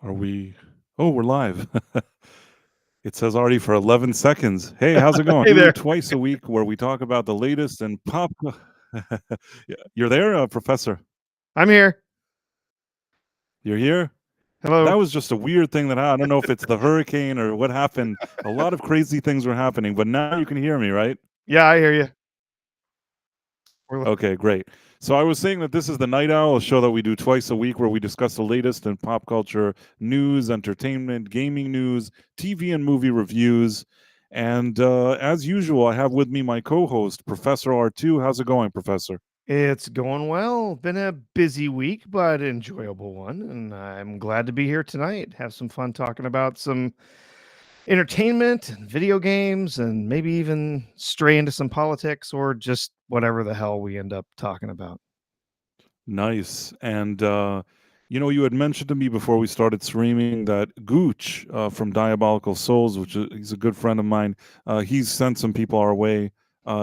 Are we? Oh, we're live. It says already for 11 seconds. Hey, how's it going? Hey Do there. twice a week where we talk about the latest in pop. Yeah, you're there, Professor. I'm here. You're here. That Hello. was just a weird thing that I don't know if it's the hurricane or what happened. A lot of crazy things were happening, but now you can hear me, right? Yeah, I hear you. Okay, great. So I was saying that this is the Night Owl, a show that we do twice a week where we discuss the latest in pop culture news, entertainment, gaming news, TV and movie reviews. And as usual, I have with me my co-host, Professor R2. How's it going, Professor? It's going well. Been a busy week, but enjoyable one. And I'm glad to be here tonight. Have some fun talking about some entertainment and video games and maybe even stray into some politics or just whatever the hell we end up talking about. Nice. And you had mentioned to me before we started streaming that Gooch from Diabolical Souls, which is he's a good friend of mine, he's sent some people our way,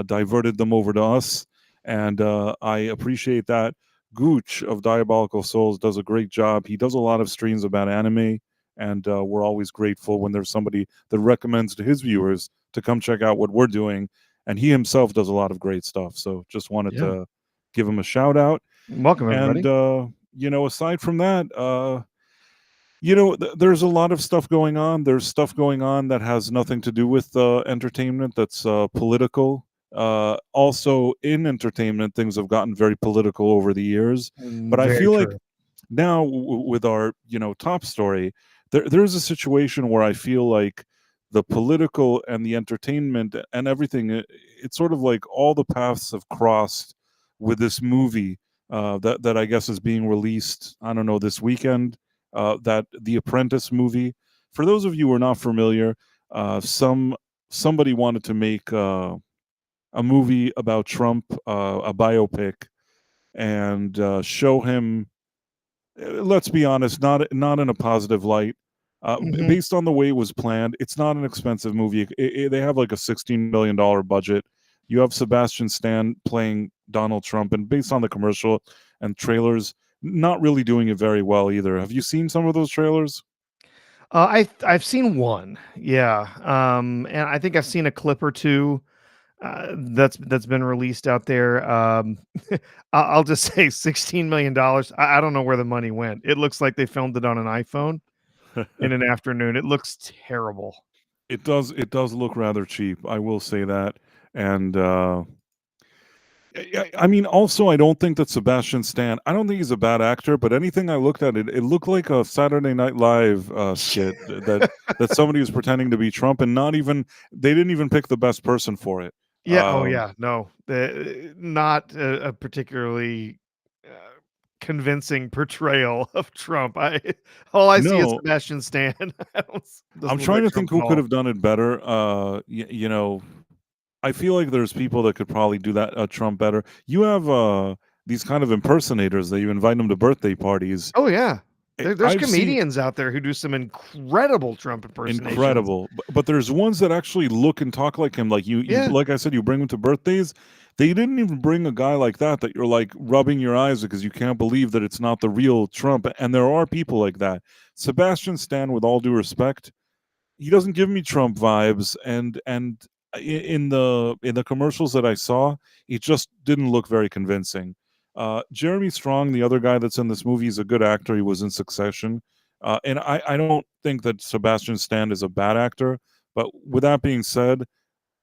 diverted them over to us, and I appreciate that. Gooch of Diabolical Souls does a great job. He does a lot of streams about anime, and we're always grateful when there's somebody that recommends to his viewers to come check out what we're doing. And he himself does a lot of great stuff. So just wanted Yeah. to give him a shout out. Welcome, And everybody. aside from that, there's a lot of stuff going on. There's stuff going on that has nothing to do with entertainment. That's political. Also, in entertainment, things have gotten very political over the years. But I Very feel like true. now, with our top story, there's a situation where I feel like the political and the entertainment and everything, it's sort of like all the paths have crossed with this movie that I guess is being released. I don't know, this weekend. That The Apprentice movie. For those of you who are not familiar, somebody wanted to make a movie about Trump, a biopic, and show him. Let's be honest, not in a positive light. Hmm. Based on the way it was planned, it's not an expensive movie. They have like a $16 million budget. You have Sebastian Stan playing Donald Trump, and based on the commercial and trailers, not really doing it very well either. Have you seen some of those trailers? I've seen one, yeah, and I think I've seen a clip or two. That's been released out there. I'll just say $16 million. I don't know where the money went. It looks like they filmed it on an iPhone in an afternoon. It looks terrible. It does look rather cheap, I will say that. And I mean, also, I don't think that Sebastian Stan. I don't think he's a bad actor, but anything I looked at, it looked like a Saturday Night Live skit that somebody was pretending to be Trump, and not even they didn't even pick the best person for it. Yeah. Oh, yeah. No, not a particularly uh, convincing portrayal of Trump. All I see is No, Sebastian Stan. I'm Doesn't look trying like to Trump think at who could all. have done it better. I feel like there's people that could probably do that Trump better. You have these kind of impersonators that you invite them to birthday parties. Oh, yeah. There's I've seen comedians out there who do some incredible Trump impersonations. incredible, but there's ones that actually look and talk like him. Like you Yeah. like I said, you bring them to birthdays. They didn't even bring a guy like that you're like rubbing your eyes because you can't believe that it's not the real Trump. And there are people like that. Sebastian Stan, with all due respect, he doesn't give me Trump vibes, and in the commercials that I saw, it just didn't look very convincing. Jeremy Strong, the other guy that's in this movie, is a good actor. He was in Succession, and I don't think that Sebastian Stan is a bad actor. But with that being said,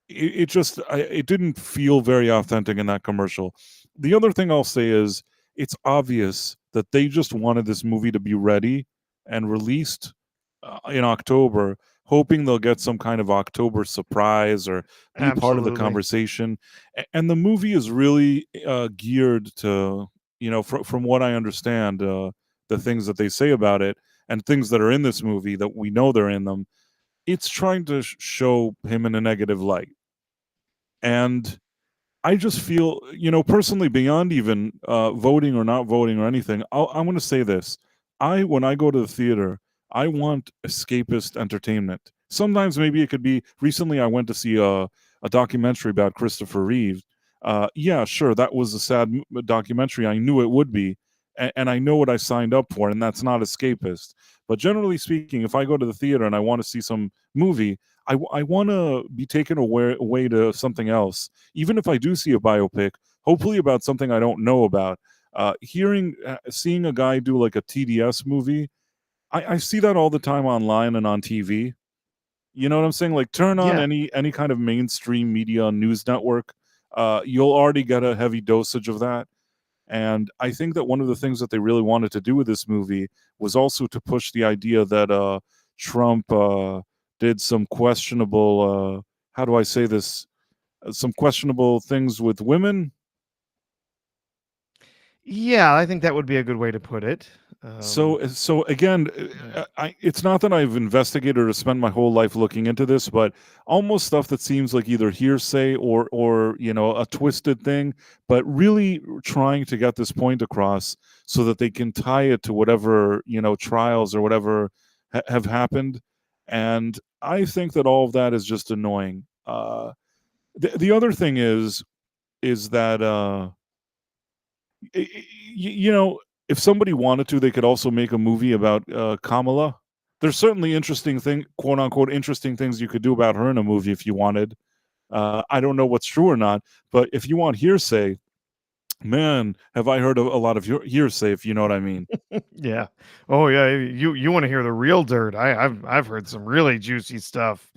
it didn't feel very authentic in that commercial. The other thing I'll say is it's obvious that they just wanted this movie to be ready and released in October, hoping they'll get some kind of October surprise or be part of the Absolutely. conversation. And the movie is really geared to, from what I understand, the things that they say about it and things that are in this movie that we know they're in them. It's trying to show him in a negative light. And I just feel, personally, beyond even voting or not voting or anything, I'm going to say this. When I go to the theater, I want escapist entertainment. Sometimes maybe it could be, recently I went to see a documentary about Christopher Reeve. Yeah, sure, that was a sad documentary. I knew it would be. and I know what I signed up for, and that's not escapist. But generally speaking, if I go to the theater and I want to see some movie, I want to be taken away to something else. Even if I do see a biopic, hopefully about something I don't know about. Seeing a guy do like a TDS movie, I see that all the time online and on TV. You know what I'm saying? Like turn on Yeah. any kind of mainstream media news network, you'll already get a heavy dosage of that. And I think that one of the things that they really wanted to do with this movie was also to push the idea that Trump did some questionable, how do I say this? Some questionable things with women. Yeah, I think that would be a good way to put it. So again, Yeah. it's not that I've investigated or spent my whole life looking into this, but almost stuff that seems like either hearsay or a twisted thing, but really trying to get this point across so that they can tie it to whatever trials or whatever have happened. And I think that all of that is just annoying. The other thing is that you know, if somebody wanted to, they could also make a movie about Kamala. There's certainly quote unquote, interesting things you could do about her in a movie if you wanted. I don't know what's true or not, but if you want hearsay, man, have I heard a lot of hearsay, if you know what I mean. Yeah. Oh yeah. You want to hear the real dirt? I've heard some really juicy stuff.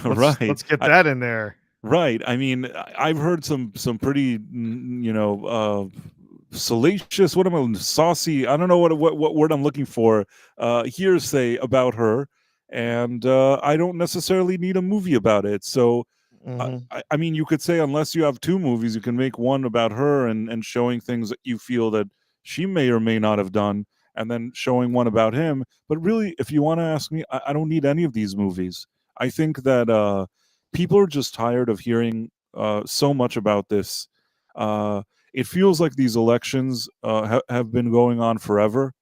Right. Let's get that in there. Right. I mean, I've heard some pretty, salacious. What am I? Saucy. I don't know what word I'm looking for. Hearsay about her, and I don't necessarily need a movie about it. So, Hmm. I mean, you could say unless you have two movies, you can make one about her and showing things that you feel that she may or may not have done, and then showing one about him. But really, if you want to ask me, I don't need any of these movies. I think that people are just tired of hearing so much about this. It feels like these elections have been going on forever.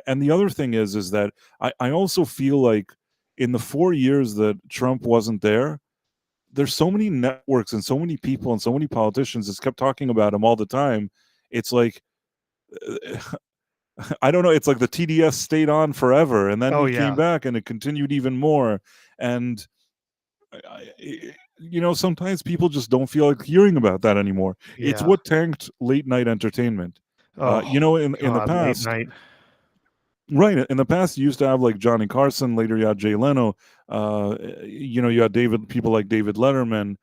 And the other thing is that I also feel like in the 4 years that Trump wasn't there, there's so many networks and so many people and so many politicians that's kept talking about him all the time. It's like I don't know. It's like the TDS stayed on forever, and then Oh he came yeah. back, and it continued even more. And sometimes people just don't feel like hearing about that anymore. It's Yeah. what tanked late night entertainment. Oh In the God, late past, night. right? In the past, you used to have like Johnny Carson. Later, you had Jay Leno. You had people like David Letterman,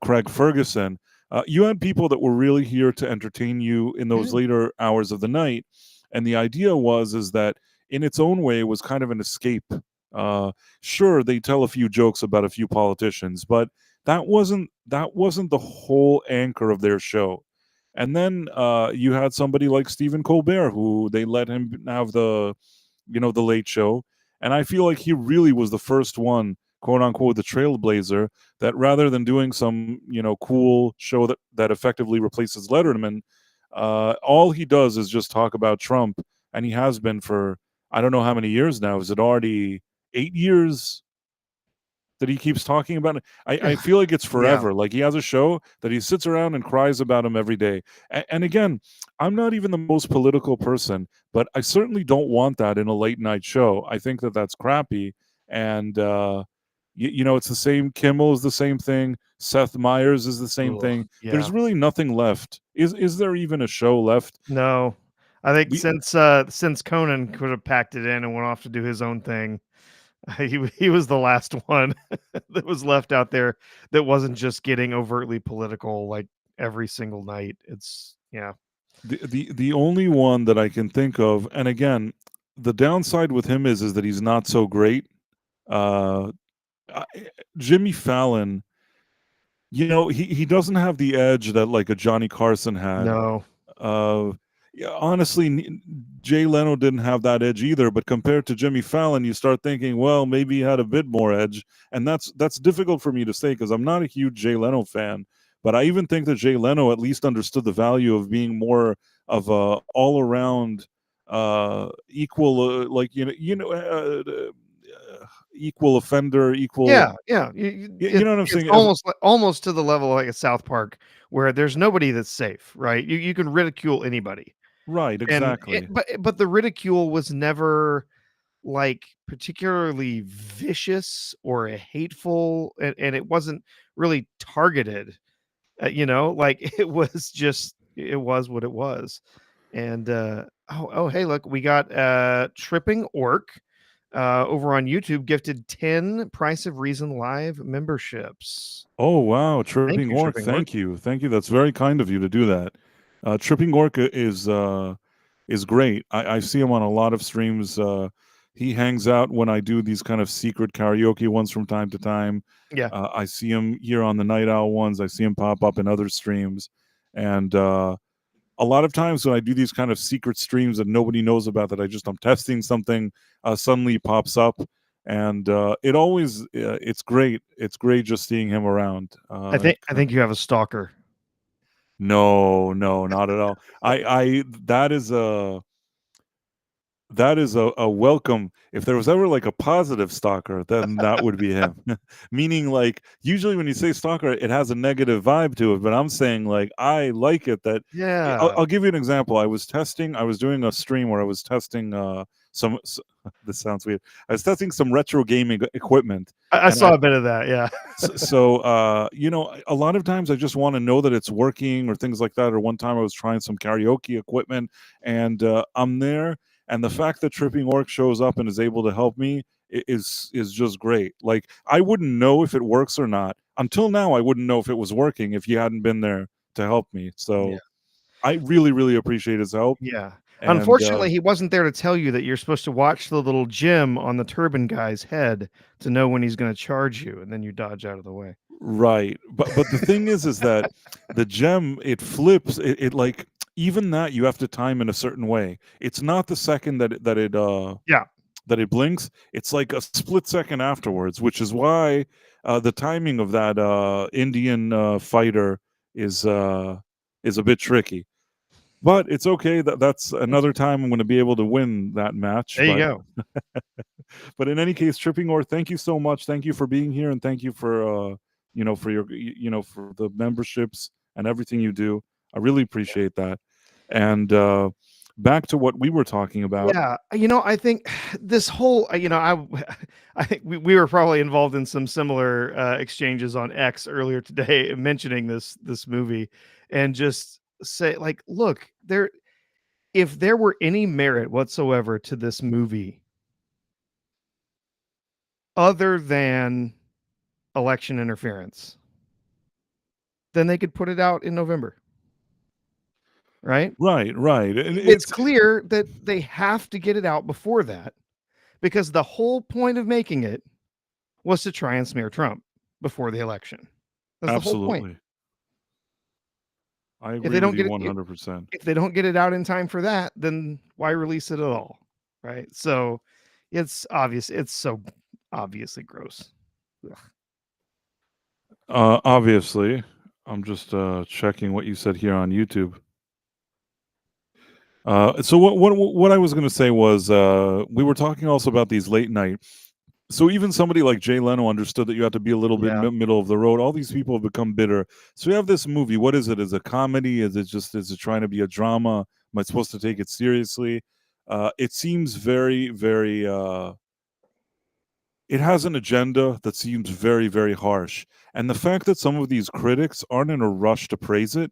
Craig Ferguson. You had people that were really here to entertain you in those later hours of the night. And the idea is that in its own way, it was kind of an escape. Sure, they tell a few jokes about a few politicians, but that wasn't the whole anchor of their show. And then you had somebody like Stephen Colbert, who they let him have the Late Show, and I feel like he really was the first one, quote unquote, the trailblazer, that rather than doing some cool show that effectively replaces Letterman, all he does is just talk about Trump, and he has been for I don't know how many years now. Is it already 8 years? That he keeps talking about it. I feel like it's Yeah. forever. Like he has a show that he sits around and cries about him every day. And again, I'm not even the most political person, but I certainly don't want that in a late night show. I think that that's crappy. And it's the same. Kimmel is the same thing. Seth Meyers is the same Ugh, thing. There's yeah. really nothing left. Is there even a show left? No. I think The since Conan could have packed it in and went off to do his own thing, he was the last one that was left out there that wasn't just getting overtly political like every single night. It's yeah. the only one that I can think of, and again, the downside with him is that he's not so great. Uh, I, Jimmy Fallon, he doesn't have the edge that like a Johnny Carson had. No. Uh, yeah, honestly, Jay Leno didn't have that edge either. But compared to Jimmy Fallon, you start thinking, well, maybe he had a bit more edge, and that's difficult for me to say because I'm not a huge Jay Leno fan. But I even think that Jay Leno at least understood the value of being more of a all around equal, like equal offender, equal. Yeah, yeah. You know what I'm It's saying? almost to the level of like a South Park where there's nobody that's safe, right? You can ridicule anybody. Right, And exactly. but the ridicule was never like particularly vicious or hateful, and it wasn't really targeted. Like it was what it was. And hey, look, we got Tripping Orc over on YouTube gifted 10 Price of Reason Live memberships. Oh wow, Thank Tripping you, Orc, Tripping Orc. thank you. Thank you. That's very kind of you to do that. Tripping Orc is great. I see him on a lot of streams. He hangs out when I do these kind of secret karaoke ones from time to time. Yeah. I see him here on the Night Owl ones. I see him pop up in other streams. And a lot of times when I do these kind of secret streams that nobody knows about, that I'm testing something, suddenly pops up, and it always it's great. It's great just seeing him around. I think you have a stalker. No, no, not at all. I that is a welcome. If there was ever like a positive stalker, then that would be him. Meaning, like, usually when you say stalker, it has a negative vibe to it. But I'm saying, like, I like it that Yeah. I'll give you an example. I was doing a stream where I was testing this sounds weird. I was testing some retro gaming equipment. I saw a bit of that, yeah. A lot of times I just want to know that it's working or things like that. Or one time I was trying some karaoke equipment, and I'm there, and the fact that Tripping Orc shows up and is able to help me is just great. Like, I wouldn't know if it works or not. Until now, I wouldn't know if it was working if you hadn't been there to help me. Yeah. So I really, really appreciate his help. Yeah. And Unfortunately, he wasn't there to tell you that you're supposed to watch the little gem on the turban guy's head to know when he's gonna charge you, and then you dodge out of the way. right, but the thing is that the gem, it flips. It like, even that you have to time in a certain way. It's not the second Yeah. that it blinks. It's like a split second afterwards, which is why the timing of that Indian fighter is a bit tricky. But it's okay. That's another time I'm going to be able to win that match. There you go. But in any case, Tripping Or, thank you so much. Thank you for being here, and thank you for for your for the memberships and everything you do. I really appreciate that. And back to what we were talking about. Yeah, I think this whole, I think we were probably involved in some similar exchanges on X earlier today, mentioning this movie, and just say, like, look, if there were any merit whatsoever to this movie, other than election interference, then they could put it out in November. Right? Right. And It's clear that they have to get it out before that, because the whole point of making it was to try and smear Trump before the election. That's absolutely. the whole point. I agree with you 100%. If they don't get it out in time for that, then why release it at all? Right? So it's obvious. It's so obviously gross. Obviously, I'm just checking what you said here on YouTube. So what I was going to say was, we were talking also about these late night. So even somebody like Jay Leno understood that you have to be a little bit middle of the road. All these people have become bitter. So you have this movie. What is it? Is it a comedy? Is it trying to be a drama? Am I supposed to take it seriously? It seems very, very. It has an agenda that seems very, very harsh. And the fact that some of these critics aren't in a rush to praise it,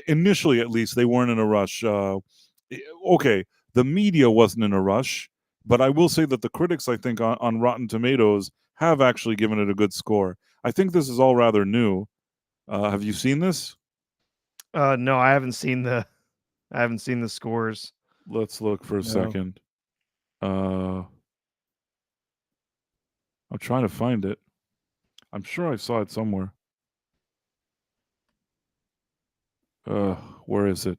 initially at least, they weren't in a rush. Okay, the media wasn't in a rush, but I will say that the critics, I think, on Rotten Tomatoes have actually given it a good score. I think this is all rather new. Have you seen this? No, I haven't seen the scores. Let's look for a second. I'm trying to find it. I'm sure I saw it somewhere. Where is it?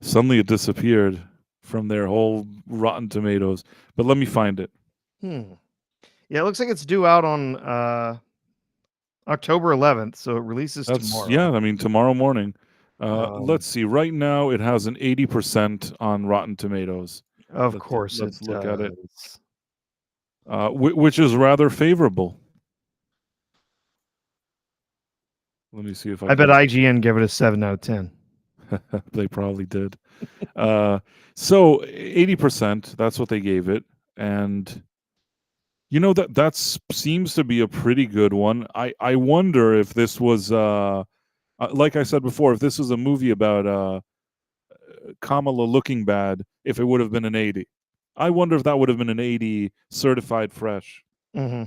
Suddenly it disappeared from their whole Rotten Tomatoes. But let me find it. Yeah, it looks like it's due out on October 11th, so it releases tomorrow. Yeah, I mean, tomorrow morning. Let's see. Right now, it has an 80% on Rotten Tomatoes. Of course, let's look at it. Which is rather favorable. Let me see if I bet IGN gave it a 7 out of 10. They probably did. Uh, so 80%, that's what they gave it. And that seems to be a pretty good one. I wonder if this was like I said before, if this is a movie about Kamala looking bad, if it would have been an 80. I wonder if that would have been an 80 certified fresh. Mm-hmm.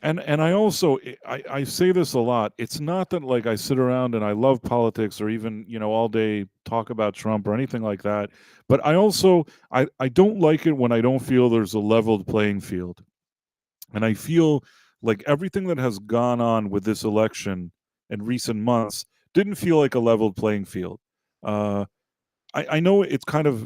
And I also I say this a lot. It's not that like I sit around and I love politics or even all day talk about Trump or anything like that. But I also I don't like it when I don't feel there's a leveled playing field. And I feel like everything that has gone on with this election in recent months didn't feel like a leveled playing field. Uh, I know it's kind of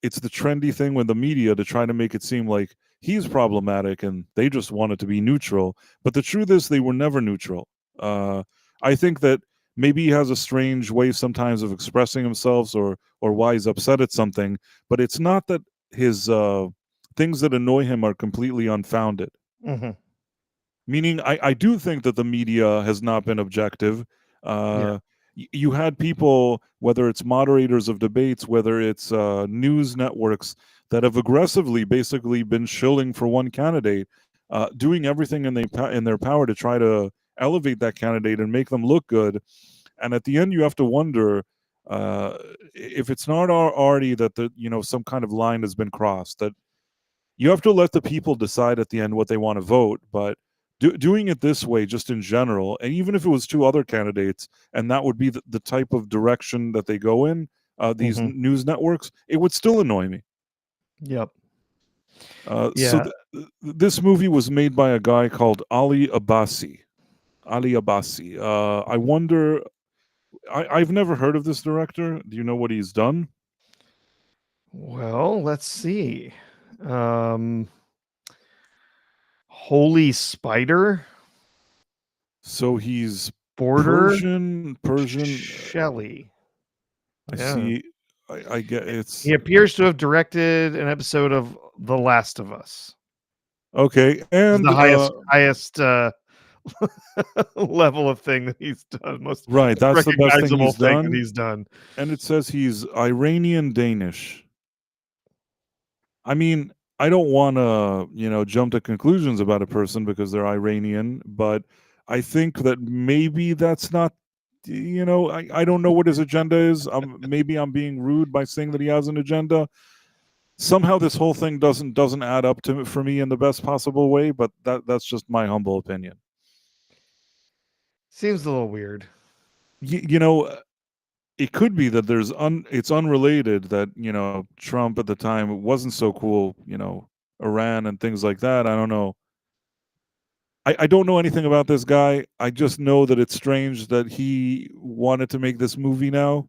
it's the trendy thing with the media to try to make it seem like he's problematic and they just want it to be neutral. But the truth is, they were never neutral. I think that maybe he has a strange way sometimes of expressing himself, or why he's upset at something. But it's not that his things that annoy him are completely unfounded. Mm-hmm. Meaning, I do think that the media has not been objective. Yeah. You had people, whether it's moderators of debates, whether it's news networks, that have aggressively basically been shilling for one candidate, doing everything in their power to try to elevate that candidate and make them look good. And at the end, you have to wonder if it's not already that some kind of line has been crossed. That you have to let the people decide at the end what they want to vote, but doing it this way, just in general, and even if it was two other candidates, and that would be the type of direction that they go in, these Mm-hmm. news networks, it would still annoy me. Yep. So Yeah. this movie was made by a guy called Ali Abbasi. Ali Abbasi. I wonder. I've never heard of this director. Do you know what he's done? Well, let's see. Um, Holy Spider, So he's Border, Persian. Shelley. I Yeah. see. I get it's He appears to have directed an episode of The Last of Us. okay. This is And the highest level of thing that he's done, most right, that's the best thing recognizable he's thing that done. he's done. And it says he's Iranian Danish. I mean, I don't want to, jump to conclusions about a person because they're Iranian, but I think that maybe that's not, I don't know what his agenda is. Maybe I'm being rude by saying that he has an agenda. Somehow this whole thing doesn't add up for me in the best possible way, but that's just my humble opinion. Seems a little weird. It could be that it's unrelated that Trump at the time wasn't so cool, Iran and things like that. I don't know. I don't know anything about this guy. I just know that it's strange that he wanted to make this movie now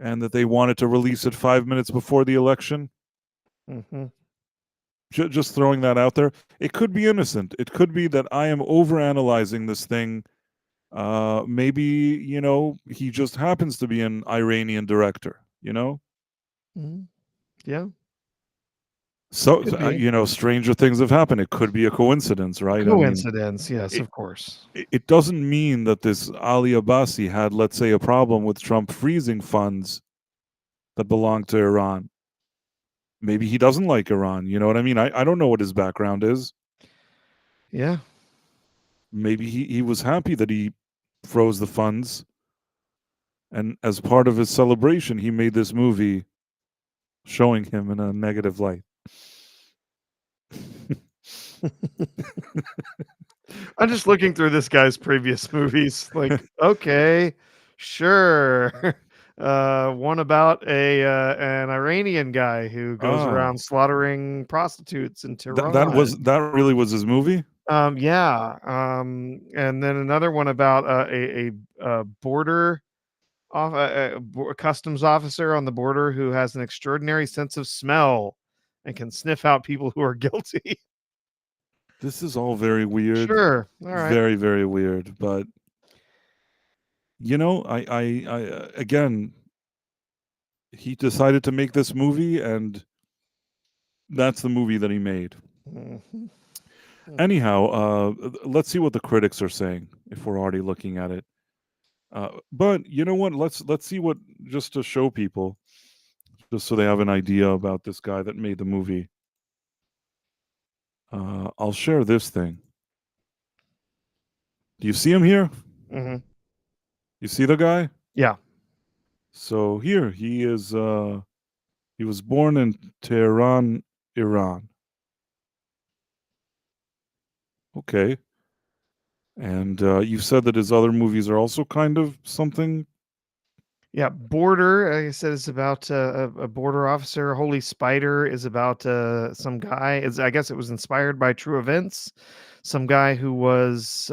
and that they wanted to release it 5 minutes before the election. Mm-hmm. Just throwing that out there. It could be innocent. It could be that I am overanalyzing this thing. Maybe he just happens to be an Iranian director. Mm-hmm. Yeah. So Could be. stranger things have happened. It could be a coincidence, right? I mean, Coincidence, yes, it, of course. it doesn't mean that this Ali Abbasi had, let's say, a problem with Trump freezing funds that belong to Iran. Maybe he doesn't like Iran. You know what I mean? I don't know what his background is. Yeah. Maybe he was happy that he froze the funds. And as part of his celebration, he made this movie showing him in a negative light. I'm just looking through this guy's previous movies. Like, okay, sure. One about an Iranian guy who goes around slaughtering prostitutes in Tehran. That really was his movie? Yeah. And then another one about a border a customs officer on the border who has an extraordinary sense of smell and can sniff out people who are guilty. This is all very weird. Sure. All right. Very, very weird. But I again, he decided to make this movie, and that's the movie that he made. Mhm. Anyhow, let's see what the critics are saying if we're already looking at it. But you know what? Let's see what, just to show people, just so they have an idea about this guy that made the movie. I'll share this thing. Do you see him here? Mm-hmm. You see the guy? Yeah. So here he is. He was born in Tehran, Iran. Okay. And you said that his other movies are also kind of something. Yeah, Border, like I said, is about a border officer. Holy Spider is about some guy. I guess it was inspired by true events. Some guy who was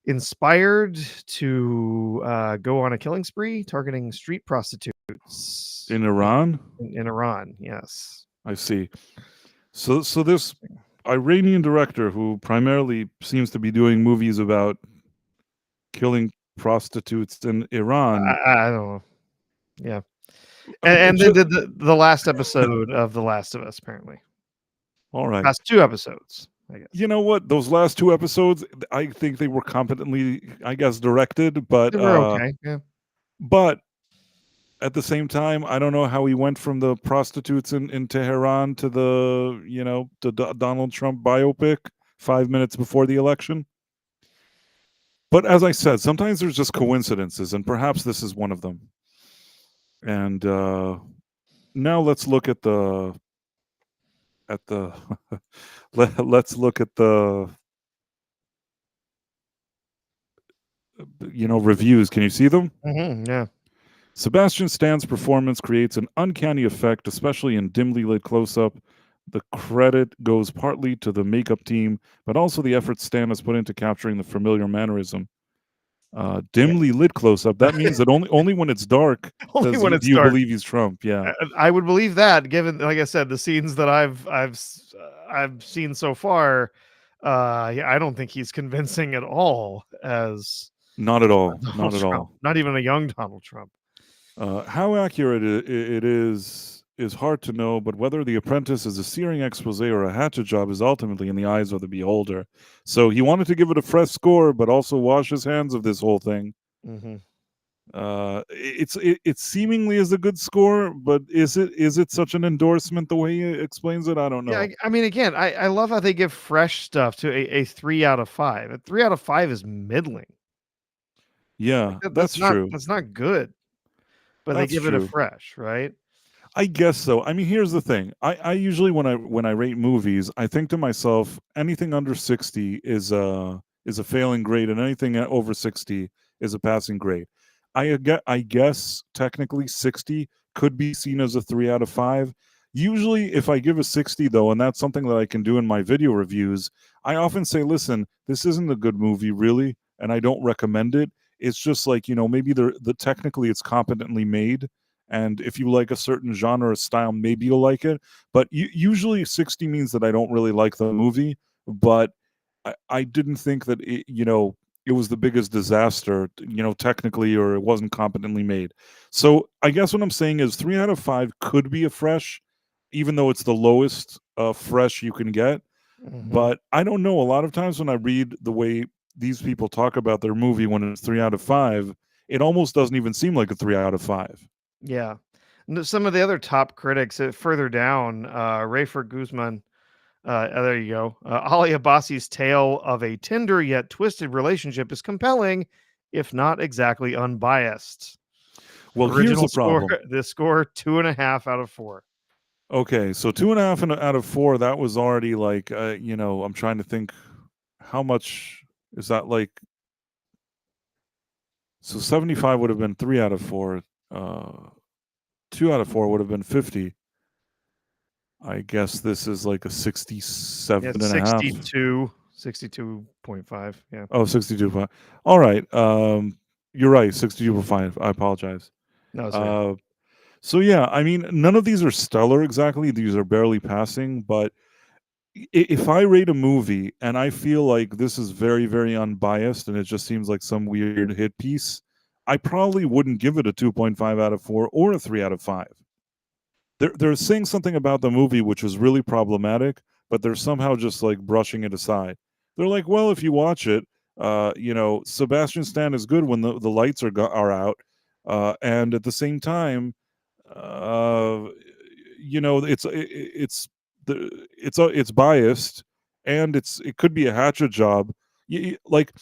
inspired to go on a killing spree, targeting street prostitutes In Iran? in Iran. Yes. I see. So this Iranian director who primarily seems to be doing movies about killing prostitutes in Iran. I don't know. Yeah. And they did the last episode of The Last of Us, apparently. All right. Last 2 episodes, I guess. You know what? Those last 2 episodes, I think they were competently, I guess, directed, but They were okay. Yeah. But at the same time, I don't know how he went from the prostitutes in Tehran to the Donald Trump biopic 5 minutes before the election. But as I said, sometimes there's just coincidences, and perhaps this is one of them. And now let's look at the let's look at the reviews. Can you see them? Mm-hmm, yeah. Sebastian Stan's performance creates an uncanny effect, especially in dimly lit close-up. The credit goes partly to the makeup team, but also the effort Stan has put into capturing the familiar mannerism. Dimly lit close-up. That means that only when it's dark Only when it's do you dark. believe he's Trump. Yeah, I would believe that, given, like I said, the scenes that I've seen so far. Yeah, I don't think he's convincing at all as not at all. Donald Not at Trump. all. Not even a young Donald Trump. How accurate it is hard to know, but whether The Apprentice is a searing expose or a hatchet job is ultimately in the eyes of the beholder. So he wanted to give it a fresh score, but also wash his hands of this whole thing. Mm-hmm. It seemingly is a good score, but is it such an endorsement the way he explains it? I don't know. Yeah, I mean, again, I love how they give fresh stuff to a 3 out of 5. A 3 out of 5 is middling. Yeah, Like, that's true. That's not good. But That's they give it a true. fresh, right? I guess so. I mean, here's the thing. I usually when I rate movies, I think to myself, anything under 60 is a failing grade, and anything over 60 is a passing grade. I guess technically 60 could be seen as a 3 out of 5. Usually, if I give a 60 though, and that's something that I can do in my video reviews, I often say, listen, this isn't a good movie really, and I don't recommend it. It's just like, maybe the technically it's competently made, and if you like a certain genre or style, maybe you'll like it. But usually 60 means that I don't really like the movie, but I didn't think that it was the biggest disaster, technically, or it wasn't competently made. So I guess what I'm saying is 3 out of 5 could be a fresh, even though it's the lowest fresh you can get. Mm-hmm. But I don't know. A lot of times when I read the way these people talk about their movie when it's 3 out of 5, it almost doesn't even seem like a 3 out of 5. Yeah. Some of the other top critics further down, Rayford Guzman, there you go. Ali Abbasi's tale of a tender yet twisted relationship is compelling, if not exactly unbiased. Well, Original here's the problem. The score 2.5 out of 4. Okay, so 2.5 out of 4. That was already like, I'm trying to think, how much is that like? So 75 would have been 3 out of 4. 2 out of 4 would have been 50. I guess this is like a 67 and a half. 62.5. Yeah. Oh, 62. All right. You're right. 62.5. I apologize. No, it's right. So yeah, I mean, none of these are stellar exactly. These are barely passing. But if I rate a movie and I feel like this is very, very unbiased and it just seems like some weird hit piece, I probably wouldn't give it a 2.5 out of 4 or a 3 out of 5. They're saying something about the movie which was really problematic, but they're somehow just like brushing it aside. They're like, well, if you watch it, Sebastian Stan is good when the lights are out, and at the same time, uh, it's biased, and it could be a hatchet job. Like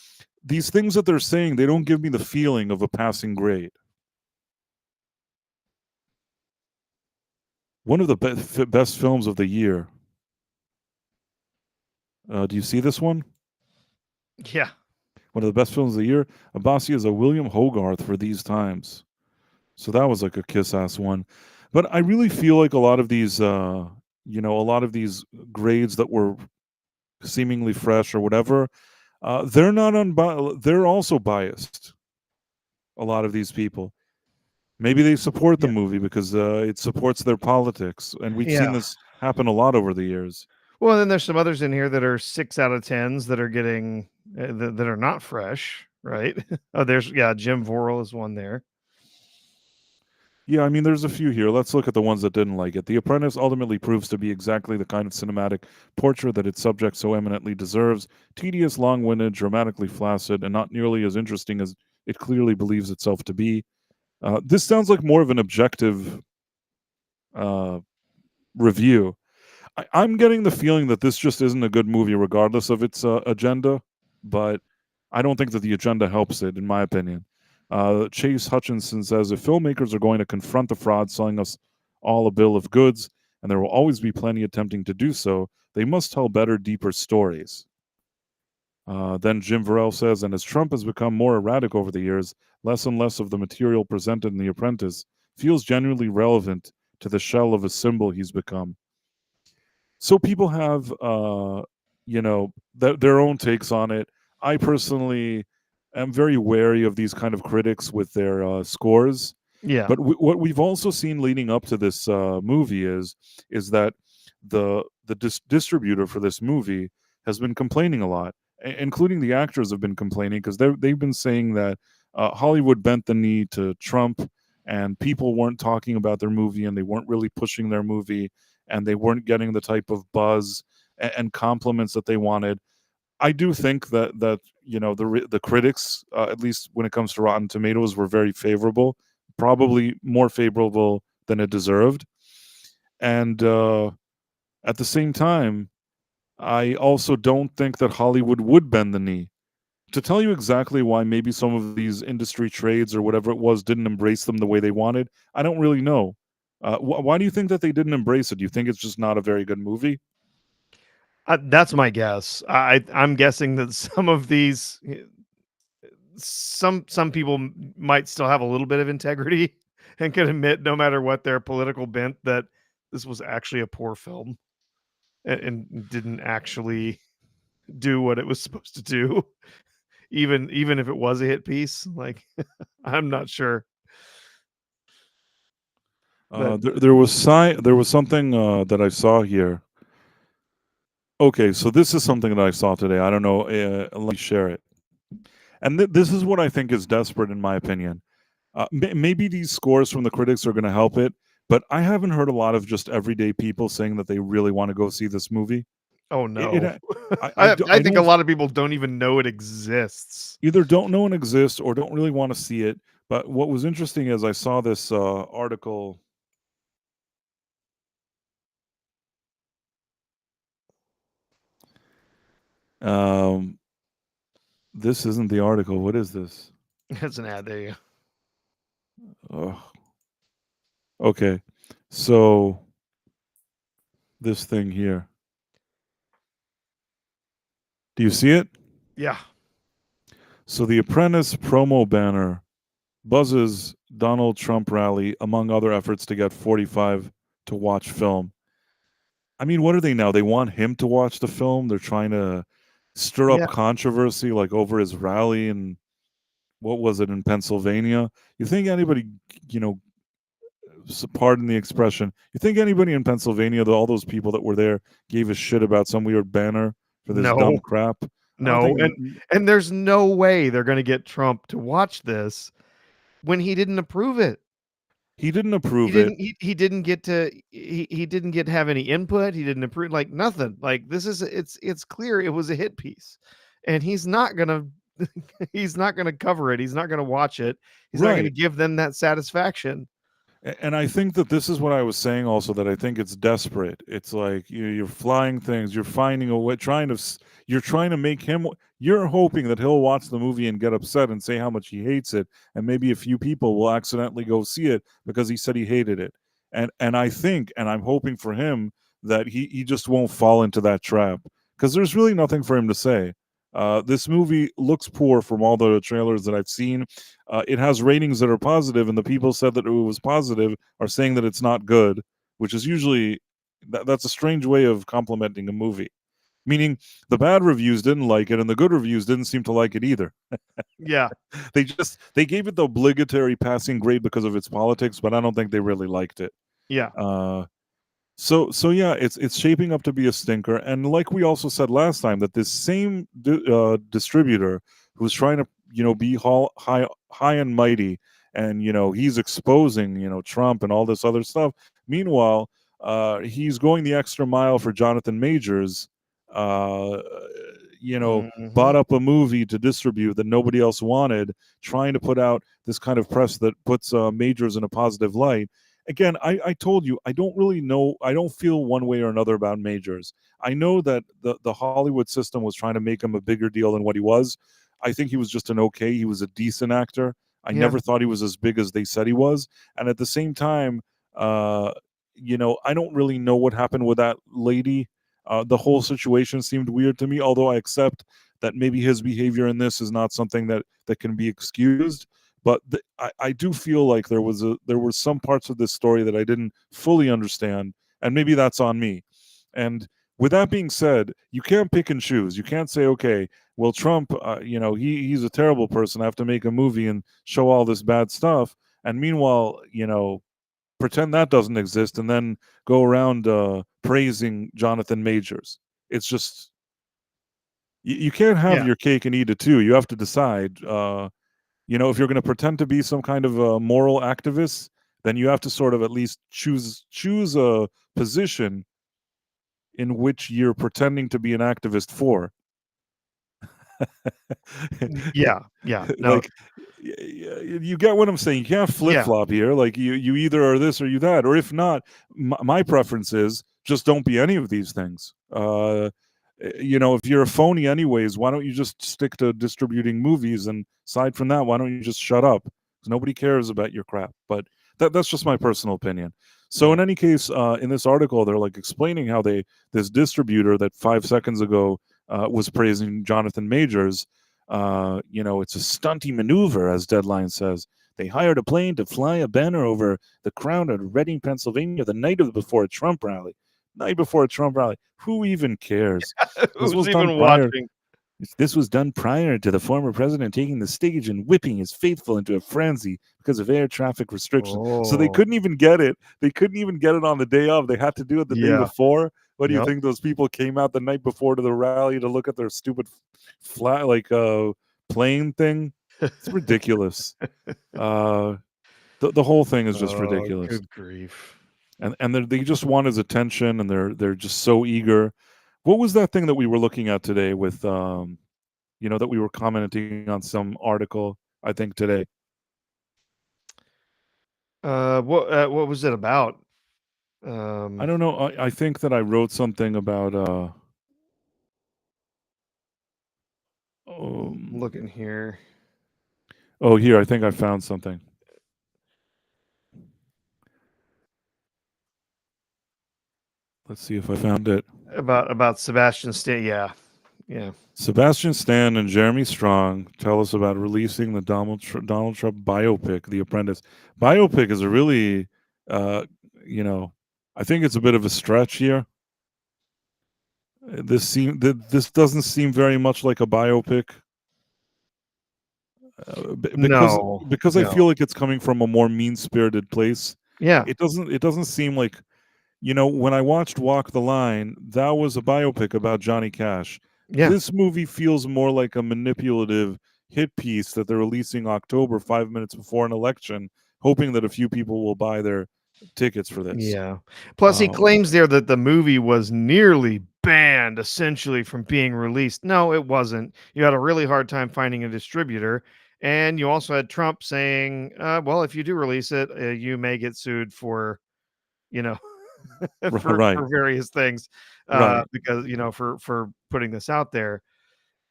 these things that they're saying, they don't give me the feeling of a passing grade. One of the best films of the year. Do you see this one? Yeah. One of the best films of the year. Abasi is a William Hogarth for these times. So that was like a kiss-ass one. But I really feel like a lot of these, grades that were seemingly fresh or whatever, they're not they're also biased. A lot of these people. Maybe they support the Yeah. movie because it supports their politics, and we've seen Yeah. this happen a lot over the years. Well, then there's some others in here that are 6 out of 10s that are getting that are not fresh, right? Oh, there's Jim Vorel is one there. Yeah, I mean, there's a few here. Let's look at the ones that didn't like it. The Apprentice ultimately proves to be exactly the kind of cinematic portrait that its subject so eminently deserves: tedious, long-winded, dramatically flaccid, and not nearly as interesting as it clearly believes itself to be. This sounds like more of an objective review. I'm getting the feeling that this just isn't a good movie, regardless of its agenda. But I don't think that the agenda helps it, in my opinion. Chase Hutchinson says, if filmmakers are going to confront the fraud selling us all a bill of goods, and there will always be plenty attempting to do so, they must tell better, deeper stories. Then Jim Varell says, and as Trump has become more erratic over the years, less and less of the material presented in The Apprentice feels genuinely relevant to the shell of a symbol he's become. So people have, their own takes on it. I personally am very wary of these kind of critics with their scores. Yeah. But what we've also seen leading up to this movie is that the distributor for this movie has been complaining a lot, including the actors have been complaining because they've been saying that Hollywood bent the knee to Trump, and people weren't talking about their movie, and they weren't really pushing their movie, and they weren't getting the type of buzz and compliments that they wanted. I do think that the critics, at least when it comes to Rotten Tomatoes, were very favorable, probably more favorable than it deserved. And at the same time, I also don't think that Hollywood would bend the knee. To tell you exactly why maybe some of these industry trades or whatever it was didn't embrace them the way they wanted, I don't really know. Why do you think that they didn't embrace it? Do you think it's just not a very good movie? That's my guess. I'm guessing that some of these some people might still have a little bit of integrity and can admit, no matter what their political bent, that this was actually a poor film and didn't actually do what it was supposed to do, even if it was a hit piece. Like, I'm not sure. But There was something that I saw here. Okay, so this is something that I saw today. I don't know. Let me share it. And this is what I think is desperate, in my opinion. Maybe these scores from the critics are going to help it, but I haven't heard a lot of just everyday people saying that they really want to go see this movie. oh It, no, it I I think a don't lot of people don't even know it exists. either don't know it exists or don't really want to see it. But what was interesting is I saw this article. Um, this isn't the article. What is this? It's an ad there. Ugh. Okay, so this thing here. Do you see it? Yeah. So the Apprentice promo banner buzzes Donald Trump rally, among other efforts to get 45 to watch film. I mean, what are they now? They want him to watch the film. They're trying to stir up Yeah. controversy, like over his rally and what was it in Pennsylvania? You think anybody, you know, pardon the expression, you think anybody in Pennsylvania, all those people that were there, gave a shit about some weird banner for this dumb No. crap? I don't No. think. And there's no way they're going to get Trump to watch this when he didn't approve it. He didn't approve it. He didn't get to he didn't get to have any input. He didn't approve like nothing. Like this is it's clear it was a hit piece, and he's not gonna he's not gonna cover it. He's not gonna watch it. He's not gonna Right. give them that satisfaction. And I think that this is what I was saying also, that I think it's desperate. It's like you're flying things, you're finding a way, you're trying to make him, you're hoping that he'll watch the movie and get upset and say how much he hates it, and maybe a few people will accidentally go see it because he said he hated it. And I think, and I'm hoping for him, that he just won't fall into that trap, because there's really nothing for him to say. This movie looks poor from all the trailers that I've seen. It has ratings that are positive, and the people said that it was positive are saying that it's not good, which is usually that's a strange way of complimenting a movie. Meaning the bad reviews didn't like it, and the good reviews didn't seem to like it either. Yeah. They gave it the obligatory passing grade because of its politics, but I don't think they really liked it. Yeah. So yeah, it's shaping up to be a stinker. And like we also said last time, that this same distributor who's trying to be high and mighty, and he's exposing Trump and all this other stuff. Meanwhile, he's going the extra mile for Jonathan Majors. Uh, Bought up a movie to distribute that nobody else wanted, trying to put out this kind of press that puts Majors in a positive light. Again, I told you, I don't really know. I don't feel one way or another about Majors. I know that the Hollywood system was trying to make him a bigger deal than what he was. I think he was just he was a decent actor. I Yeah. never thought he was as big as they said he was. And at the same time, I don't really know what happened with that lady. The whole situation seemed weird to me, although I accept that maybe his behavior in this is not something that can be excused. But I do feel like there were some parts of this story that I didn't fully understand, and maybe that's on me. And with that being said, you can't pick and choose. You can't say, okay, well, Trump, he's a terrible person. I have to make a movie and show all this bad stuff, and meanwhile, pretend that doesn't exist, and then go around praising Jonathan Majors. It's just you can't have Yeah. your cake and eat it too. You have to decide. If you're going to pretend to be some kind of a moral activist, then you have to sort of at least choose a position in which you're pretending to be an activist for. Yeah. Yeah. No. Like, you get what I'm saying. You can't flip flop here. Like you either are this or you that, or if not, my preference is just don't be any of these things. If you're a phony anyways, why don't you just stick to distributing movies? And aside from that, why don't you just shut up? Because nobody cares about your crap. But that's just my personal opinion. So Yeah. in any case, in this article, they're like explaining how this distributor that 5 seconds ago was praising Jonathan Majors. It's a stunty maneuver, as Deadline says. They hired a plane to fly a banner over the crowd at Reading, Pennsylvania, the night before a Trump rally. Who even cares? This was Who's done even prior. watching? This was done prior to the former president taking the stage and whipping his faithful into a frenzy because of air traffic restrictions. So they Oh. couldn't even get it. They couldn't even get it on the day of. They had to do it the day Yeah. before. What do you Yep. think? Those people came out the night before to the rally to look at their stupid flat plane thing? It's ridiculous. The whole thing is just Oh, ridiculous. good grief. And they just want his attention, and they're just so eager. What was that thing that we were looking at today with that we were commenting on some article, I think today? What was it about? I don't know. I think that I wrote something about Looking here oh, here, I think I found something. Let's see if I found it. about Sebastian Stan. Yeah. Yeah. Sebastian Stan and Jeremy Strong tell us about releasing the Donald Trump biopic, The Apprentice. Biopic is a really, I think it's a bit of a stretch here. This doesn't seem very much like a biopic. No. Because I feel like it's coming from a more mean-spirited place. Yeah. It doesn't seem like, when I watched Walk the Line, that was a biopic about Johnny Cash. Yeah. This movie feels more like a manipulative hit piece that they're releasing October, 5 minutes before an election, hoping that a few people will buy their tickets for this. Yeah. Plus, he Um, claims there that the movie was nearly banned, essentially, from being released. No, it wasn't. You had a really hard time finding a distributor, and you also had Trump saying, "Well, if you do release it, you may get sued for, you know, right, for various things, right. because for putting this out there."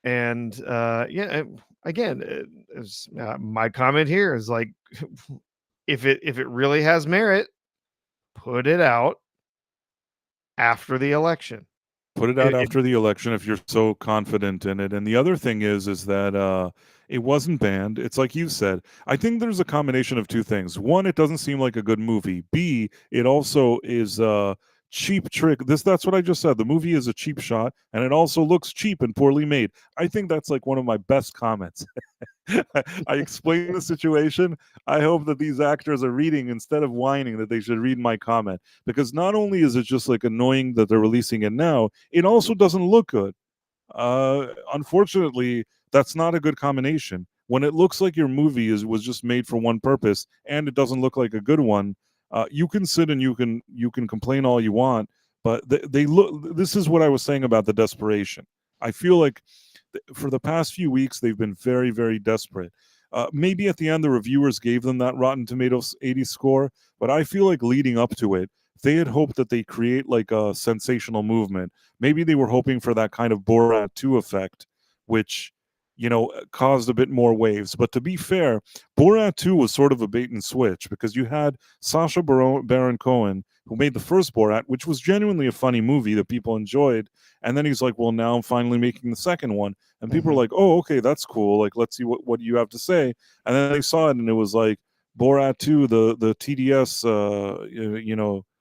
And yeah, again, my comment here is like, if it really has merit, put it out after the election. Put it out It after the election if you're so confident in it. And the other thing is that it wasn't banned. It's like you said. I think there's a combination of two things. One, it doesn't seem like a good movie. B, it also is a cheap trick. That's what I just said. The movie is a cheap shot, and it also looks cheap and poorly made. I think that's like one of my best comments. I explain the situation. I hope that these actors are reading instead of whining that they should read my comment, because not only is it just like annoying that they're releasing it now, it also doesn't look good. Unfortunately, that's not a good combination. When it looks like your movie was just made for one purpose and it doesn't look like a good one, you can sit and you can complain all you want, but they look. This is what I was saying about the desperation. I feel like for the past few weeks they've been very, very desperate. Maybe at the end the reviewers gave them that Rotten Tomatoes 80 score, but I feel like leading up to it, they had hoped that they create like a sensational movement. Maybe they were hoping for that kind of Borat 2 effect, which, caused a bit more waves. But to be fair, Borat 2 was sort of a bait and switch because you had Sacha Baron Cohen, who made the first Borat, which was genuinely a funny movie that people enjoyed. And then he's like, well, now I'm finally making the second one. And people are Mhm. like, oh, okay, that's cool. Like, let's see what you have to say. And then they saw it and it was like Borat 2, the TDS,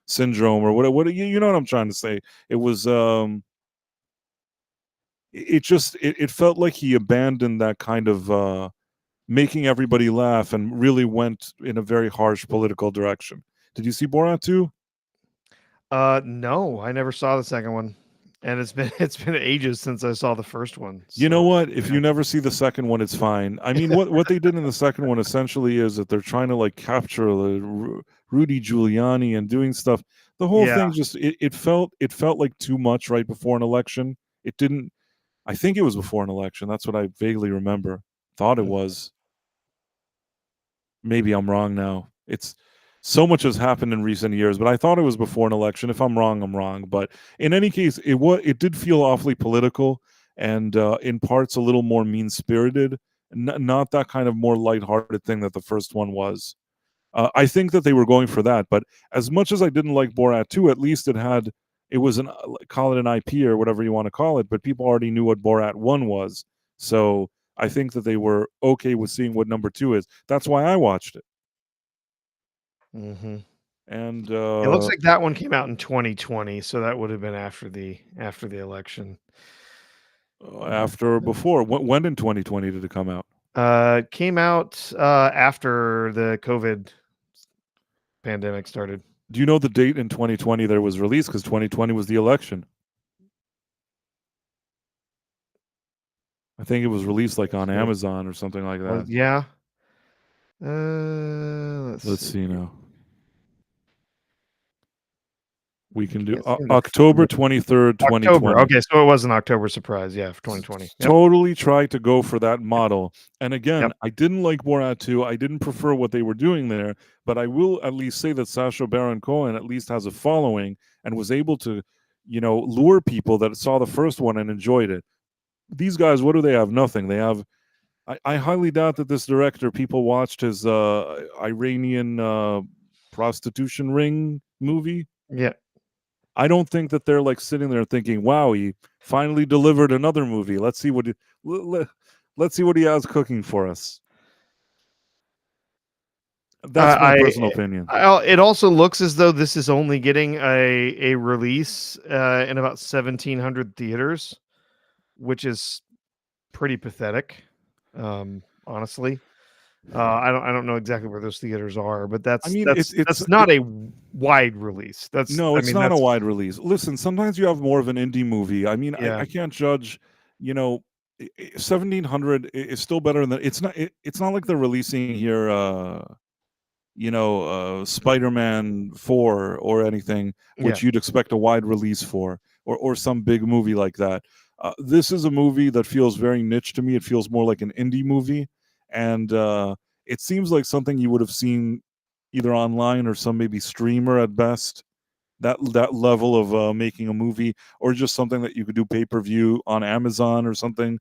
syndrome or what you know what I'm trying to say. It was it felt like he abandoned that kind of making everybody laugh and really went in a very harsh political direction. Did you see Borat 2? No, I never saw the second one, and it's been ages since I saw the first one. You know So what? If yeah, you never see the second one, it's fine. I mean, what they did in the second one essentially is that they're trying to like capture the Rudy Giuliani and doing stuff. The whole yeah. thing just it felt like too much right before an election. It didn't. I think it was before an election. That's what I vaguely remember. Thought it Mhm. was. Maybe I'm wrong now. It's so much has happened in recent years, but I thought it was before an election. If I'm wrong, I'm wrong. But in any case, it did feel awfully political and in parts a little more mean spirited, not that kind of more lighthearted thing that the first one was. I think that they were going for that, but as much as I didn't like Borat 2, at least it was an call it an IP or whatever you want to call it, but people already knew what Borat 1 was. So I think that they were okay with seeing what number 2 is. That's why I watched it. Mhm. And It looks like that one came out in 2020, so that would have been after the election. after or before, when in 2020 did it come out? Came out after the COVID pandemic started. Do you know the date in 2020 that it was released? Because 2020 was the election. I think it was released like on So, Amazon or something like well, that. yeah. Let's Let's see. see now. We I can do can't seem to October find it. 23rd, October. 2020. Okay, so it was an October surprise. Yeah, for 2020. Yep. Totally tried to go for that model. And Yep. again, I didn't like Borat 2. I didn't prefer what they were doing there, but I will at least say that Sacha Baron Cohen at least has a following and was able to, lure people that saw the first one and enjoyed it. These guys, what do they have? Nothing. They have. I highly doubt that this director, people watched his Iranian prostitution ring movie. Yeah. I don't think that they're like sitting there thinking, "Wow, he finally delivered another movie. Let's see what he has cooking for us." That's my I personal opinion. it also looks as though this is only getting a release in about 1,700 theaters, which is pretty pathetic. Honestly, I don't know exactly where those theaters are, but I that's mean, that's that's not a wide release. That's no, I it's mean not a that's wide release. Listen, sometimes you have more of an indie movie. I mean, I, yeah. I can't judge. You know, 1,700 is still better than it's not. It's not like they're releasing here. Spider-Man 4 or anything, Yeah. which you'd expect a wide release for, or some big movie like that. This is a movie that feels very niche to me. It feels more like an indie movie, and it seems like something you would have seen either online or some maybe streamer at best. That level of making a movie, or just something that you could do pay-per-view on Amazon or something.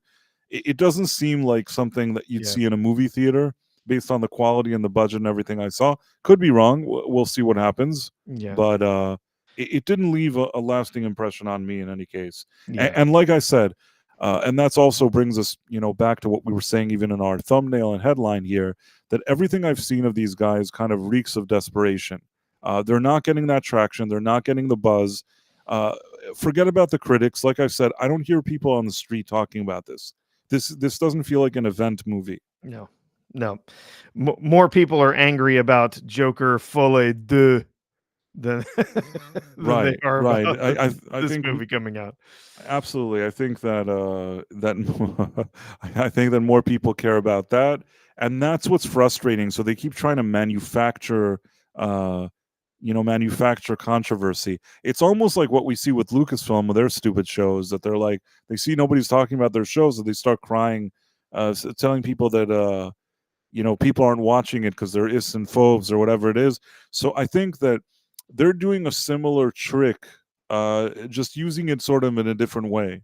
It doesn't seem like something that you'd Yeah. see in a movie theater based on the quality and the budget and everything I saw. Could be wrong. We'll see what happens. Yeah. But it didn't leave a lasting impression on me in any case. And, Yeah. and like I said, and that's also brings us, back to what we were saying even in our thumbnail and headline here, that everything I've seen of these guys kind of reeks of desperation. They're not getting that traction. They're not getting the buzz. Uh, Forget about the critics. Like I've said, I don't hear people on the street talking about this. This doesn't feel like an event movie. No. No. More people are angry about Joker Folie 2 than than they Right, are right. about I this think movie coming out. absolutely. I think that I think that more people care about that, and that's what's frustrating. So they keep trying to uh, manufacture controversy. It's almost like what we see with Lucasfilm with their stupid shows, that they're like, they see nobody's talking about their shows, so they start crying, telling people that people aren't watching it because they're islamophobes or whatever it is. So I think that they're doing a similar trick, just using it sort of in a different way.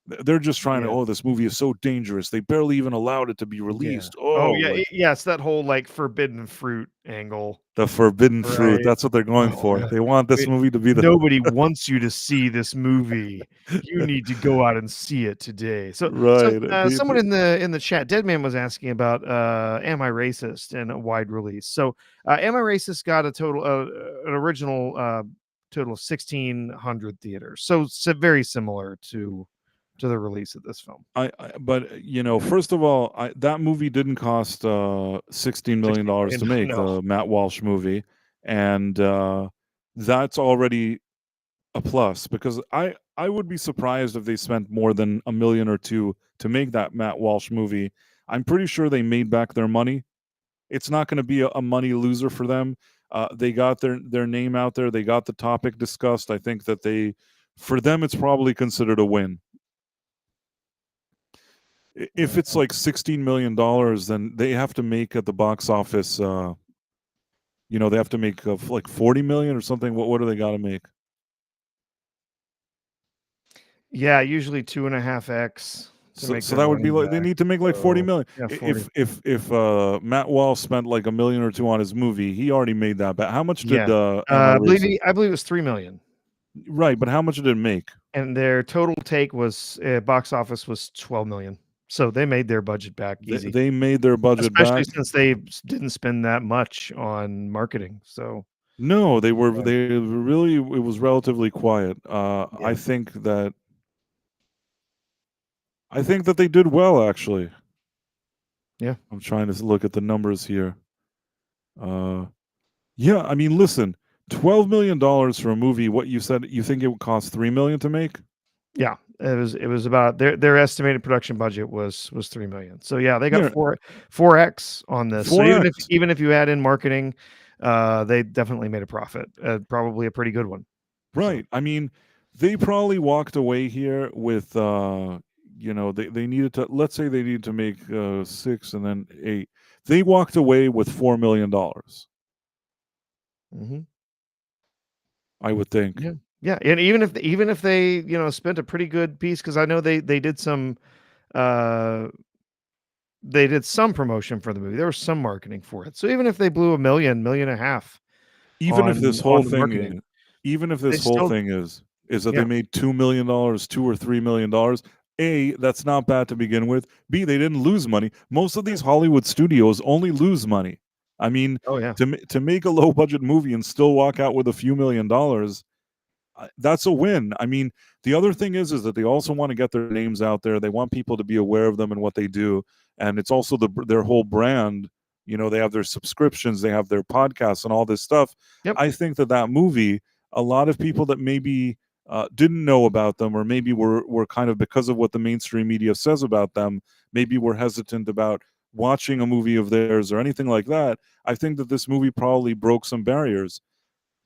They're just trying to, Yeah. oh, this movie is so dangerous. They barely even allowed it to be Yeah. released. Oh, Oh, yeah, like yes, that whole, like, forbidden fruit angle, the forbidden fruit. right? That's what they're going Oh, for. yeah. They want this Wait, movie to be the nobody wants you to see this movie. You need to go out and see it today. So, right. someone in the chat, Deadman was asking about, Am I Racist and a wide release. So, Am I Racist got a total an original, total of 1,600 theaters. So, very similar to the release of this film. But first of all, that movie didn't cost $16 million to 16,000,000. make, No. the Matt Walsh movie, and that's already a plus, because I would be surprised if they spent more than a million or two to make that Matt Walsh movie. I'm pretty sure they made back their money. It's not going to be a money loser for them. They got their name out there. They got the topic discussed. I think that for them, it's probably considered a win. If it's like $16 million, then they have to make at the box office. They have to make like 40 million or something. What do they got to make? Yeah, usually 2.5x to make So their that would money be like, they back. need to make like 40 So, million. yeah, 40. If Matt Walsh spent like a million or two on his movie, he already made that back. How much did Yeah. Am I Racist? I believe it was 3,000,000, Right, but how much did it make? and their total take was, box office was 12,000,000. So they made their budget back easy, They made their budget especially back. since they didn't spend that much on marketing. So, No, yeah, they really, it was relatively quiet. yeah, I think that they did well, actually. yeah. I'm trying to look at the numbers here. Yeah, I mean, listen, $12 million for a movie. What you said, you think it would cost 3 million to make? Yeah, it was about their estimated production budget was 3,000,000. So yeah, they got Yeah, 4x on this. So 4x. even if you add in marketing, they definitely made a profit. Probably a pretty good one. So Right. I mean, they probably walked away here with they needed to, let's say they needed to make 6 and then 8. They walked away with $4 million, mhm. I would think. Yeah, yeah, and even if they spent a pretty good piece, because I know uh they did some promotion for the movie. There was some marketing for it. So even if they blew a million, million and a half Even if this on whole the thing marketing, is, even if they this whole still thing is that yeah. they made $2 million, $2 or $3 million. A, that's not bad to begin with. B, they didn't lose money. Most of these Hollywood studios only lose money. I mean, Oh yeah. to make a low budget movie and still walk out with a few $1,000,000, that's a win. I mean, the other thing is that they also want to get their names out there. They want people to be aware of them and what they do, and it's also their whole brand. They have their subscriptions, they have their podcasts, and all this stuff. Yep. I think that movie, a lot of people that maybe didn't know about them, or maybe were kind of, because of what the mainstream media says about them, maybe were hesitant about watching a movie of theirs or anything like that, I think that this movie probably broke some barriers.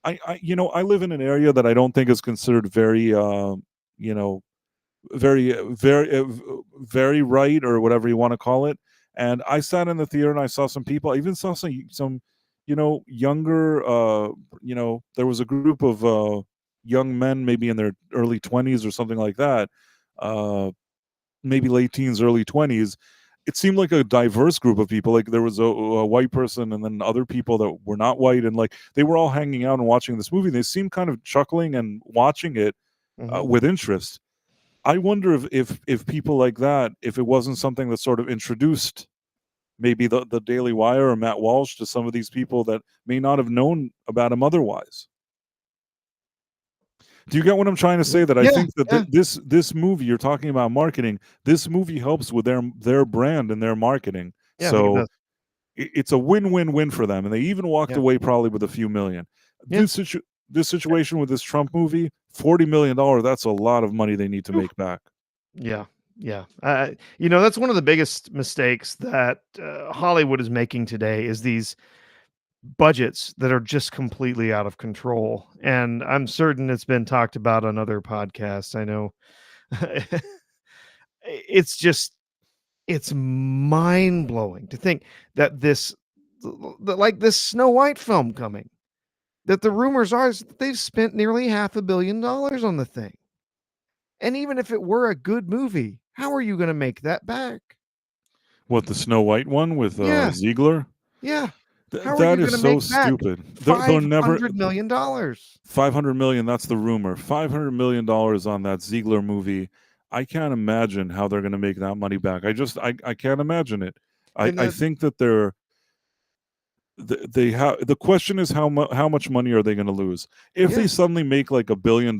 I live in an area that I don't think is considered very, you know, very right or whatever you want to call it. And I sat in the theater and I saw some people. I even saw some, younger. There was a group of young men, maybe in their early 20s or something like that. Uh, Maybe late teens, early 20s. It seemed like a diverse group of people. Like there was a white person and then other people that were not white, and like they were all hanging out and watching this movie. They seemed kind of chuckling and watching it Hmm. with interest. I wonder if people like that, if it wasn't something that sort of introduced maybe the Daily Wire or Matt Walsh to some of these people that may not have known about him otherwise. Do you get what I'm trying to say? That I Yeah, think that yeah, this movie, you're talking about marketing. This movie helps with their brand and their marketing. yeah. I think it So does. it's a win-win-win for them, and they even walked Yeah, away probably with a few million. yeah, This situation with this Trump movie, $40 million. That's a lot of money they need to Oof. make back. Yeah, yeah. That's one of the biggest mistakes that Hollywood is making today is these budgets that are just completely out of control. And I'm certain it's been talked about on other podcasts. I know it's just it's mind blowing to think that like this Snow White film coming, that the rumors are is that they've spent nearly $500 million on the thing. And even if it were a good movie, how are you going to make that back? What, the Snow White one with Yeah, Ziegler? yeah. How are That you is going to so make back stupid. They're never $500 million? 500 million. That's the rumor. $500 million on that Ziegler movie. I can't imagine how they're going to make that money back. I can't imagine it. And I the think that they have the question is how much money are they going to lose if yeah, they suddenly make like $1 billion.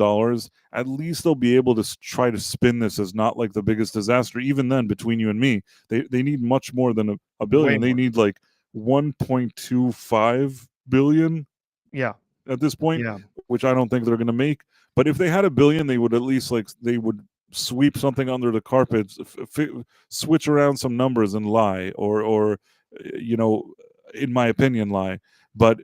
At least they'll be able to try to spin this as not like the biggest disaster. Even then, between you and me, they need much more than a way billion. They more. need like 1.25 billion Yeah, at this point, yeah, which I don't think they're going to make. But if they had $1 billion, they would at least like they would sweep something under the carpet, switch around some numbers and lie, or you know, in my opinion, lie. But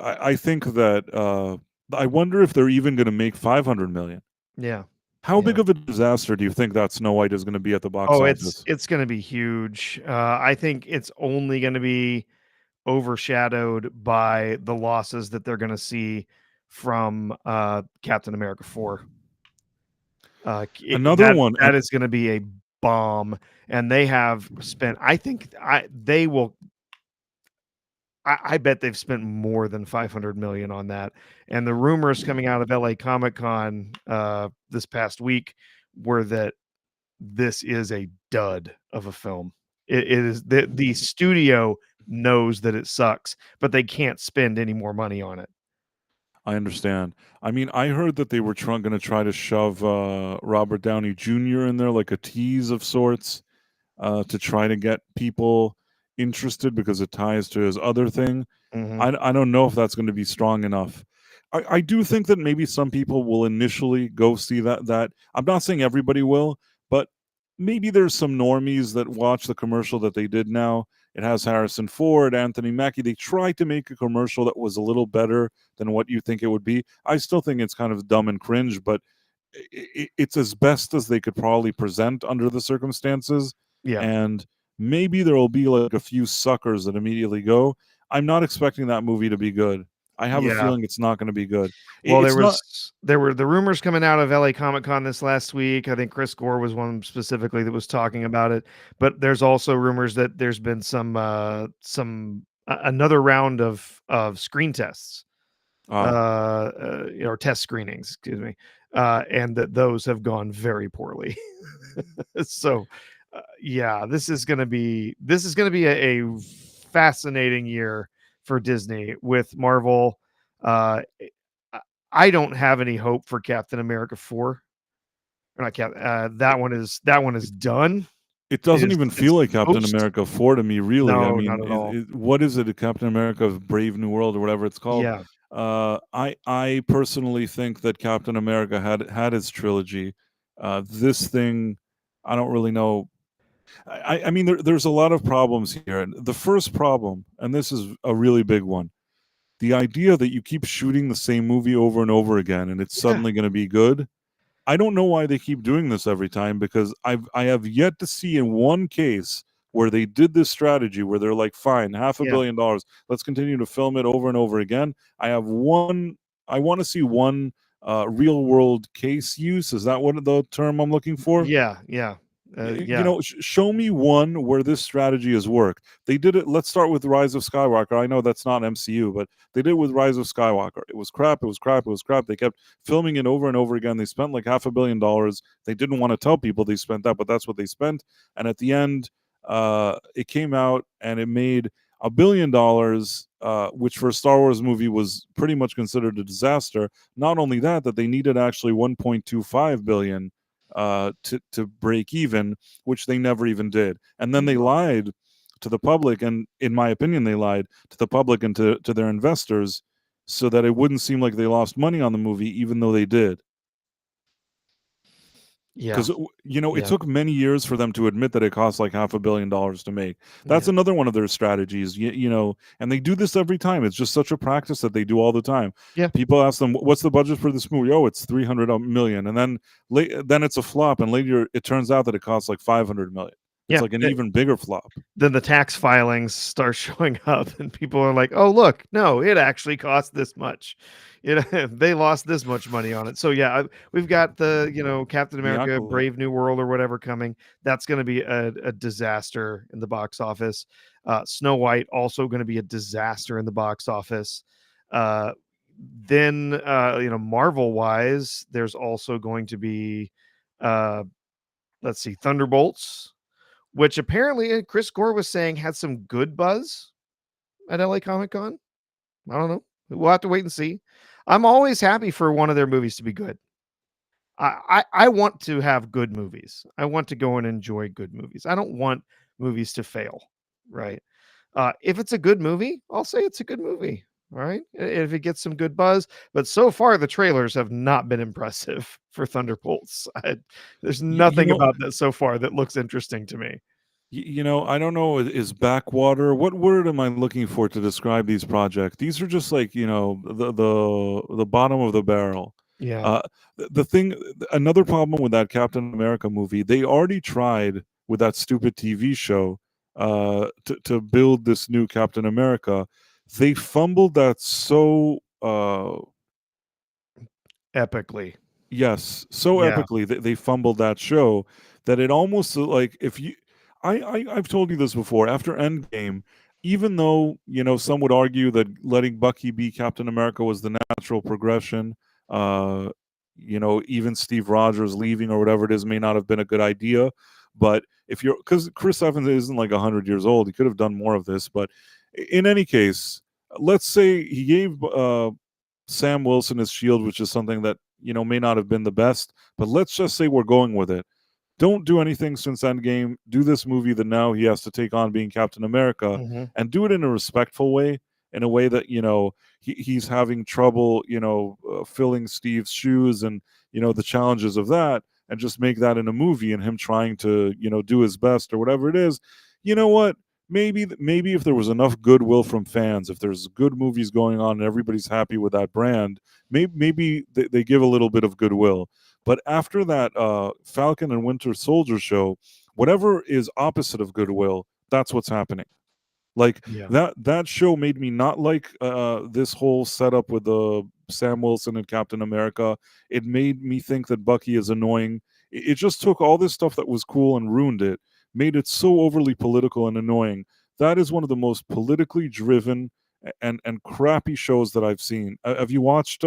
I think that I wonder if they're even going to make 500 million. yeah, How yeah. big of a disaster do you think that Snow White is going to be at the box Oh, it's office? it's gonna be huge. I think it's only gonna be overshadowed by the losses that they're gonna see from Captain America 4. Another That one, that is gonna be a bomb, and they have spent. I think they will. I bet they've spent more than 500 million on that. And the rumors coming out of LA Comic Con this past week were that this is a dud of a film. It is the studio knows that it sucks, but they can't spend any more money on it. I understand. I mean, I heard that they were going to try to shove Robert Downey Jr. in there like a tease of sorts, to try to get people interested because it ties to his other thing. Hmm. I don't know if that's going to be strong enough. I do think that maybe some people will initially go see that. I'm not saying everybody will, but maybe there's some normies that watch the commercial that they did now. It has Harrison Ford, Anthony Mackie. They tried to make a commercial that was a little better than what you think it would be. I still think it's kind of dumb and cringe, but it's as best as they could probably present under the circumstances. Yeah, And maybe there will be like a few suckers that immediately go. I'm not expecting that movie to be good. I have a yeah. feeling it's not going to be good. Well, It's not. there were the rumors coming out of LA Comic Con this last week. I think Chris Gore was one specifically that was talking about it. But there's also rumors that there's been another round of screen tests, Ah, or test screenings, excuse me, and that those have gone very poorly. So, yeah, this is gonna be a fascinating year for Disney with Marvel. Uh, I I don't have any hope for Captain America 4. Or not Cap. That one is done. it It doesn't is even it's feel like Captain toast. America 4 to me, really. I No, mean, not at all. what is it? A Captain America of Brave New World or whatever it's called. Yeah, I personally think that Captain America had his trilogy. This thing, I don't really know. I mean, there's a lot of problems here. And the first problem, and this is a really big one, the idea that you keep shooting the same movie over and over again and it's Yeah, suddenly going to be good. I don't know why they keep doing this every time because I have yet to see in one case where they did this strategy where they're like, fine, half a yeah, billion dollars, let's continue to film it over and over again. I have one. I want to see one real world case use. Is that what the term I'm looking for? yeah, yeah, You yeah, know, show me one where this strategy has worked. They did it. Let's start with Rise of Skywalker. I know that's not MCU, but they did it with Rise of Skywalker. It was crap. It was crap. It was crap. They kept filming it over and over again. They spent like $500 million. They didn't want to tell people they spent that, but that's what they spent. And at the end, it came out and it made $1 billion, which for a Star Wars movie was pretty much considered a disaster. Not only that, that they needed actually 1.25 billion to break even, which they never even did. And then they lied to the public, and in my opinion, they lied to the public and to their investors, so that it wouldn't seem like they lost money on the movie, even though they did. yeah, Because you know, it yeah, took many years for them to admit that it cost like $500 million to make. That's yeah, another one of their strategies. You know, and they do this every time. It's just such a practice that they do all the time. yeah, People ask them, "What's the budget for this movie?" Oh, it's 300 million, and then then it's a flop, and later it turns out that it costs like 500 million. It's yeah. like an even bigger flop. Then the tax filings start showing up, and people are like, "Oh, look, no, it actually cost this much." You know, they lost this much money on it. So yeah, we've got the Captain The America: accolade. Brave New World or whatever coming. That's going to be a disaster in the box office. Snow White also going to be a disaster in the box office. Uh, then Marvel wise, there's also going to be uh, let's see, Thunderbolts, which apparently Chris Gore was saying had some good buzz at LA Comic Con. I don't know. We'll have to wait and see. I'm always happy for one of their movies to be good. I want to have good movies. I want to go and enjoy good movies. I don't want movies to fail, right? If it's a good movie, I'll say it's a good movie. All right. If it gets some good buzz, but so far the trailers have not been impressive for Thunderbolts. There's You nothing know, about that so far that looks interesting to me. you know, I don't know. Is backwater? What word am I looking for to describe these projects? These are just like, you know, the bottom of the barrel. Yeah. Uh, the thing, another problem with that Captain America movie, they already tried with that stupid TV show to build this new Captain America. They fumbled that so Epically. yes, so Yeah. epically that they fumbled that show that it almost like if you I've told you this before, after Endgame, even though, you know, some would argue that letting Bucky be Captain America was the natural progression, uh, you know, even Steve Rogers leaving or whatever it is may not have been a good idea. But if you're because Chris Evans isn't like 100 years old, he could have done more of this. But in any case, let's say he gave Sam Wilson his shield, which is something that, you know, may not have been the best, but let's just say we're going with it. Don't do anything since Endgame. Do this movie that now he has to take on being Captain America, Mhm. and do it in a respectful way, in a way that, you know, he's having trouble, you know, filling Steve's shoes and, you know, the challenges of that, and just make that in a movie and him trying to, you know, do his best or whatever it is. You know what? Maybe if there was enough goodwill from fans, if there's good movies going on and everybody's happy with that brand, maybe they give a little bit of goodwill. But after that Falcon and Winter Soldier show, whatever is opposite of goodwill, that's what's happening. Like Yeah. that show made me not like this whole setup with the Sam Wilson and Captain America. It made me think that Bucky is annoying. It just took all this stuff that was cool and ruined it, made it so overly political and annoying. That is one of the most politically driven and crappy shows that I've seen. Have you watched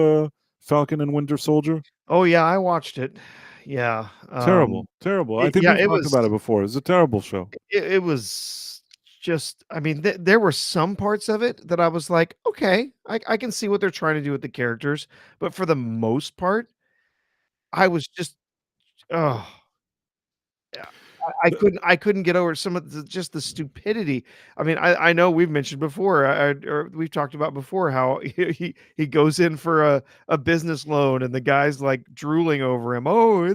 Falcon and Winter Soldier? Oh, yeah, I watched it. Yeah, Terrible, terrible. I think yeah, we've talked about it before. It's a terrible show. it was just I mean, there were some parts of it that I was like, "Okay, I can see what they're trying to do with the characters," but for the most part, I was just oh, yeah, I couldn't get over some of the just the stupidity. I mean, I know we've mentioned before, or we've talked about before how he goes in for a business loan and the guy's, like, drooling over him. "Oh,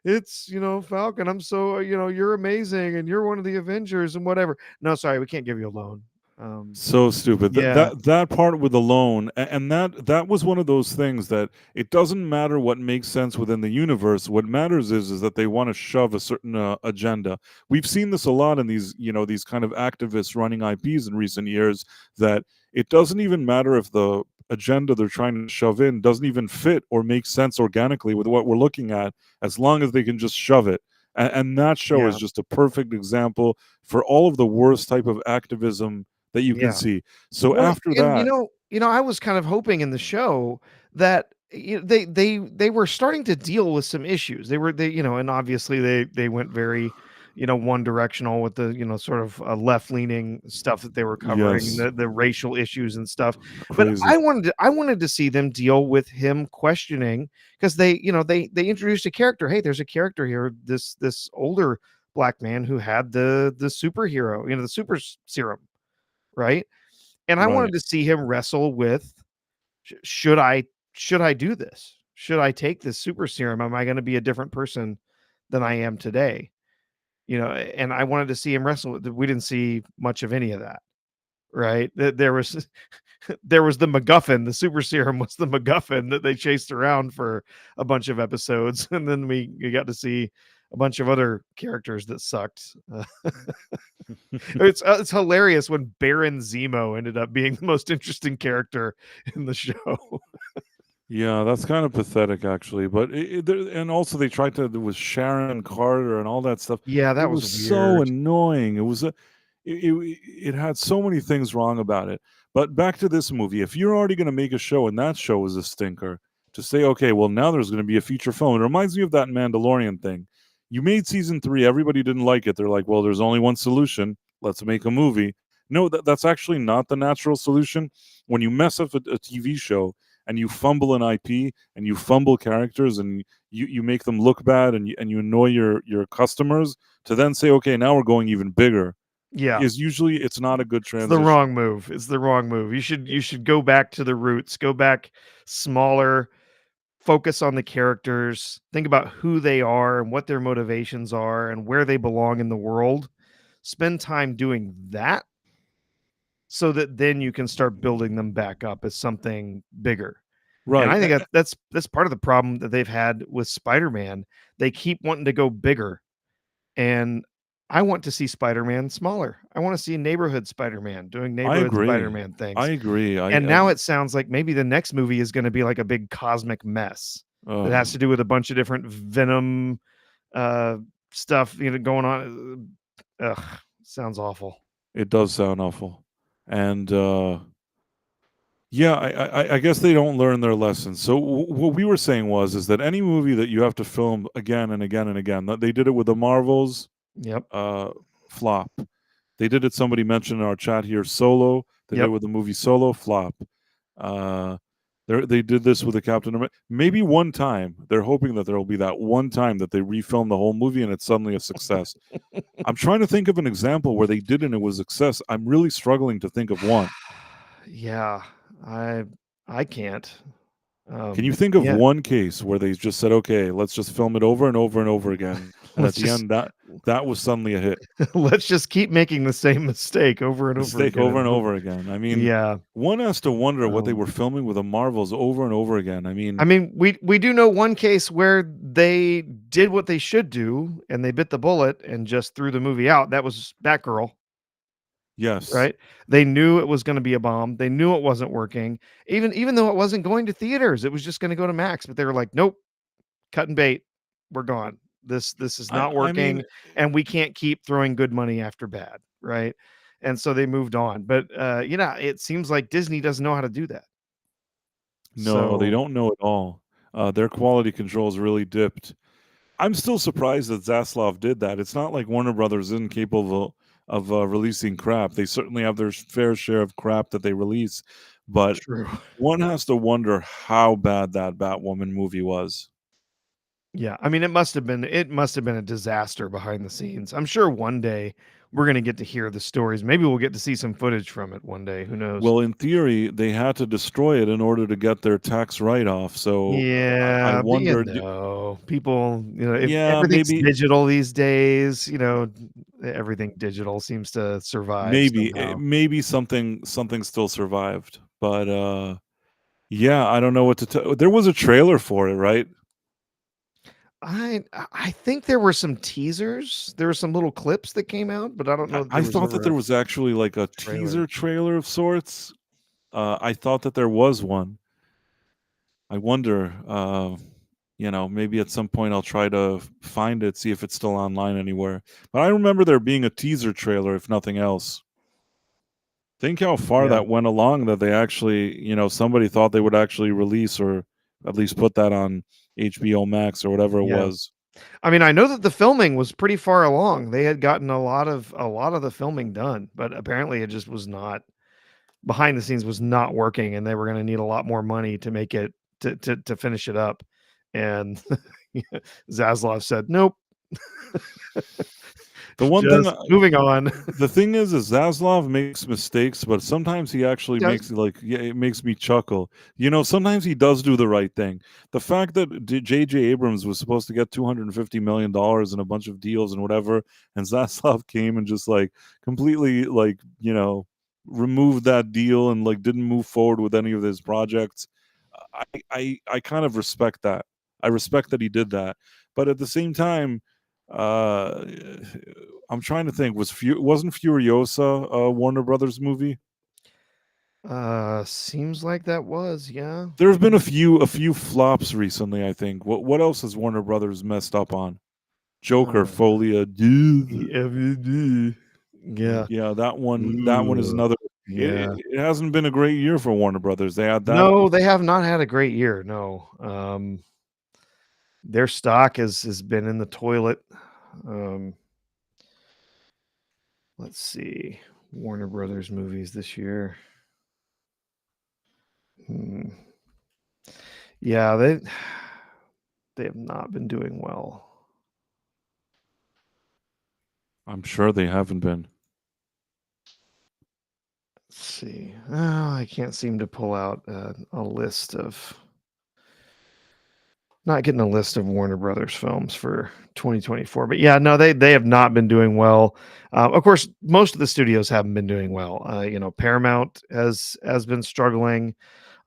it's, Falcon, I'm so, you're amazing and you're one of the Avengers and whatever. No, sorry, we can't give you a loan. Um, So stupid. That yeah, that that part with the loan, and that was one of those things that it doesn't matter what makes sense within the universe. What matters is that they want to shove a certain agenda. We've seen this a lot in these, these kind of activists running IPs in recent years. That it doesn't even matter if the agenda they're trying to shove in doesn't even fit or make sense organically with what we're looking at, as long as they can just shove it. And that show is yeah, just a perfect example for all of the worst type of activism that you can yeah. see. So Well, after and that, I was kind of hoping in the show that they were starting to deal with some issues. And obviously they went very, one directional with the, sort of left leaning stuff that they were covering, and yes, the racial issues and stuff. But crazy. I wanted to see them deal with him questioning, because they introduced a character. Hey, there's a character here, this older black man who had the superhero, the super serum, right? And I Right. wanted to see him wrestle with, should I do this? Should I take this super serum? Am I going to be a different person than I am today? And I wanted to see him wrestle with. We didn't see much of any of that, right? There was there was the MacGuffin. The super serum was the MacGuffin that they chased around for a bunch of episodes, and then we got to see a bunch of other characters that sucked. It's hilarious when Baron Zemo ended up being the most interesting character in the show. Yeah, that's kind of pathetic, actually. But and also they tried to with Sharon Carter and all that stuff. Yeah, It that was was so weird. annoying. It had so many things wrong about it. But back to this movie, if you're already going to make a show and that show is a stinker, to say, okay, well now there's going to be a feature film. It reminds me of that Mandalorian thing. You made season 3, everybody didn't like it. They're like, well, there's only one solution. Let's make a movie. No, that's actually not the natural solution. When you mess up a TV show and you fumble an IP and you fumble characters and you make them look bad and you annoy your customers, to then say, okay, now we're going even bigger, Yeah, is usually it's not a good it's the transition. wrong move. It's the wrong move. You should go back to the roots. Go back smaller, focus on the characters, think about who they are and what their motivations are and where they belong in the world. Spend time doing that, so that then you can start building them back up as something bigger. And Right. I think that's part of the problem that they've had with Spider-Man. They keep wanting to go bigger, and I want to see Spider-Man smaller. I want to see neighborhood Spider-Man doing I neighborhood agree. Spider-Man I things. agree. And now it sounds like maybe the next movie is going to be like a big cosmic mess that has to uh, do with a bunch of different Venom uh stuff, going on. Ugh, sounds awful. it does sound awful. And yeah, I guess they don't learn their lessons. So what we were saying was is that any movie that you have to film again and again and again, they did it with the Marvels, Yep. uh, flop. They did it. Somebody mentioned in our chat here, Solo. They did it Yep. with the movie Solo, flop. Uh, they did this with the Captain America. Maybe one time they're hoping that there will be that one time that they refilm the whole movie and it's suddenly a success. I'm trying to think of an example where they did and it was a success. I'm really struggling to think of one. Yeah, I I can't. Can you think of Yeah, one case where they just said, "Okay, let's just film it over and over and over again," and at let's the just end that was suddenly a hit? let's just keep making the same mistake over and over Mistake again over and and hope. over again. I mean, Yeah. one has to wonder what they Um, were filming with the Marvels over and over again. I I mean, mean, we do know one case where they did what they should do and they bit the bullet and just threw the movie out. That was Batgirl, yes, right? They knew it was gonna be a bomb. They knew it wasn't working. Even though it wasn't going to theaters, it was just gonna go to Max, but they were like, "Nope, cut and bait. We're gone. This is not I mean, working, and we can't keep throwing good money after bad," right? And so they moved on. But it seems like Disney doesn't know how to do that. no, they So don't know at all. Their quality controls really dipped. I'm still surprised that Zaslav did that. It's not like Warner Brothers isn't capable of releasing crap. They certainly have their fair share of crap that they release, but true. one has to wonder how bad that Batwoman movie was. Yeah, I mean, it must have been a disaster behind the scenes. I'm sure one day we're gonna get to hear the stories. Maybe we'll get to see some footage from it one day. Who knows? Well, in theory, they had to destroy it in order to get their tax write-off. So I Yeah, but wondered, people, if yeah, everything's maybe, digital these days, everything digital seems to survive somehow. maybe something still survived, but yeah, I don't know what to tell. There was a trailer for it, right? I think there were some teasers. There were some little clips that came out, but I don't know that I there was thought that ever there a was actually like a trailer. teaser trailer of sorts. I thought that there was one. I wonder, maybe at some point I'll try to find it, see if it's still online anywhere. But I remember there being a teaser trailer, if nothing else. Think how far Yeah, that went along that they actually, somebody thought they would actually release or at least put that on HBO Max or whatever it yeah. was. I mean, I know that the filming was pretty far along. They had gotten a lot of the filming done, but apparently it just was not behind the scenes was not working, and they were going to need a lot more money to make it to finish it up. And Zaslav said, "Nope, The one thing just moving on." The thing is Zaslav makes mistakes, but sometimes he He actually does. makes it makes me chuckle. Sometimes he does do the right thing. The fact that J.J. Abrams was supposed to get $250 million and a bunch of deals and whatever, and Zaslav came and just completely removed that deal and didn't move forward with any of his projects. I kind of respect that. I respect that he did that, but at the same time, uh, I'm trying to think. Wasn't Furiosa a Warner Brothers movie? Seems like that was, yeah. There have been a few flops recently. I think. What else has Warner Brothers messed up on? Joker, Uh, Folia, dude. yeah. Yeah, that one is Ooh, another. It, yeah. it hasn't been a great year for Warner Brothers. They had that. No, they have not had a great year. No. Their stock has been in the toilet. Um, let's see. Warner Brothers movies this year. Hmm. Yeah, they have not been doing well. I'm sure they haven't been. Let's see. Oh, I can't seem to pull out a list of not getting a list of Warner Brothers films for 2024. But yeah, no, they have not been doing well. Of course, most of the studios haven't been doing well. Paramount has been struggling.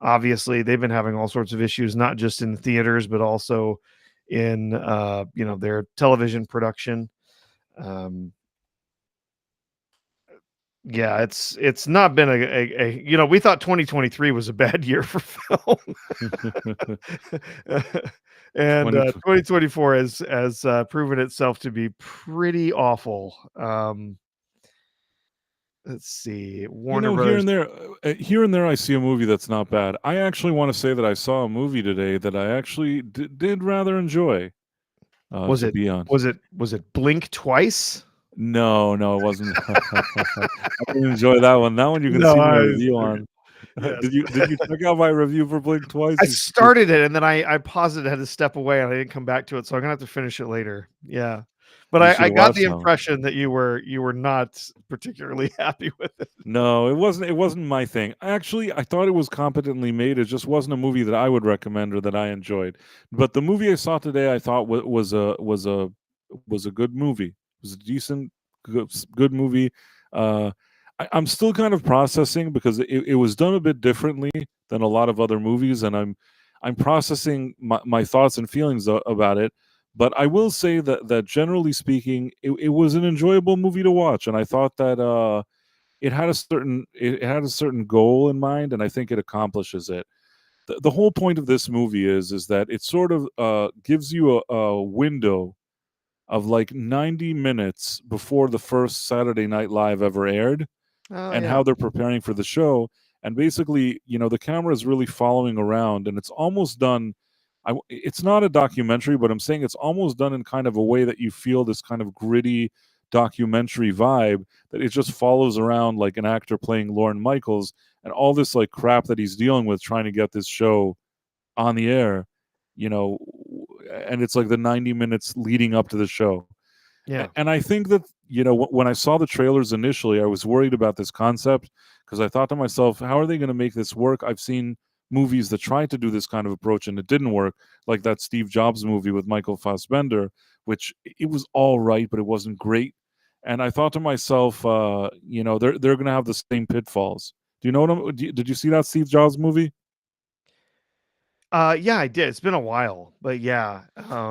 Obviously, they've been having all sorts of issues, not just in theaters, but also in their television production. Um, yeah, it's not been we thought 2023 was a bad year for film. And 20. 2024 has proven itself to be pretty awful. Let's see, Warner Here Brothers. and there, I see a movie that's not bad. I actually want to say that I saw a movie today that I actually did rather enjoy. Was To it be honest, was it Blink Twice? no, it wasn't. I didn't enjoy that one. That one you can No, see my I review on. yes. Did you check out my review for Blink Twice? I started it and then I paused it, had to step away, and I didn't come back to it, so I'm gonna have to finish it later. Yeah. But You I should got watch the that one. impression that you were not particularly happy with it. No, it wasn't. It wasn't my thing. Actually, I thought it was competently made. It just wasn't a movie that I would recommend or that I enjoyed. But the movie I saw today, I thought was a good movie. It was a decent, good movie. Uh, I'm still kind of processing because it was done a bit differently than a lot of other movies, and I'm processing my thoughts and feelings about it. But I will say that generally speaking, it was an enjoyable movie to watch, and I thought that it had a certain goal in mind, and I think it accomplishes it. The whole point of this movie is that it sort of gives you a window of 90 minutes before the first Saturday Night Live ever aired, Oh, and yeah. how they're preparing for the show. And basically, the camera is really following around, and it's almost done. It's not a documentary, but I'm saying it's almost done in kind of a way that you feel this kind of gritty documentary vibe, that it just follows around like an actor playing Lorne Michaels and all this crap that he's dealing with trying to get this show on the air, you know, and it's like the 90 minutes leading up to the show. Yeah. And I think that, when I saw the trailers initially, I was worried about this concept because I thought to myself, how are they going to make this work? I've seen movies that tried to do this kind of approach and it didn't work, like that Steve Jobs movie with Michael Fassbender, which it was all right, but it wasn't great. And I thought to myself, they're going to have the same pitfalls. Do you know what did you see that Steve Jobs movie? Yeah, I did. It's been a while, but yeah.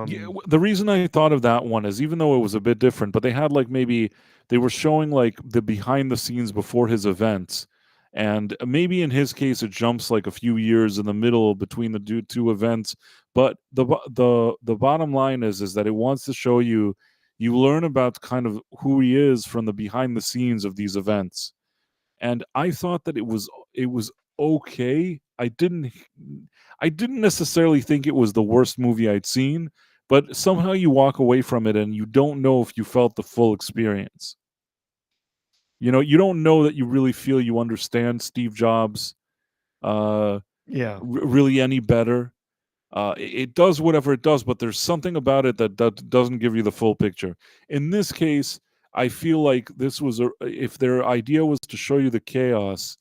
Yeah, the reason I thought of that one is even though it was a bit different, but they had like maybe they were showing like the behind the scenes before his events, and maybe in his case it jumps like a few years in the middle between the two events. But the bottom line is that it wants to show you learn about kind of who he is from the behind the scenes of these events, and I thought that it was okay. I didn't necessarily think it was the worst movie I'd seen, but somehow you walk away from it and you don't know if you felt the full experience. You don't know that you really feel you understand Steve Jobs Yeah. really any better. It does whatever it does, but there's something about it that doesn't give you the full picture. In this case, I feel like this was if their idea was to show you the chaos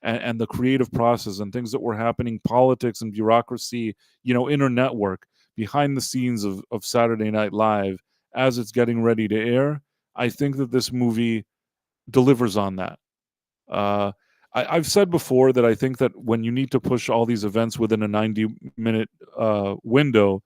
and the creative process and things that were happening, politics and bureaucracy, inner network behind the scenes of Saturday Night Live as it's getting ready to air. I think that this movie delivers on that. Uh, I've said before that I think that when you need to push all these events within a 90-minute window,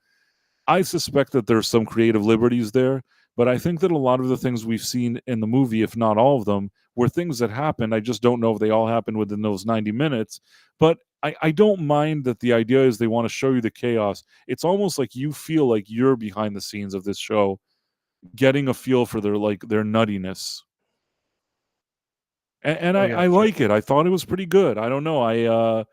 I suspect that there's some creative liberties there. But I think that a lot of the things we've seen in the movie, if not all of them, were things that happened. I just don't know if they all happened within those 90 minutes. But I don't mind that the idea is they want to show you the chaos. It's almost like you feel like you're behind the scenes of this show, getting a feel for their nuttiness. And Oh I, yeah, I sure. like it. I thought it was pretty good. I don't know.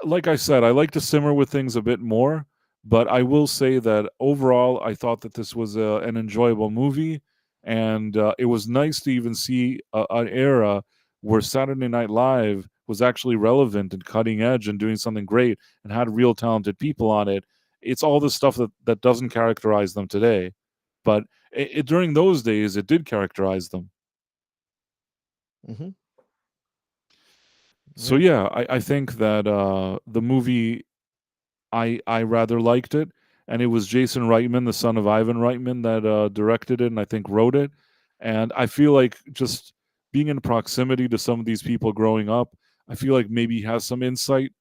Like I said, I like to simmer with things a bit more, but I will say that overall, I thought that this was an enjoyable movie, and it was nice to even see an era where Saturday Night Live was actually relevant and cutting edge and doing something great and had real talented people on it. It's all the stuff that doesn't characterize them today, but during those days, it did characterize them. Mhm. So Yeah. yeah, I think that the movie I rather liked it, and it was Jason Reitman, the son of Ivan Reitman, that directed it and I think wrote it. And I feel like just being in proximity to some of these people growing up, I feel like maybe he has some insight.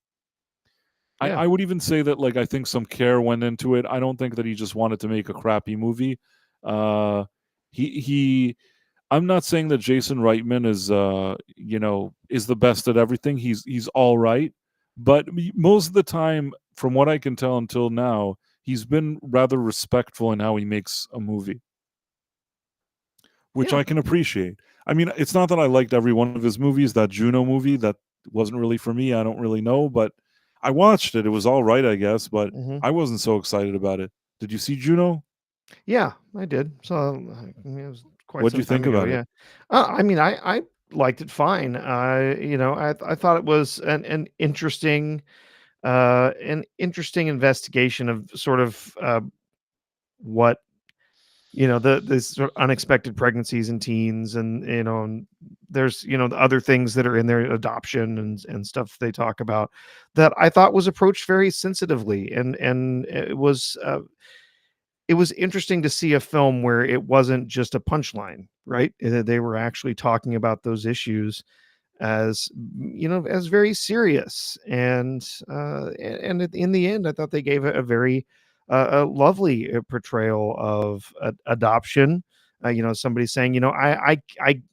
I, Yeah. I would even say that like I think some care went into it. I don't think that he just wanted to make a crappy movie. Uh, he I'm not saying that Jason Reitman is the best at everything. He's all right, but most of the time, from what I can tell until now, he's been rather respectful in how he makes a movie, which Yeah. I can appreciate. I mean, it's not that I liked every one of his movies. That Juno movie that wasn't really for me. I don't really know, but I watched it. It was all right, I guess, but Mhm. I wasn't so excited about it. Did you see Juno? Yeah, I did. So, I mean, it was quite What'd some you time think ago, about it? yeah. I mean, I liked it fine. I thought it was an interesting investigation of sort of, what, the sort of unexpected pregnancies in teens and there's, the other things that are in there, adoption and stuff they talk about that I thought was approached very sensitively and it was interesting to see a film where it wasn't just a punchline, right? They were actually talking about those issues as as very serious in the end I thought they gave a very a lovely portrayal of adoption. Somebody saying,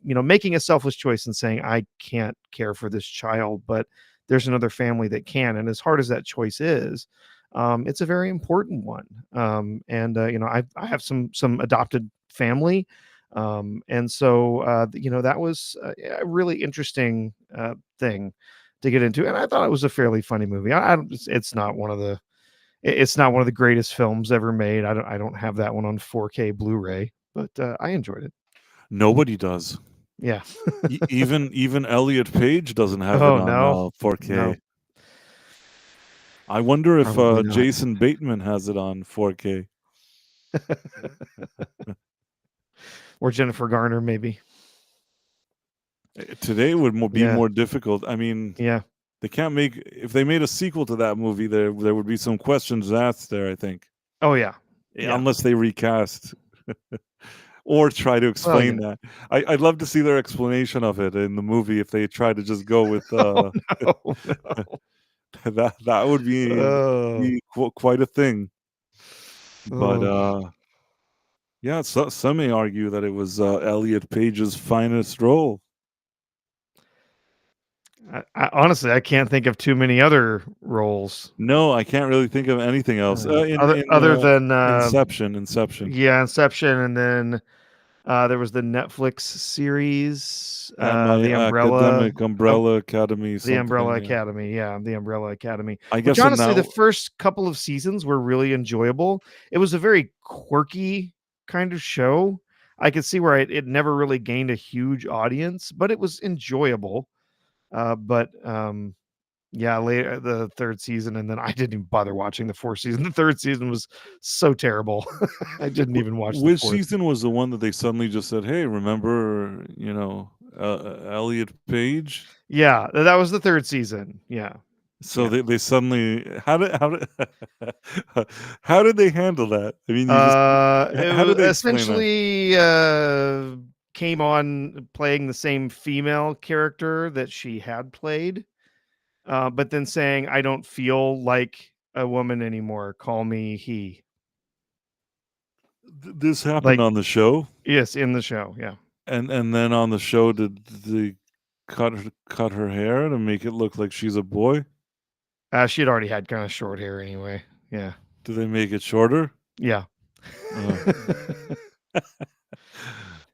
making a selfish choice and saying I can't care for this child, but there's another family that can, and as hard as that choice is, it's a very important one. And I have some adopted family, and so that was a really interesting thing to get into, and I thought it was a fairly funny movie. I don't, it's not one of the it's not one of the greatest films ever made. I don't have that one on 4K Blu-ray, but I enjoyed it. Nobody does. Yeah. Even Elliot Page doesn't have it Oh on no, 4K. no, I wonder if probably not. Jason Bateman has it on 4K. Or Jennifer Garner, maybe. Today would be Yeah. more difficult. I mean, Yeah. they can't make if they made a sequel to that movie, there would be some questions asked there, I think. Oh yeah. Yeah. Unless they recast or try to Well, explain that. I'd love to see their explanation of it in the movie if they try to just go with oh no, no. that would Oh, be quite a thing. But oh. yeah, some may argue that it was Elliot Page's finest role. Honestly, I can't think of too many other roles. No, I can't really think of anything else. In Other than Inception. yeah, Inception, and then there was the Netflix series, And my The Umbrella, academic Umbrella Academy The Umbrella something. Yeah. Academy. Yeah, The Umbrella Academy. I Which guess in honestly, the that first couple of seasons were really enjoyable. It was a very quirky kind of show. I could see where it never really gained a huge audience, but it was enjoyable. But yeah, later the third season, and then I didn't even bother watching the fourth season. The third season was so terrible. I didn't even watch the which fourth. season was the one that they suddenly just said, "Hey, remember, Elliot Page?" Yeah, that was the third season. Yeah. So Yeah. they suddenly how did they handle that? I mean, you just It how was did they explain that? essentially came on playing the same female character that she had played, but then saying, "I don't feel like a woman anymore. Call me he." This happened Like, on the show, yes, in the show. Yeah. and then on the show, did they cut her hair to make it look like she's a boy? She had already had kind of short hair anyway. Yeah. Do they make it shorter? Yeah. Uh,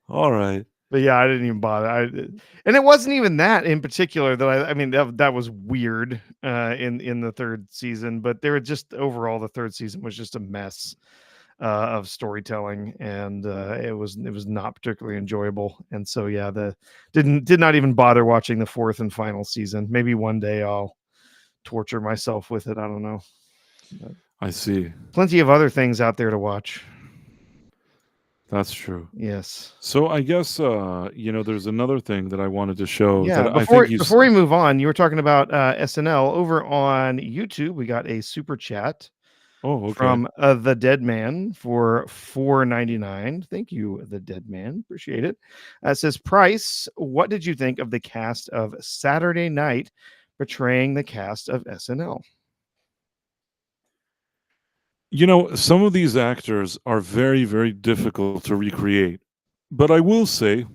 all right. But yeah, I didn't even bother. And it wasn't even that in particular that I mean that was weird in the third season, but they were just overall the third season was just a mess of storytelling, and it was not particularly enjoyable. And so yeah, the did not even bother watching the fourth and final season. Maybe one day I'll torture myself with it. I don't know. But I see. plenty of other things out there to watch. That's true. Yes. So I guess there's another thing that I wanted to show Yeah, that I think before we move on, you were talking about SNL over on YouTube. We got a super chat Oh, okay. from the Dead Man for $4.99. Thank you, the Dead Man. Appreciate it. It says, Price, what did you think of the cast of Saturday Night portraying the cast of SNL? Some of these actors are very, very difficult to recreate. But I will say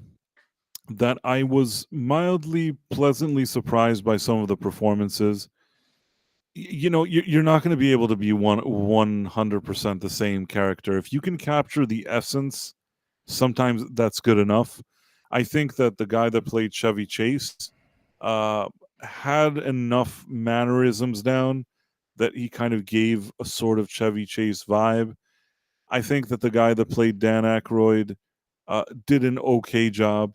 that I was mildly pleasantly surprised by some of the performances. You're not going to be able to be 100% the same character. If you can capture the essence, sometimes that's good enough. I think that the guy that played Chevy Chase had enough mannerisms down that he kind of gave a sort of Chevy Chase vibe. I think that the guy that played Dan Aykroyd did an okay job.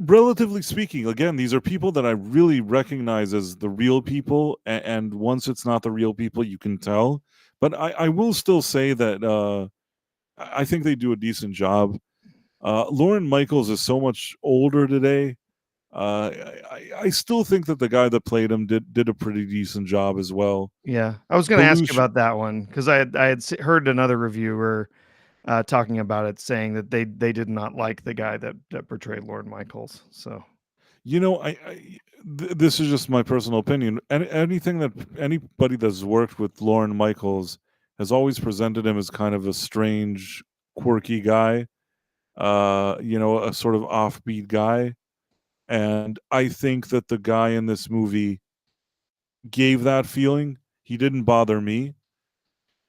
Relatively speaking, again, these are people that I really recognize as the real people, and once it's not the real people, you can tell. But I will still say that I think they do a decent job. Lauren Michaels is so much older today. I still think that the guy that played him did a pretty decent job as well. Yeah, I was going to ask you about that one because I had heard another reviewer talking about it, saying that they did not like the guy that portrayed Lord Michaels. So, this is just my personal opinion. Anything that anybody that's worked with Lauren Michaels has always presented him as kind of a strange, quirky guy. A sort of offbeat guy. And I think that the guy in this movie gave that feeling. He didn't bother me.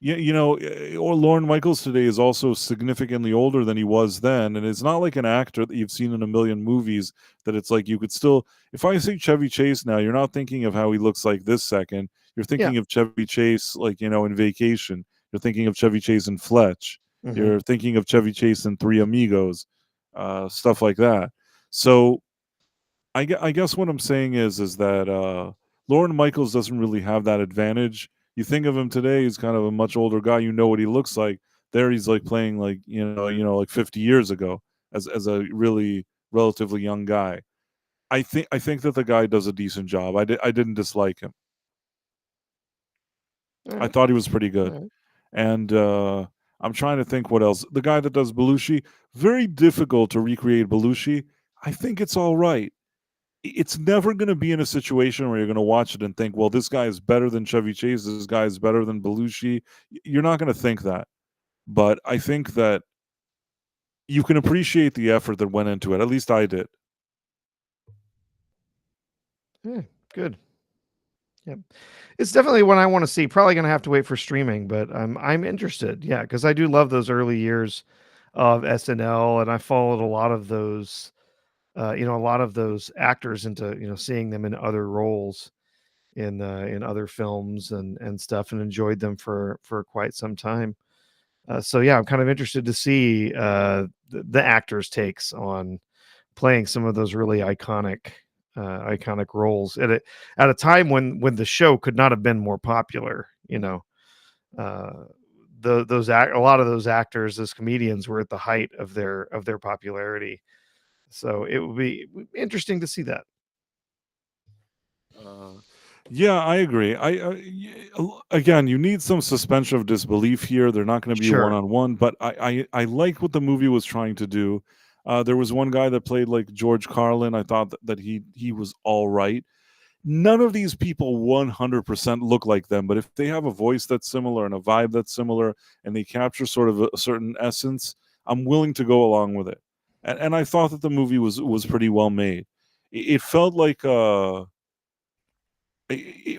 Or Lorne Michaels today is also significantly older than he was then, and it's not like an actor that you've seen in a million movies that it's like you could still. If I say Chevy Chase now, you're not thinking of how he looks like this second. You're thinking of Chevy Chase like in Vacation. You're thinking of Chevy Chase in Fletch. You're thinking of Chevy Chase in Three Amigos, stuff like that. So I guess what I'm saying is that Lorne Michaels doesn't really have that advantage. You think of him today, he's kind of a much older guy. You know what he looks like. There he's like playing like like 50 years ago as a really relatively young guy. I think that the guy does a decent job. I didn't dislike him. All I right. thought he was pretty All good. right. And I'm trying to think what else. The guy that does Belushi, very difficult to recreate Belushi. I think it's all right. It's never going to be in a situation where you're going to watch it and think, well, this guy is better than Chevy Chase. This guy is better than Belushi. You're not going to think that. But I think that you can appreciate the effort that went into it. At least I did. Yeah, good. Yep. It's definitely one I want to see. Probably gonna have to wait for streaming, but I'm interested. Yeah, because I do love those early years of SNL, and I followed a lot of those, a lot of those actors into seeing them in other roles in other films and stuff, and enjoyed them for quite some time. So yeah, I'm kind of interested to see the actors' takes on playing some of those really iconic roles at a time when the show could not have been more popular. Uh, a lot of those actors, those comedians, were at the height of their popularity. So it would be interesting to see that. Uh, yeah, I agree. Again, you need some suspension of disbelief here. They're not going to be one Sure. on one, but I like what the movie was trying to do. There was one guy that played like George Carlin. I thought that he was all right. None of these people 100% look like them, but if they have a voice that's similar and a vibe that's similar, and they capture sort of a certain essence, I'm willing to go along with it. And I thought that the movie was pretty well made. It felt like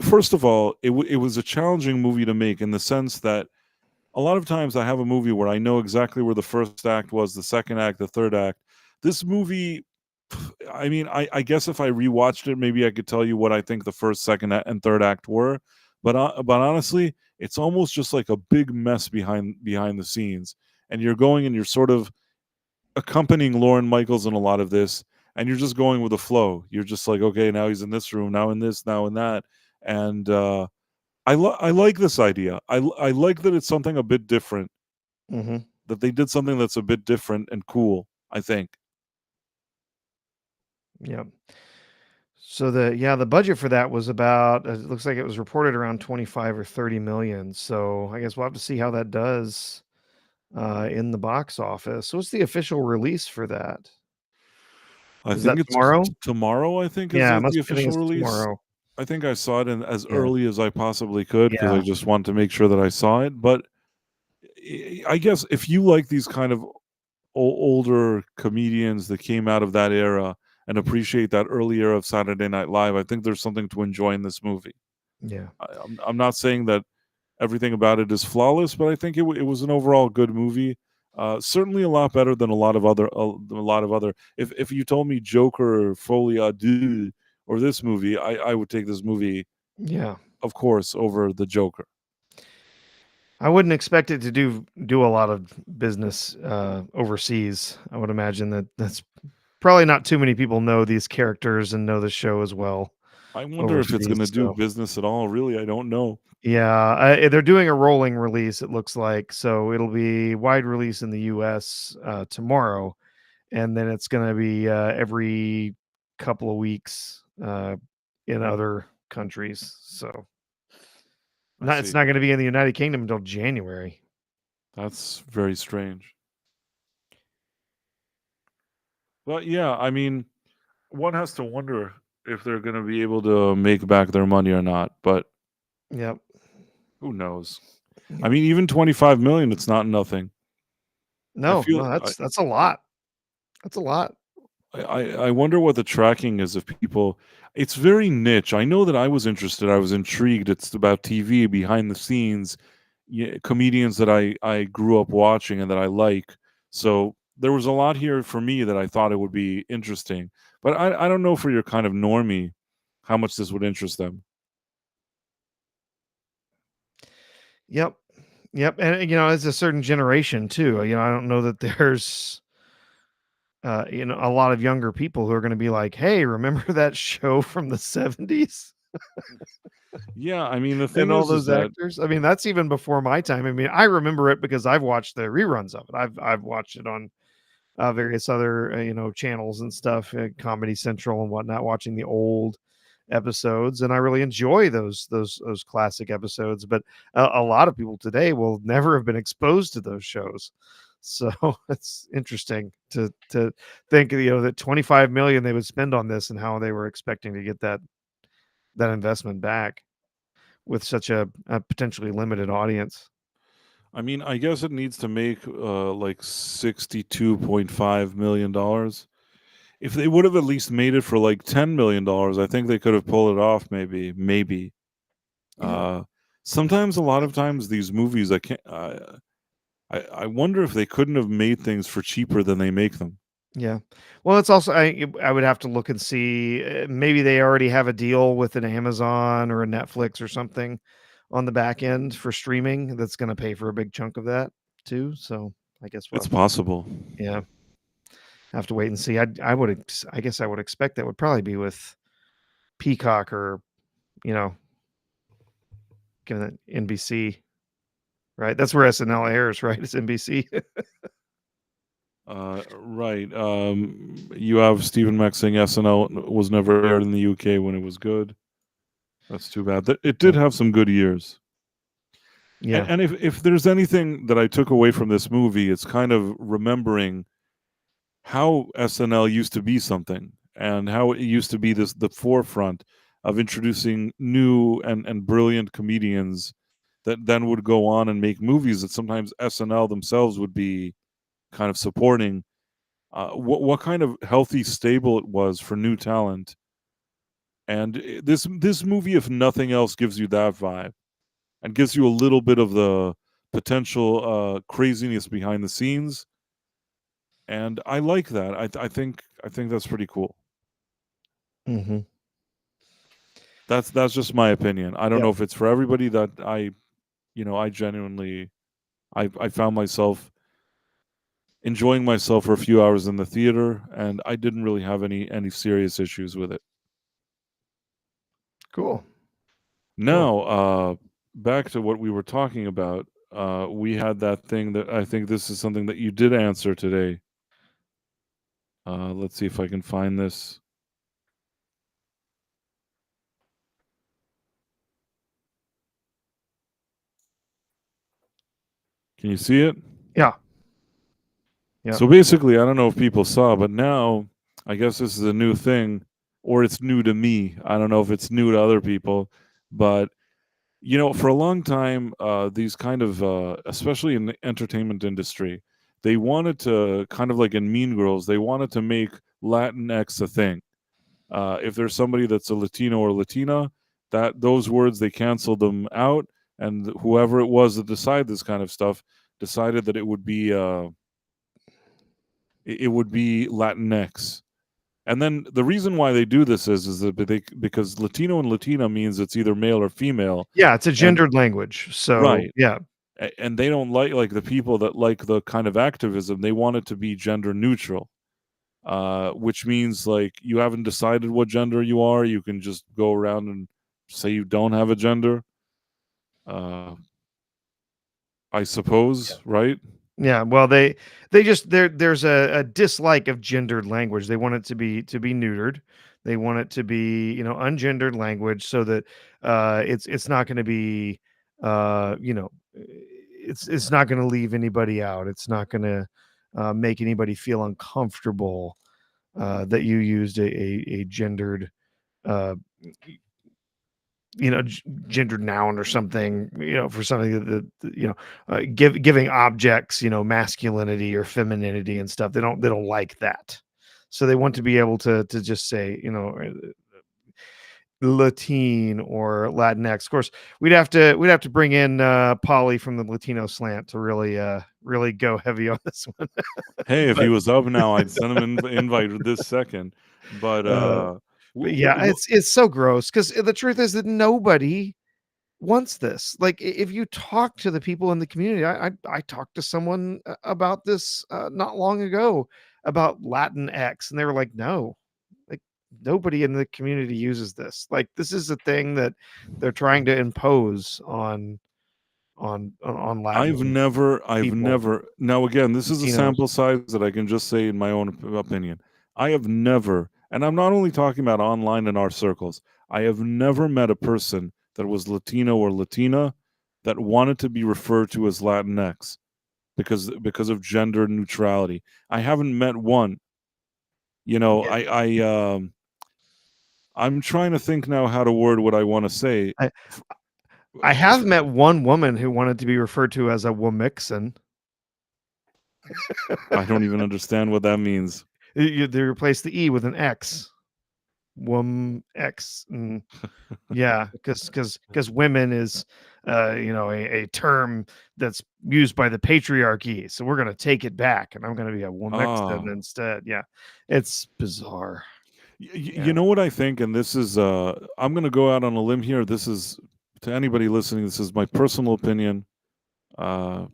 first of all, it was a challenging movie to make in the sense that a lot of times I have a movie where I know exactly where the first act was, the second act, the third act. This movie, I mean, I guess if I rewatched it, maybe I could tell you what I think the first, second, and third act were. But honestly, it's almost just like a big mess behind the scenes, and you're going and you're sort of accompanying Lauren Michaels in a lot of this, and you're just going with the flow. You're just like, okay, now he's in this room, now in this, now in that, and I like this idea. I like that it's something a bit different. Hmm. That they did something that's a bit different and cool. I think. Yeah. So the budget for that was about, it looks like it was reported around 25 or 30 million. So I guess we'll have to see how that does in the box office. What's the official release for that? I Is that think it's tomorrow? tomorrow. I think is Yeah, the I think official it's release. tomorrow. I think I saw it in as Yeah. early as I possibly could because I Yeah. just wanted to make sure that I saw it. But I guess if you like these kind of older comedians that came out of that era and appreciate that early era of Saturday Night Live, I think there's something to enjoy in this movie. Yeah. I'm not saying that everything about it is flawless, but I think it was an overall good movie. Certainly a lot better than a lot of other. If you told me Joker or Folie à Deux or this movie, I would take this movie, Yeah. of course, over the Joker. I wouldn't expect it to do a lot of business overseas. I would imagine that's probably not too many people know these characters and know the show as well I wonder if it's overseas. going to do So business at all. Really, I don't know. yeah, they're doing a rolling release. It looks like so it'll be wide release in the U.S. Tomorrow, and then it's going to be every couple of weeks in other countries. So I it's see. not going to be in the United Kingdom until January. That's very strange. But yeah, I mean, one has to wonder if they're going to be able to make back their money or not. But Yep. who knows? I Yep. mean, even 25 million, it's not nothing. I No, feel no, that's a lot. That's a lot. I wonder what the tracking is of people. It's very niche. I know that I was interested. I was intrigued. It's about TV behind the scenes, comedians that I grew up watching and that I like. So there was a lot here for me that I thought it would be interesting. But I don't know for your kind of normie how much this would interest them. Yep. Yep. And it's a certain generation too. I don't know that there's a lot of younger people who are going to be like, "Hey, remember that show from the 70s?" Yeah, I mean, the and thing all is those that actors. I mean, that's even before my time. I mean, I remember it because I've watched the reruns of it. I've watched it on various other channels and stuff, Comedy Central and whatnot, watching the old episodes, and I really enjoy those classic episodes. But a lot of people today will never have been exposed to those shows, so it's interesting to think that 25 million they would spend on this and how they were expecting to get that investment back with such a potentially limited audience. I mean, I guess it needs to make like $62.5 million. If they would have at least made it for like $10 million, I think they could have pulled it off. Maybe. Yeah. Uh, sometimes, a lot of times, these movies, I can't. I wonder if they couldn't have made things for cheaper than they make them. Yeah. Well, it's also I would have to look and see, maybe they already have a deal with an Amazon or a Netflix or something on the back end for streaming that's gonna pay for a big chunk of that too, so I guess we'll It's have to, possible. yeah, have to wait and see. I guess I would expect that would probably be with Peacock or, you know, given that NBC, right? That's where SNL airs, right? It's NBC. Right. You have Stephen Mack saying SNL was never aired in the UK when it was good. That's too bad. It did Yeah. have some good years. Yeah. And if there's anything that I took away from this movie, it's kind of remembering how SNL used to be something, and how it used to be the forefront of introducing new and brilliant comedians that then would go on and make movies that sometimes SNL themselves would be kind of supporting. What kind of healthy stable it was for new talent. And this movie, if nothing else, gives you that vibe and gives you a little bit of the potential craziness behind the scenes. And I like that. I think that's pretty cool. Mhm. That's just my opinion. I don't Yep. know if it's for everybody. That I genuinely, I found myself enjoying myself for a few hours in the theater, and I didn't really have any serious issues with it. Cool. Cool. Now, back to what we were talking about. We had that thing that I think this is something that you did answer today. Let's see if I can find this. Can you see it? Yeah. Yep. So basically, I don't know if people saw, but now I guess this is a new thing, or it's new to me. I don't know if it's new to other people, but for a long time, these kind of, especially in the entertainment industry, they wanted to kind of like in Mean Girls, they wanted to make Latinx a thing. If there's somebody that's a Latino or Latina, that those words they canceled them out, and whoever it was that decided this kind of stuff decided that it would be Latinx. And then the reason why they do this is that because Latino and Latina means it's either male or female, Yeah, it's a and gendered language. So, right, yeah. and they don't like the people that like the kind of activism. They want it to be gender neutral, which means like you haven't decided what gender you are. You can just go around and say you don't have a gender. Uh, I suppose, right? Yeah, well, they just there's a dislike of gendered language. They want it to be neutered. They want it to be, ungendered language so that it's not going to be it's not going to leave anybody out. It's not going to make anybody feel uncomfortable that you used a gendered uh gendered noun or something, for something that giving objects, masculinity or femininity and stuff. They don't like that. So they want to be able to just say, Latine or Latinx. Of course, we'd have to bring in Polly from the Latino slant to really go heavy on this one. Hey, if he but was up now, I'd send him an invite this second. But uh but w- yeah, w- it's so gross because the truth is that nobody wants this. Like, if you talk to the people in the community, I talked to someone about this not long ago about Latin X, and they were like, no, like nobody in the community uses this. Like, this is a thing that they're trying to impose on I've Latin never, people, now again, this is a Latinos. sample size that I can just say in my own opinion. I have never, and I'm not only talking about online in our circles, I have never met a person that was Latino or Latina that wanted to be referred to as Latinx because of gender neutrality. I haven't met one. You know, Yeah, I'm trying to think now how to word what I want to say. I F- I have met one woman who wanted to be referred to as a womixen. I don't even understand what that means. They replaced the E with an X. X. Yeah, because women is, a term that's used by the patriarchy. So we're gonna take it back, and I'm gonna be a womixen Ah. instead. Yeah, it's bizarre. You Yeah. know what I think, and this is I'm going to go out on a limb here. This is to anybody listening. This is my personal opinion. Uh,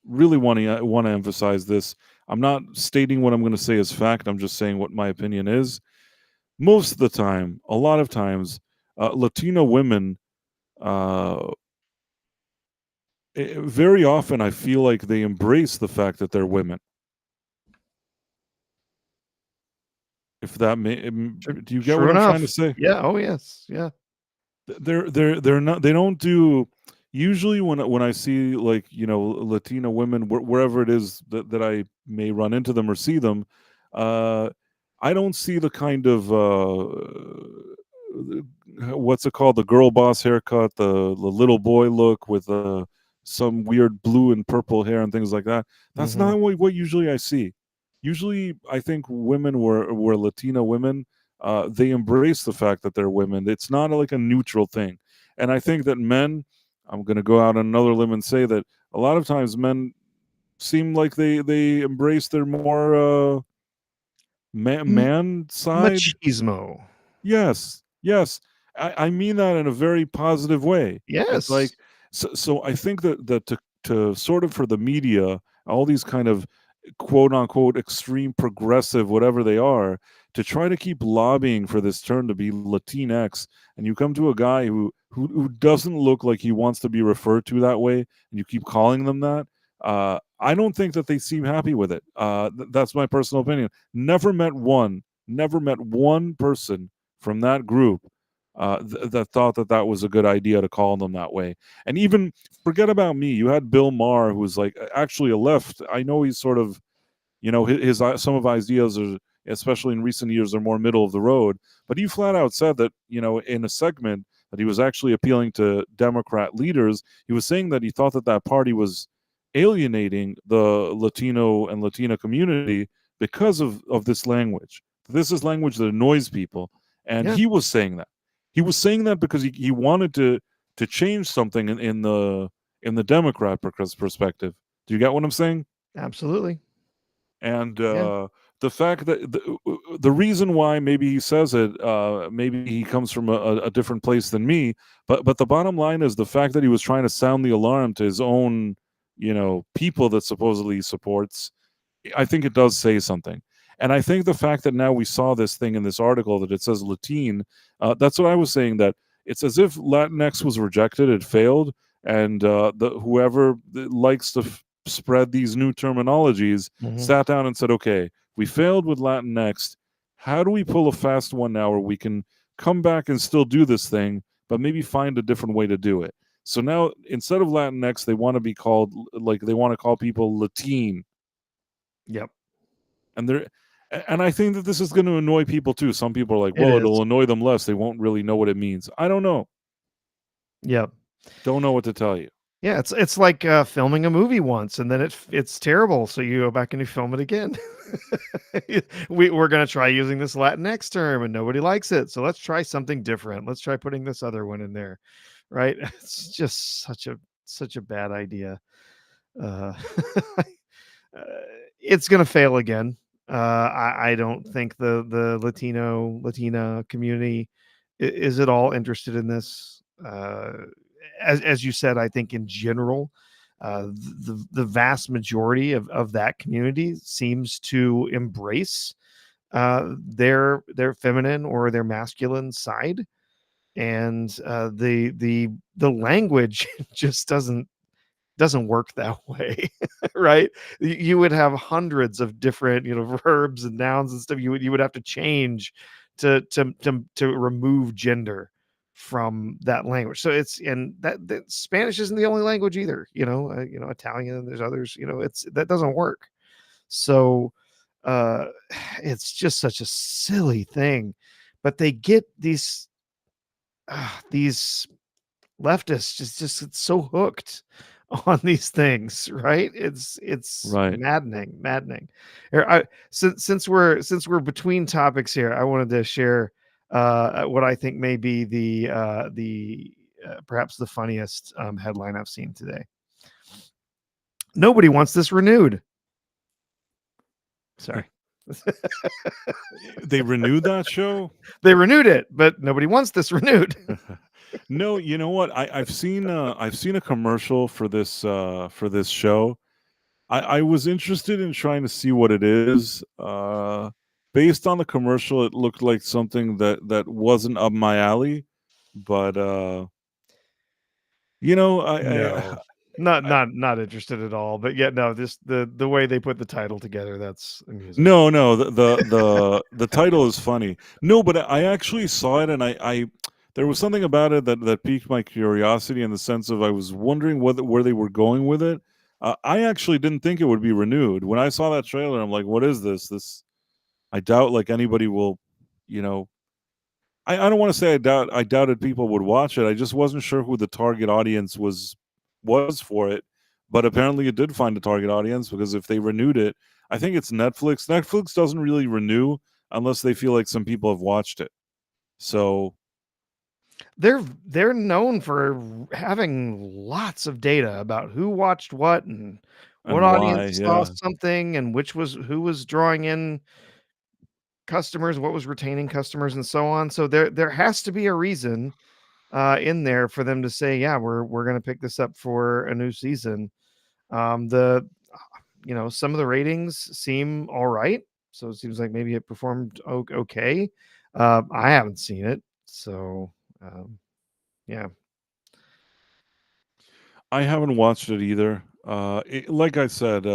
really want to emphasize this. I'm not stating what I'm going to say as fact. I'm just saying what my opinion is. Most of the time, a lot of times, Latino women, uh, very often, I feel like they embrace the fact that they're women. If that do you get what True I'm trying to enough. say? Yeah. Oh yes. Yeah. They're not, they don't do, usually when I see, like, Latina women, wherever it is that I may run into them or see them, uh I don't see the kind of what's it called, the girl boss haircut, the little boy look with some weird blue and purple hair and things like that. That's Hmm. not what usually I see. Usually I think women were Latina women, they embrace the fact that they're women. It's not like a neutral thing. And I think that men, I'm going to go out on another limb and say that a lot of times men seem like they embrace their more man side. Machismo. Yes, yes. I mean that in a very positive way. It's like, Yes. so I think that to sort of, for the media, all these kind of quote unquote extreme progressive, whatever they are, to try to keep lobbying for this term to be Latinx, and you come to a guy who doesn't look like he wants to be referred to that way, and you keep calling them that. I don't think that they seem happy with it. That's my personal opinion. Never met one person from that group that thought that that was a good idea to call them that way. And even, forget about me. You had Bill Maher, who was like actually a left. I know he's sort of, his some of ideas are, especially in recent years, are more middle of the road. But he flat out said that, in a segment, that he was actually appealing to Democrat leaders. He was saying that he thought that that party was alienating the Latino and Latina community because of this language. This is language that annoys people, and Yeah. he was saying that. He was saying that because he wanted to change something in the Democrat perspective. Do you get what I'm saying? Absolutely. And Yeah. the fact that the reason why maybe he says it, maybe he comes from a different place than me, but the bottom line is the fact that he was trying to sound the alarm to his own, people that supposedly he supports. I think it does say something. And I think the fact that now we saw this thing in this article that it says Latine, that's what I was saying, that it's as if Latinx was rejected, it failed, and whoever likes to spread these new terminologies Hmm. sat down and said, okay, we failed with Latinx. How do we pull a fast one now where we can come back and still do this thing, but maybe find a different way to do it? So now, instead of Latinx, they want to be called, like, they want to call people Latine, Yep. and they're and I think that this is going to annoy people too. Some people are like, It well, is. it'll annoy them less. They won't really know what it means. I don't know. Yep. Don't know what to tell you. Yeah, it's like, filming a movie once, and then it's terrible, so you go back and you film it again. We're gonna try using this Latinx term, and nobody likes it, so let's try something different. Let's try putting this other one in there, right? It's just such a bad idea. Uh, uh, it's gonna fail again. I don't think the Latina community is at all interested in this. As you said, I think in general, the vast majority of that community seems to embrace their feminine or their masculine side, and the language just doesn't work that way, right? You would have hundreds of different, verbs and nouns and stuff. You would have to change to remove gender from that language. So it's and that Spanish isn't the only language either. Italian. There's others. That doesn't work. So uh, it's just such a silly thing, but they get these leftists just so hooked on these things, right? It's Right. maddening. Here, since we're between topics here, I wanted to share what I think may be the perhaps the funniest headline I've seen today. Nobody wants this renewed. Sorry. They renewed that show? They renewed it, but nobody wants this renewed. No, you know what? I've seen a commercial for this show. I was interested in trying to see what it is. Based on the commercial, it looked like something that wasn't up my alley. But No. Not interested at all. But yet, no, this the way they put the title together, that's amusing. no, the title is funny. No, but I actually saw it, and I there was something about it that piqued my curiosity in the sense of I was wondering where they were going with it. I actually didn't think it would be renewed. When I saw that trailer, I'm like, what is this? I doubt like anybody will, you know. I don't want to say I doubted people would watch it. I just wasn't sure who the target audience was for it. But apparently it did find a target audience, because if they renewed it, I think it's Netflix. Netflix doesn't really renew unless they feel like some people have watched it. So They're known for having lots of data about who watched what and what and why, audience saw yeah. something and who was drawing in customers, what was retaining customers, and so on. So there has to be a reason in there for them to say, yeah, we're going to pick this up for a new season. The some of the ratings seem all right, so it seems like maybe it performed okay. I haven't seen it, so yeah. I haven't watched it either. Like I said,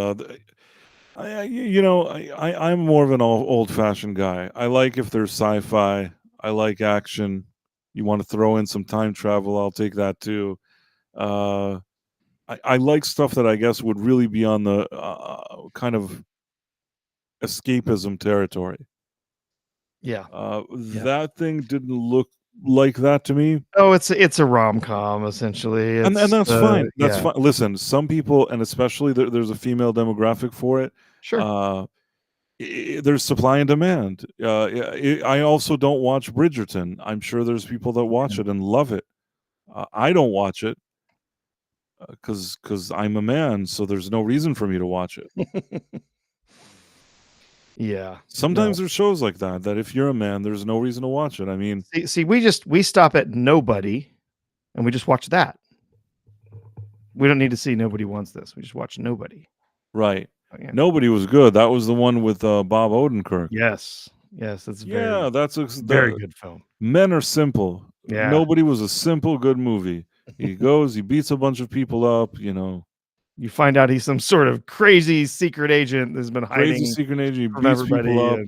I'm more of an old-fashioned guy. I like if there's sci-fi. I like action. You want to throw in some time travel, I'll take that too. Uh, I like stuff that I guess would really be on the kind of escapism territory. Yeah. Yeah. That thing didn't look like that to me. Oh, it's a rom-com essentially. And It's that's fine. That's yeah, fine. Listen, some people, and especially there's a female demographic for it. sure. Uh, there's supply and demand. I also don't watch Bridgerton. I'm sure there's people that watch it and love it. I don't watch it because I'm a man, so there's no reason for me to watch it. Yeah. No. Sometimes there's shows like that if you're a man, there's no reason to watch it. I mean, See, we stop at Nobody, and we just watch that. We don't need to see Nobody Wants This. We just watch Nobody. right. Oh, yeah. Nobody was good. That was the one with Bob Odenkirk. Yes. Yes, that's Yeah, that's very good film. Men Are Simple. Yeah. Nobody was a simple, good movie. He goes, he beats a bunch of people up, You find out he's some sort of crazy secret agent that's been crazy hiding secret agent. He from beats everybody. people up.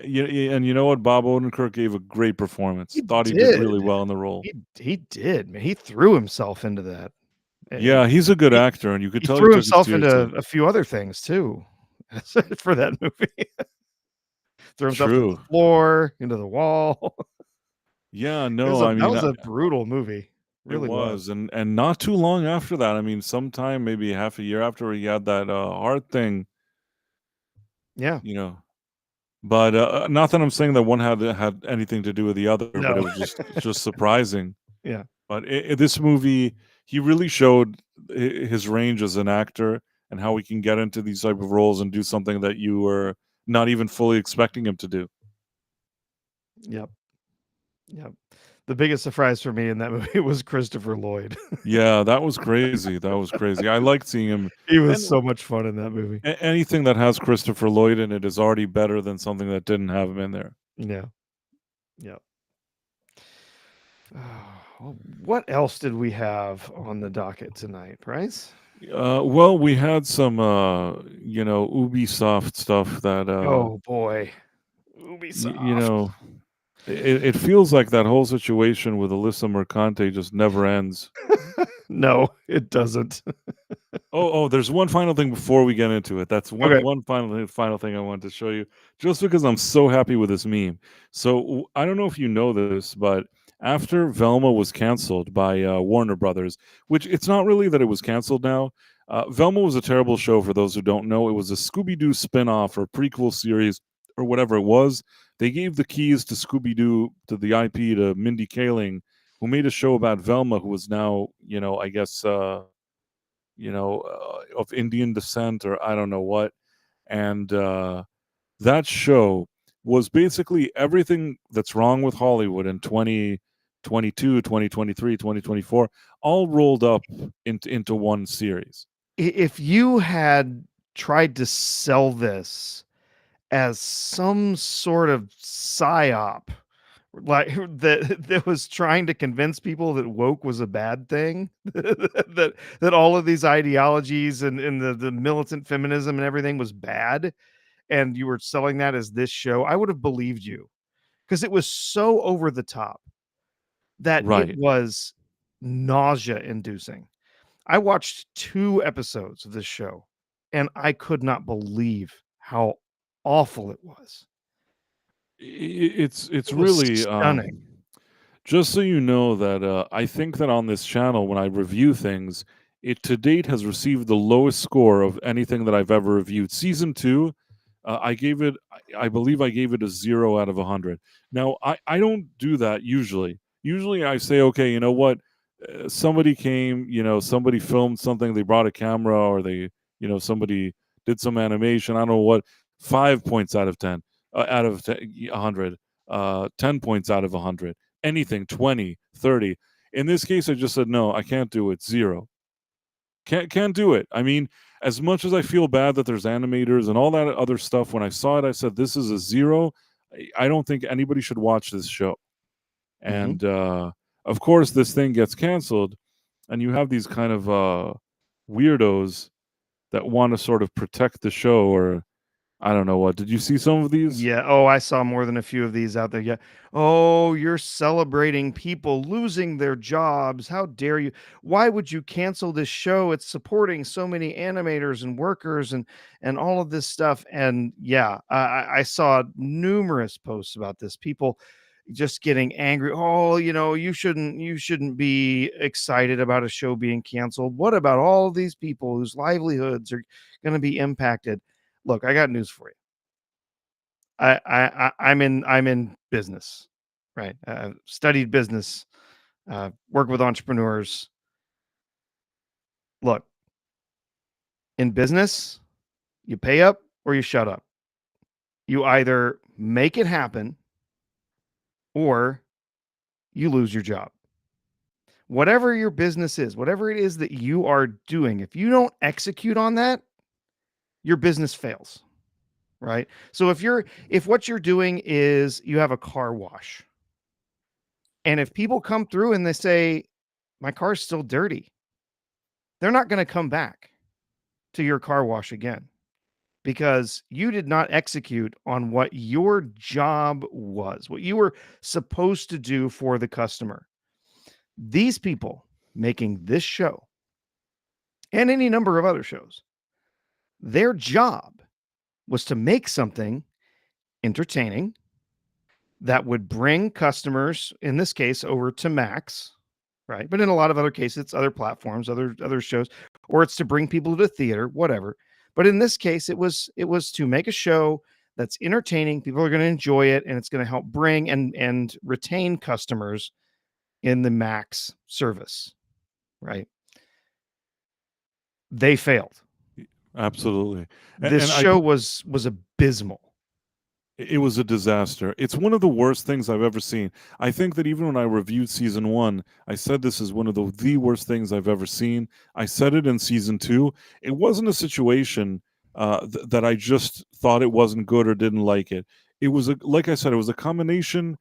And And you know what? Bob Odenkirk gave a great performance. He Thought he did. did really well in the role. he did, man. He threw himself into that. Yeah, he's a good he, actor, and you could he tell threw he took it himself into seriously. a few other things too for that movie. Threw himself to the True. floor, into the wall. Yeah, That no, I mean, was a brutal movie. it Really was. was, and not too long after that. I mean, sometime maybe half a year after he had that heart thing, Yeah. you know. But not that I'm saying that one had anything to do with the other, but No. it was just surprising. Yeah. But this movie, he really showed his range as an actor and how he can get into these type of roles and do something that you were not even fully expecting him to do. Yep. Yep. the biggest surprise for me in that movie was Christopher Lloyd. Yeah, that was crazy. That was crazy. I liked seeing him. He was And so much fun in that movie. anything that has Christopher Lloyd in it is already better than something that didn't have him in there. Yeah. Yeah. What else did we have on the docket tonight, Bryce? Well, we had some, Ubisoft stuff that, Oh boy, you Ubisoft. know, it feels like that whole situation with Alyssa Mercante just never ends. No, it doesn't. There's one final thing before we get into it. That's Okay. one final thing I wanted to show you, just because I'm so happy with this meme. So I don't know if you know this, but after Velma was canceled by Warner Brothers, which it's not really that it was canceled now. Velma was a terrible show for those who don't know. It was a Scooby-Doo spin-off or prequel series or whatever it was. They gave the keys to Scooby-Doo, to the IP, to Mindy Kaling, who made a show about Velma, who was now, I guess, of Indian descent or I don't know what. And that show was basically everything that's wrong with Hollywood in 2022, 2023, 2024, all rolled up into one series. If you had tried to sell this as some sort of psyop, like that was trying to convince people that woke was a bad thing, that all of these ideologies and the militant feminism and everything was bad, and you were selling that as this show, I would have believed you, because it was so over the top that it Right. was nausea inducing. I watched 2 episodes of this show, and I could not believe how awful it was. It's It was really stunning. just so you know that I think that on this channel, when I review things, it to date has received the lowest score of anything that I've ever reviewed. Season 2, I gave it, I believe I gave it a 0 out of 100. Now, I don't do that usually. Usually I say, okay, you know what? Somebody came, somebody filmed something, they brought a camera, or somebody did some animation, I don't know what, 5 points out of 10, out of 100, 10 points out of 100, anything, 20, 30. In this case, I just said, no, I can't do it, 0. Can't do it. I mean, as much as I feel bad that there's animators and all that other stuff, when I saw it, I said, this is a 0. I don't think anybody should watch this show. Mhm. And of course, this thing gets canceled, and you have these kind of weirdos that want to sort of protect the show, or I don't know what. Did you see some of these? Yeah. Oh, I saw more than a few of these out there. Yeah. Oh, you're celebrating people losing their jobs. How dare you? Why would you cancel this show? It's supporting so many animators and workers and all of this stuff. And yeah, I saw numerous posts about this. People just getting angry. Oh, you shouldn't be excited about a show being canceled. What about all of these people whose livelihoods are going to be impacted? Look, I got news for you. I'm in business, right? Studied business, work with entrepreneurs. Look, in business, you pay up or you shut up. You either make it happen or you lose your job. Whatever your business is, whatever it is that you are doing, if you don't execute on that, your business fails, right? So if what you're doing is you have a car wash, and if people come through and they say, my car's still dirty, they're not going to come back to your car wash again because you did not execute on what your job was, what you were supposed to do for the customer. These people making this show and any number of other shows, their job was to make something entertaining that would bring customers, in this case, over to Max, right? But in a lot of other cases, it's other platforms, other shows, or it's to bring people to the theater, whatever. But in this case, it was to make a show that's entertaining. People are going to enjoy it, and it's going to help bring and retain customers in the Max service, right? They failed. Absolutely. And, This and I show was abysmal. It was a disaster. It's one of the worst things I've ever seen. I think that even when I reviewed season 1, I said this is one of the worst things I've ever seen. I said it in season 2. It wasn't a situation that I just thought it wasn't good or didn't like it. It was like I said, it was a combination,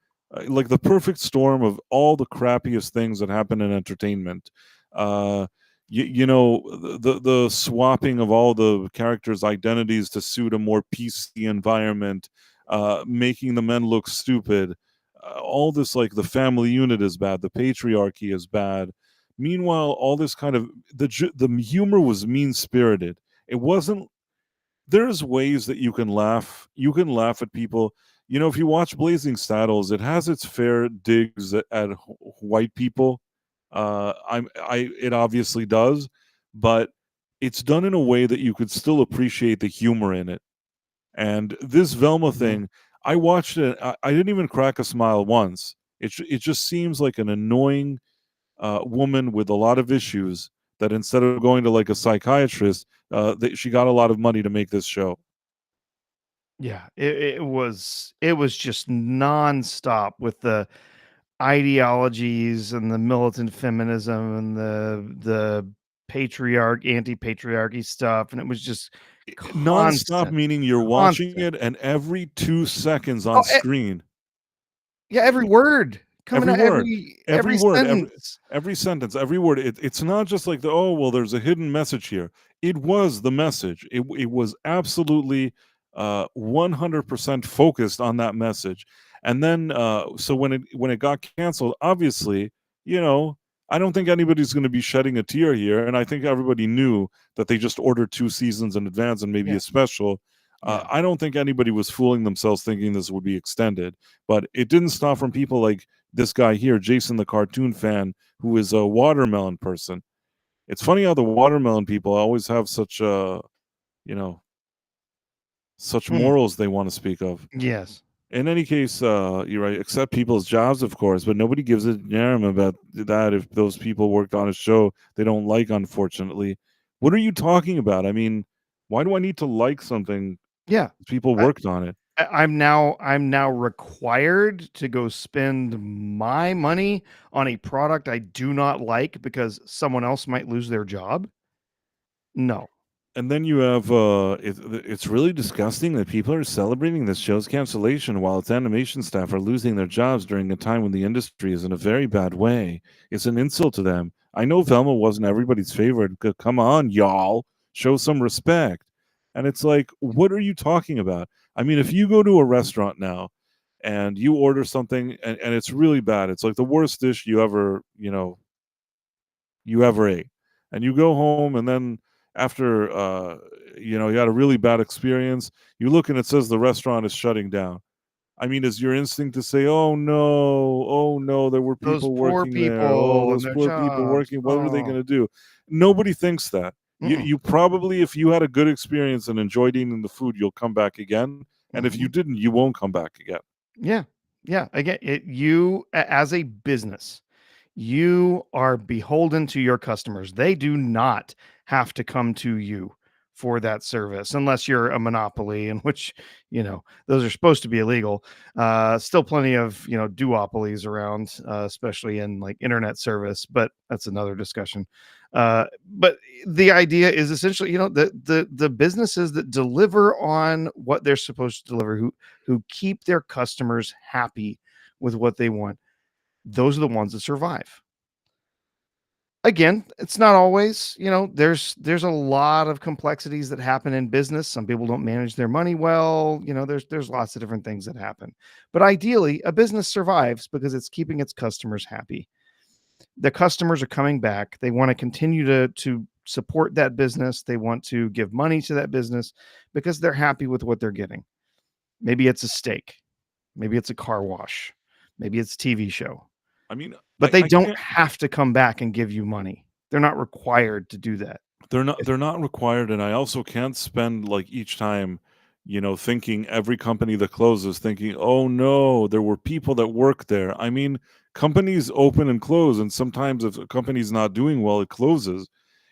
like the perfect storm of all the crappiest things that happen in entertainment. Uh, the swapping of all the characters' identities to suit a more PC environment, making the men look stupid. All this, like the family unit is bad, the patriarchy is bad. Meanwhile, all this kind of the humor was mean spirited. It wasn't. There's ways that you can laugh. You can laugh at people. If you watch Blazing Saddles, it has its fair digs at white people. It obviously does, but it's done in a way that you could still appreciate the humor in it. And this Velma Mhm. thing, I watched it. I didn't even crack a smile once. It just seems like an annoying woman with a lot of issues that instead of going to like a psychiatrist, she got a lot of money to make this show. Yeah, it was just nonstop with the ideologies and the militant feminism and the anti-patriarchy stuff, and it was just Non-stop constant, meaning you're watching constant. it, and every 2 seconds Oh, on screen, yeah, every word coming every out, word, every sentence. every sentence, every word. It's not just like oh well, there's a hidden message here. It was the message. It was absolutely 100% focused on that message. And then so when it got canceled, obviously, you know, I don't think anybody's going to be shedding a tear here, and I think everybody knew that they just ordered 2 seasons in advance and maybe Yeah, a special. yeah. I don't think anybody was fooling themselves thinking this would be extended, but it didn't stop from people like this guy here, Jason the cartoon fan, who is a watermelon person. It's funny how the watermelon people always have such you know, such Mhm. morals they want to speak of. Yes. In any case, you're right. Accept people's jobs, of course, but nobody gives a damn about that if those people worked on a show they don't like. Unfortunately, what are you talking about? I mean, why do I need to like something? Yeah. People I worked on it. I'm now required to go spend my money on a product I do not like because someone else might lose their job? No. And then you have it's really disgusting that people are celebrating this show's cancellation while its animation staff are losing their jobs during a time when the industry is in a very bad way. It's an insult to them. I know Velma wasn't everybody's favorite. Come on, y'all, show some respect. And it's like, what are you talking about? I mean, if you go to a restaurant now and you order something and it's really bad, it's like the worst dish you ever ate, and you go home and then after you had a really bad experience, you look and it says the restaurant is shutting down. I mean, is your instinct to say, oh no, there were Those people poor working there, oh people and those their poor people jobs. working, what were they Oh. going to do? Nobody thinks that. you, Mm-mm. you probably, if you had a good experience and enjoyed eating the food, you'll come back again, and if you Mhm. didn't, you won't come back again. Yeah. Yeah. Again, as a business, you are beholden to your customers. They do not have to come to you for that service unless you're a monopoly, in which, those are supposed to be illegal. Still plenty of, duopolies around, especially in like internet service, but that's another discussion. But the idea is essentially, the businesses that deliver on what they're supposed to deliver, who keep their customers happy with what they want, those are the ones that survive. Again, it's not always, there's a lot of complexities that happen in business. Some people don't manage their money well, there's lots of different things that happen. But ideally, a business survives because it's keeping its customers happy. The customers are coming back. They want to continue to support that business. They want to give money to that business because they're happy with what they're getting. Maybe it's a steak, maybe it's a car wash, maybe it's a TV show. I mean, But they I don't can't. have to come back and give you money. They're not required to do that. They're not If they're not required, and I also can't spend, like, each time, thinking every company that closes thinking, "Oh, no, there were people that work there." I mean, companies open and close, and sometimes if a company's not doing well, it closes.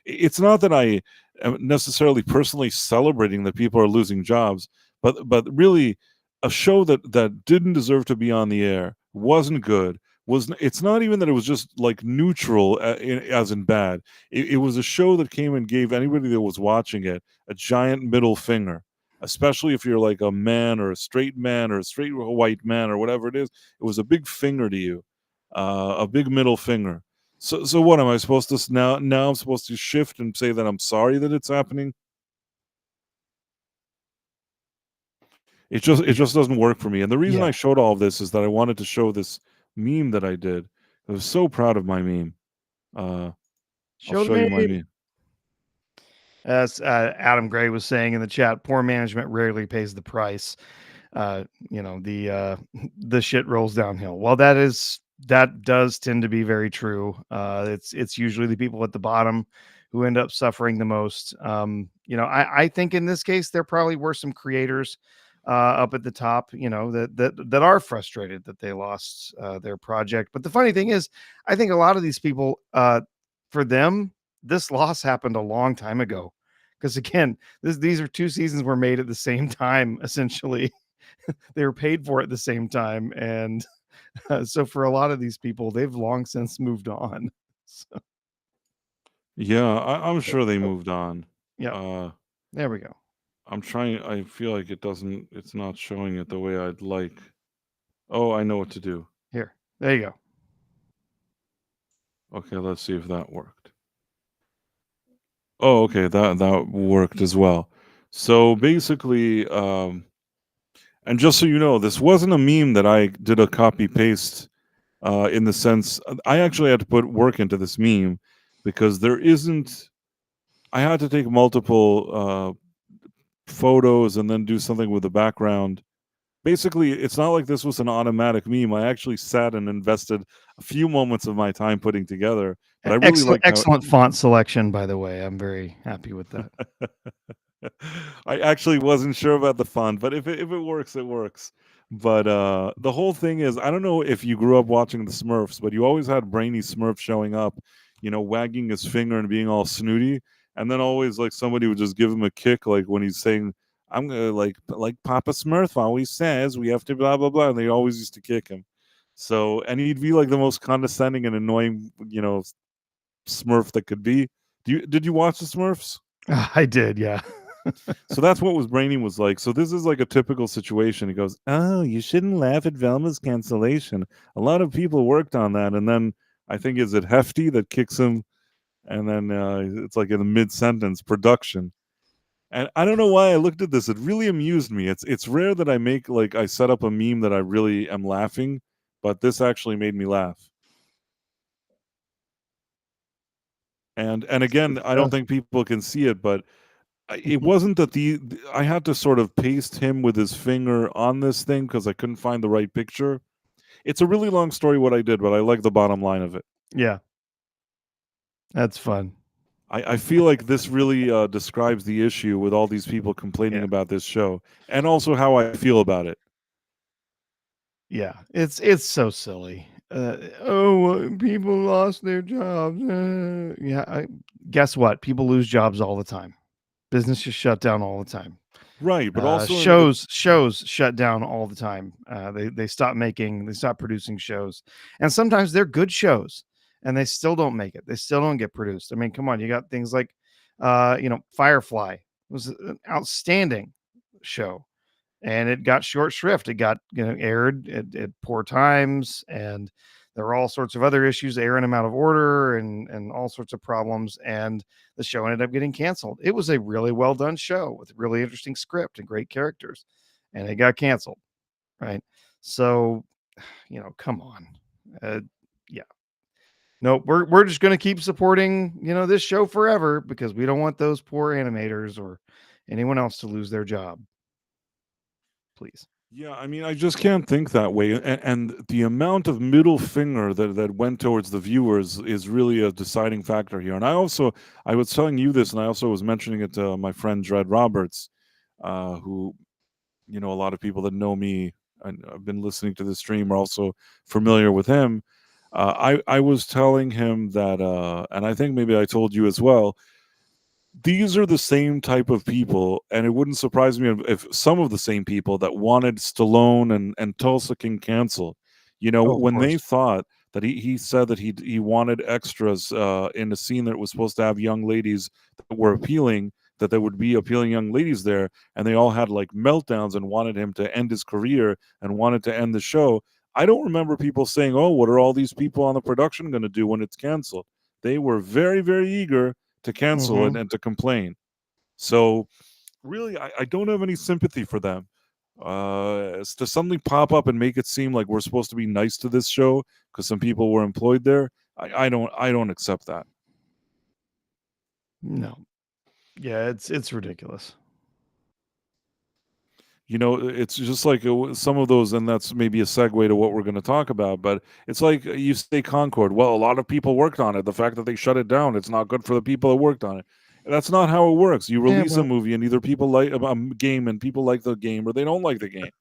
It's not that I am necessarily personally celebrating that people are losing jobs, but really, a show that didn't deserve to be on the air, wasn't good. It's not even that it was just like neutral, as in bad. It was a show that came and gave anybody that was watching it a giant middle finger, especially if you're like a man or a straight man or a straight white man or whatever it is. It was a big finger to you, a big middle finger. So what am I supposed to now? I'm supposed to shift and say that I'm sorry that it's happening. It just doesn't work for me. And the reason Yeah. I showed all of this is that I wanted to show this meme that I did. I was so proud of my meme. Uh, I'll Show the show you my meme. meme. As Adam Gray was saying in the chat, poor management rarely pays the price. The the shit rolls downhill. Well, that does tend to be very true. It's usually the people at the bottom who end up suffering the most. I think in this case there probably were some creators up at the top, that are frustrated that they lost their project. But the funny thing is, I think a lot of these people, for them, this loss happened a long time ago. Because again, these are two seasons were made at the same time, essentially. They were paid for at the same time, and so for a lot of these people, they've long since moved on. So, Yeah, I'm sure they moved on. yeah, Uh, there we go. I'm trying. I feel like it's not showing it the way I'd like. Oh, I know what to do. Here, there you go. Okay, let's see if that worked. Oh, okay, that worked as well. So basically, and just so you know, this wasn't a meme that I did a copy paste. In the sense, I actually had to put work into this meme because there isn't. I had to take multiple photos and then do something with the background. Basically, it's not like this was an automatic meme. I actually sat and invested a few moments of my time putting together. But I really Excellent, like how excellent font selection, by the way. I'm very happy with that. I actually wasn't sure about the font, but if it works, it works. But the whole thing is, I don't know if you grew up watching the Smurfs, but you always had Brainy Smurf showing up, wagging his finger and being all snooty, and then always like somebody would just give him a kick, like when he's saying, "I'm gonna like Papa Smurf always says, we have to blah blah blah," and they always used to kick him. So, and he'd be like the most condescending and annoying, Smurf that could be. Did you watch the Smurfs? I did, yeah. So that's what was Brainy was like. So this is like a typical situation. He goes, "Oh, you shouldn't laugh at Velma's cancellation. A lot of people worked on that." And then I think is it Hefty that kicks him, and then it's like in the mid sentence production. And I don't know why I looked at this. It really amused me. It's rare that I set up a meme that I really am laughing, but this actually made me laugh. And again, I don't think people can see it, but it wasn't that I had to sort of paste him with his finger on this thing because I couldn't find the right picture. It's a really long story what I did, but I like the bottom line of it. Yeah, that's fun. I feel like this really describes the issue with all these people complaining Yeah. about this show, and also how I feel about it. Yeah, it's so silly. People lost their jobs. Guess what? People lose jobs all the time. Businesses shut down all the time. Right, but also shows shut down all the time. They stop producing shows, and sometimes they're good shows, and they still don't make it. They still don't get produced. I mean, come on, you got things like, Firefly was an outstanding show, and it got short shrift. It got aired at poor times, and there were all sorts of other issues, airing them out of order, and all sorts of problems. And the show ended up getting canceled. It was a really well done show with a really interesting script and great characters, and it got canceled. Right. So, come on. Yeah. No, we're just going to keep supporting, this show forever because we don't want those poor animators or anyone else to lose their job. Please. Yeah, I mean, I just can't think that way. And the amount of middle finger that went towards the viewers is really a deciding factor here. And I was telling you this, and I also was mentioning it to my friend Dred Roberts, who, a lot of people that know me and have been listening to the stream are also familiar with him. I was telling him that, and I think maybe I told you as well, these are the same type of people, and it wouldn't surprise me if some of the same people that wanted Stallone and Tulsa King canceled. You know, Oh, of when they course. thought that he said that he wanted extras in a scene that was supposed to have young ladies that were appealing, that there would be appealing young ladies there, and they all had like meltdowns and wanted him to end his career and wanted to end the show. I don't remember people saying, "Oh, what are all these people on the production going to do when it's canceled?" They were very, very eager to cancel Hmm. and to complain. So really, I don't have any sympathy for them. To suddenly pop up and make it seem like we're supposed to be nice to this show because some people were employed there, I don't accept that. No. Yeah, it's ridiculous. You know, it's just like some of those, and that's maybe a segue to what we're going to talk about. But it's like you say Concord. Well, a lot of people worked on it. The fact that they shut it down, it's not good for the people that worked on it. That's not how it works. You Yeah, release a well, movie, and either people like a game, and people like the game, or they don't like the game.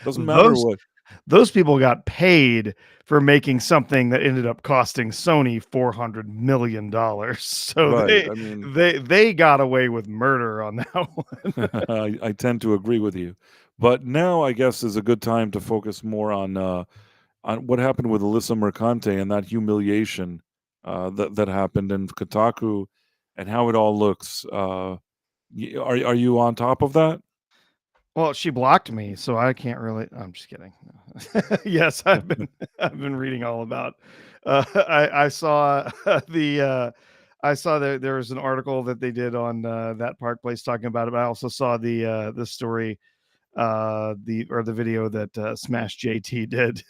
Doesn't matter those what. those people got paid for making something that ended up costing Sony $400 million. So Right. they I mean, they got away with murder on that one. I tend to agree with you. But now I guess is a good time to focus more on what happened with Alyssa Mercante and that humiliation that happened in Kotaku and how it all looks. Are you on top of that? Well, she blocked me, so I can't really. I'm just kidding. Yes, I've been reading all about. I saw I saw that there was an article that they did on that Park Place talking about it. But I also saw the story, the video that Smash JT did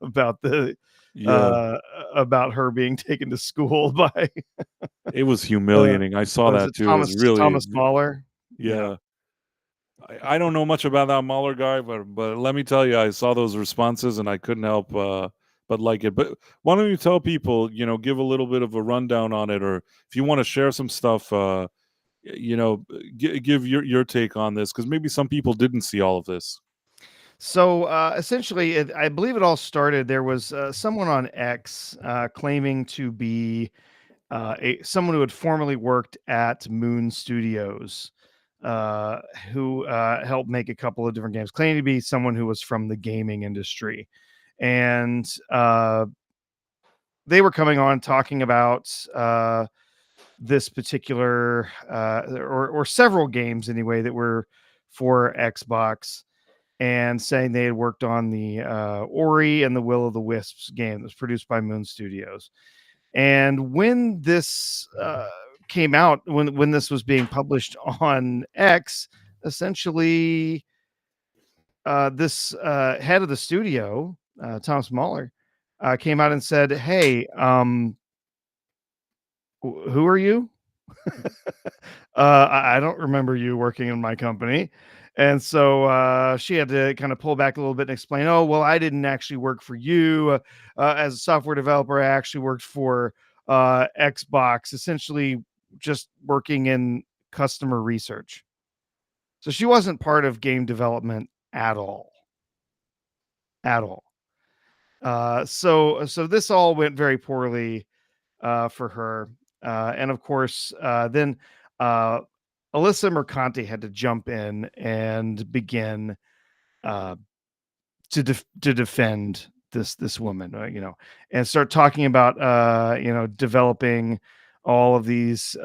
about the Yeah, uh about her being taken to school by it was uh humiliating. I saw what is that it, too. It was really, Thomas Mahler. Yeah. yeah. I don't know much about that Mahler guy, but let me tell you, I saw those responses and I couldn't help but like it. But why don't you tell people, give a little bit of a rundown on it, or if you want to share some stuff, give your take on this because maybe some people didn't see all of this. So essentially, I believe it all started. There was someone on X claiming to be someone who had formerly worked at Moon Studios, uh, who helped make a couple of different games, claiming to be someone who was from the gaming industry. And they were coming on talking about this particular, or several games anyway, that were for Xbox, and saying they had worked on the Ori and the Will of the Wisps game that was produced by Moon Studios. And when this came out, when this was being published on X, essentially, this head of the studio, Thomas Mahler, came out and said, "Hey, who are you? I don't remember you working in my company." And so she had to kind of pull back a little bit and explain, "Oh, well, I didn't actually work for you as a software developer. I actually worked for Xbox, essentially just working in customer research." So she wasn't part of game development at all, at all. So this all went very poorly for her. And of course, then uh, Alyssa Mercante had to jump in and begin uh, to defend this woman, and start talking about developing all of these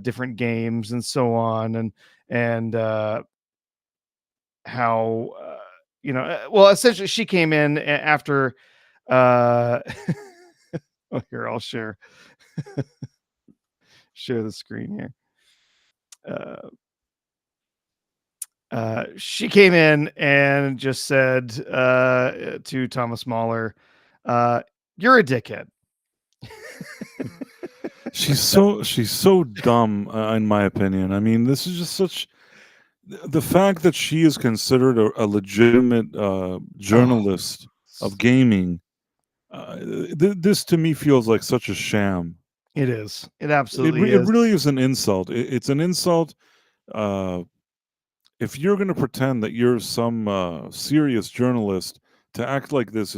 different games and so on, and how well, essentially she came in after. Uh, oh, here, I'll share the screen here. Uh, she came in and just said to Thomas Mahler, "You're a dickhead." She's so dumb, in my opinion. I mean, this is just such the fact that she is considered a legitimate Oh, journalist of gaming. This to me feels like such a sham. it is. It It absolutely re- it is. really is an insult. It's an insult. Uh, if you're going to pretend that you're some serious journalist to act like this,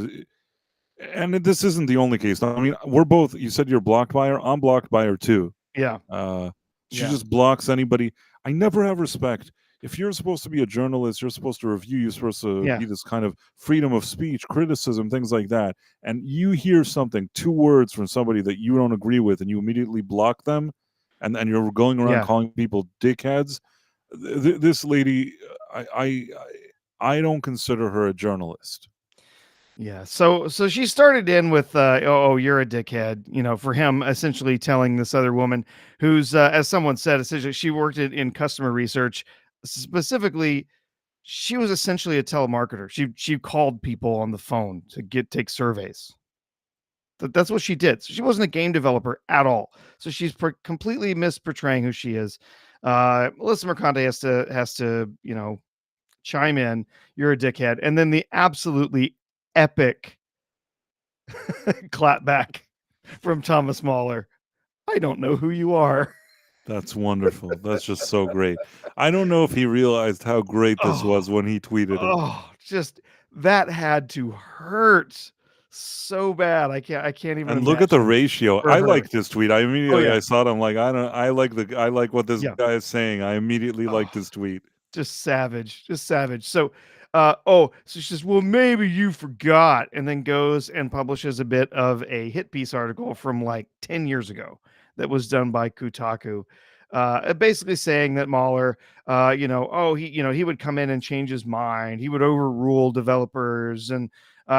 and this isn't the only case. I mean, we're both. You said you're blocked by her. I'm blocked by her too. Yeah. Uh, She Yeah. just blocks anybody. I never have respect. If you're supposed to be a journalist, you're supposed to review, you're supposed to Yeah. be this kind of freedom of speech, criticism, things like that. And you hear something, 2 words from somebody that you don't agree with, and you immediately block them, and you're going around Yeah. calling people dickheads. This lady, I, I, I don't consider her a journalist. Yeah. So she started in with oh, you're a dickhead, for him essentially telling this other woman who's as someone said, essentially she worked in customer research. Specifically, she was essentially a telemarketer. She called people on the phone to take surveys. That's what she did. So she wasn't a game developer at all. So she's completely misportraying who she is. Melissa Mercante has to chime in. You're a dickhead, and then the absolutely epic clap back from Thomas Mahler. I don't know who you are. That's wonderful. That's just so great. I don't know if he realized how great this Oh, was when he tweeted it. just that had to hurt so bad. I can't even And look at the imagine ratio. for I her. like this tweet. I Oh immediately yeah. I saw it. I'm like, I like what this Yeah. guy is saying. I immediately Oh, liked this tweet. just savage, just savage. So, so she says, "Well, maybe you forgot," and then goes and publishes a bit of a hit piece article from like 10 years ago that was done by Kotaku, basically saying that Mahler, he would come in and change his mind. He would overrule developers, and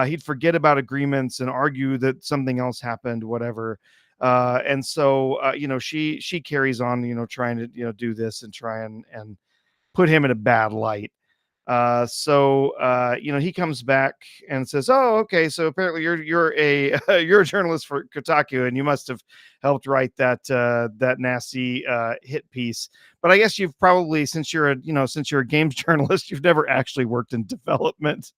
he'd forget about agreements and argue that something else happened, whatever. And so, she carries on, trying to, do this and try and put him in a bad light. He comes back and says, "Oh, okay. So apparently you're a you're a journalist for Kotaku, and you must have helped write that nasty hit piece. But I guess you've probably, since you're a games journalist, you've never actually worked in development.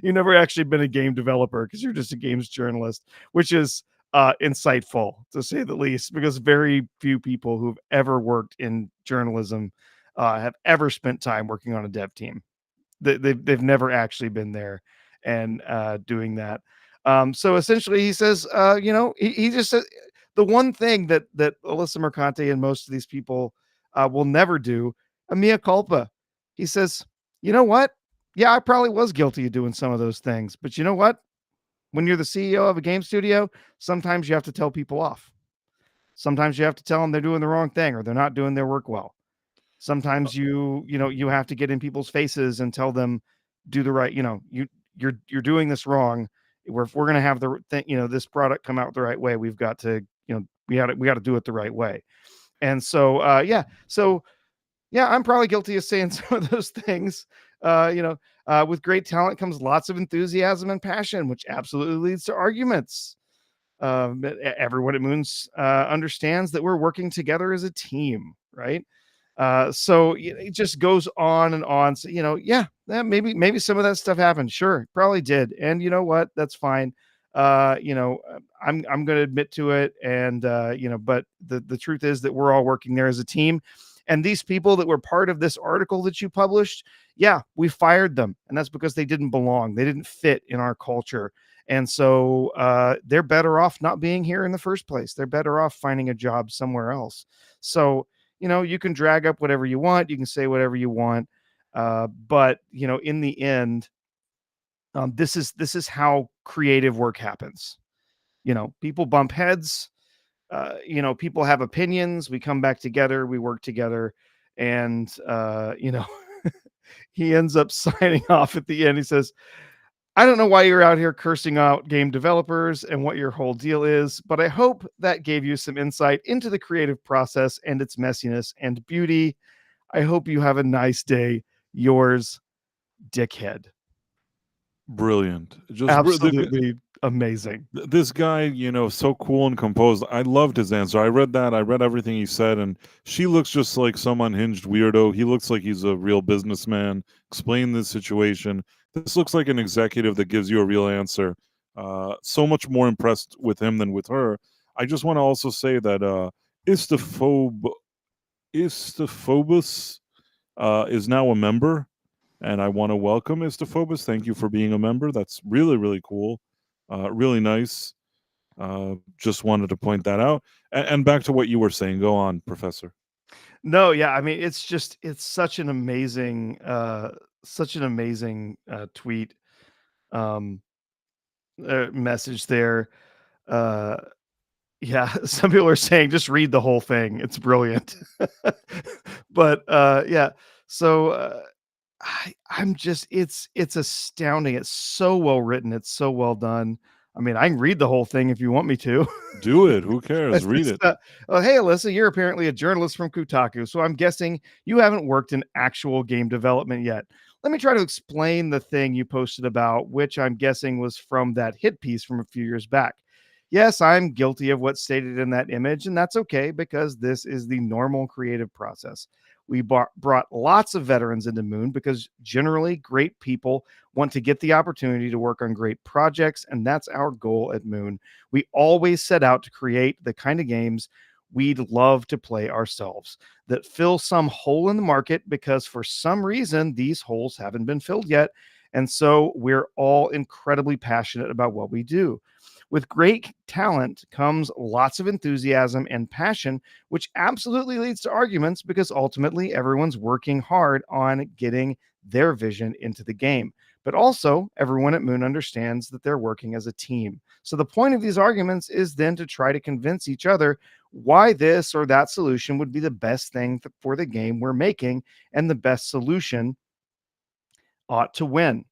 You've never actually been a game developer because you're just a games journalist," which is insightful to say the least, because very few people who've ever worked in journalism have ever spent time working on a dev team. They've never actually been there and doing that. So essentially, he says, he just said the one thing that Alyssa Mercante and most of these people will never do, a mea culpa. He says, "You know what? Yeah, I probably was guilty of doing some of those things, but you know what? When you're the CEO of a game studio, sometimes you have to tell people off. Sometimes you have to tell them they're doing the wrong thing or they're not doing their work well. Sometimes you have to get in people's faces and tell them, do the right, you're doing this wrong. If we're going to have the thing, this product come out the right way, we've got to, we got to do it the right way." And so yeah, I'm probably guilty of saying some of those things. With great talent comes lots of enthusiasm and passion, which absolutely leads to arguments. Everyone at Moons understands that we're working together as a team, right? So it just goes on and on. So, yeah, maybe some of that stuff happened. Sure, probably did. And you know what? That's fine. I'm going to admit to it. And but the truth is that we're all working there as a team. And these people that were part of this article that you published, yeah, we fired them, and that's because they didn't belong. They didn't fit in our culture. And so they're better off not being here in the first place. They're better off finding a job somewhere else. So, you can drag up whatever you want. You can say whatever you want. But, in the end, this is how creative work happens. People bump heads. People have opinions. We come back together. We work together. And, he ends up signing off at the end. He says, "I don't know why you're out here cursing out game developers and what your whole deal is, but I hope that gave you some insight into the creative process and its messiness and beauty. I hope you have a nice day. Yours, Dickhead." Brilliant. Absolutely amazing. This guy, so cool and composed. I loved his answer. I read that. I read everything he said, and she looks just like some unhinged weirdo. He looks like he's a real businessman. Explain this situation. This looks like an executive that gives you a real answer. So much more impressed with him than with her. I just want to also say that Istophobus is now a member, and I want to welcome Istophobus. Thank you for being a member. That's really, really cool. Really nice. Just wanted to point that out. And back to what you were saying. Go on, Professor. No, yeah, I mean, it's such an amazing tweet, um, message there. Uh, yeah, some people are saying just read the whole thing. It's brilliant. But yeah, so I'm just it's astounding. It's so well written. It's so well done. I mean, I can read the whole thing if you want me to. Do it. Who cares? It's Read just, it. oh, hey, Alyssa, you're apparently a journalist from Kotaku, so I'm guessing you haven't worked in actual game development yet. Let me try to explain the thing you posted about, which I'm guessing was from that hit piece from a few years back. Yes, I'm guilty of what's stated in that image, and that's okay because this is the normal creative process. We brought lots of veterans into Moon because generally great people want to get the opportunity to work on great projects, and that's our goal at Moon. We always set out to create the kind of games we'd love to play ourselves that fill some hole in the market because for some reason these holes haven't been filled yet. And so we're all incredibly passionate about what we do. With great talent comes lots of enthusiasm and passion, which absolutely leads to arguments because ultimately everyone's working hard on getting their vision into the game. But also, everyone at Moon understands that they're working as a team. So the point of these arguments is then to try to convince each other why this or that solution would be the best thing for the game we're making, and the best solution ought to win.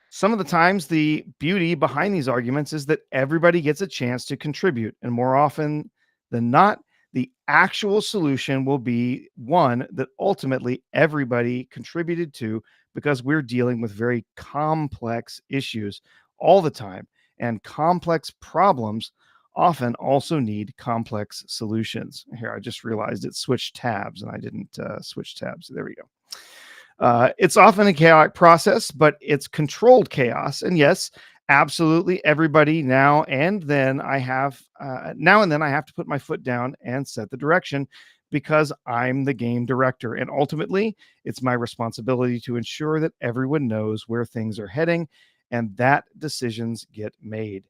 Some of the times, the beauty behind these arguments is that everybody gets a chance to contribute. And more often than not, the actual solution will be one that ultimately everybody contributed to because we're dealing with very complex issues all the time. And complex problems often also need complex solutions. Here, I just realized it switched tabs and I didn't switch tabs. There we go. It's often a chaotic process, but it's controlled chaos. And yes, absolutely, everybody now and then I have to put my foot down and set the direction because I'm the game director. And ultimately, it's my responsibility to ensure that everyone knows where things are heading and that decisions get made.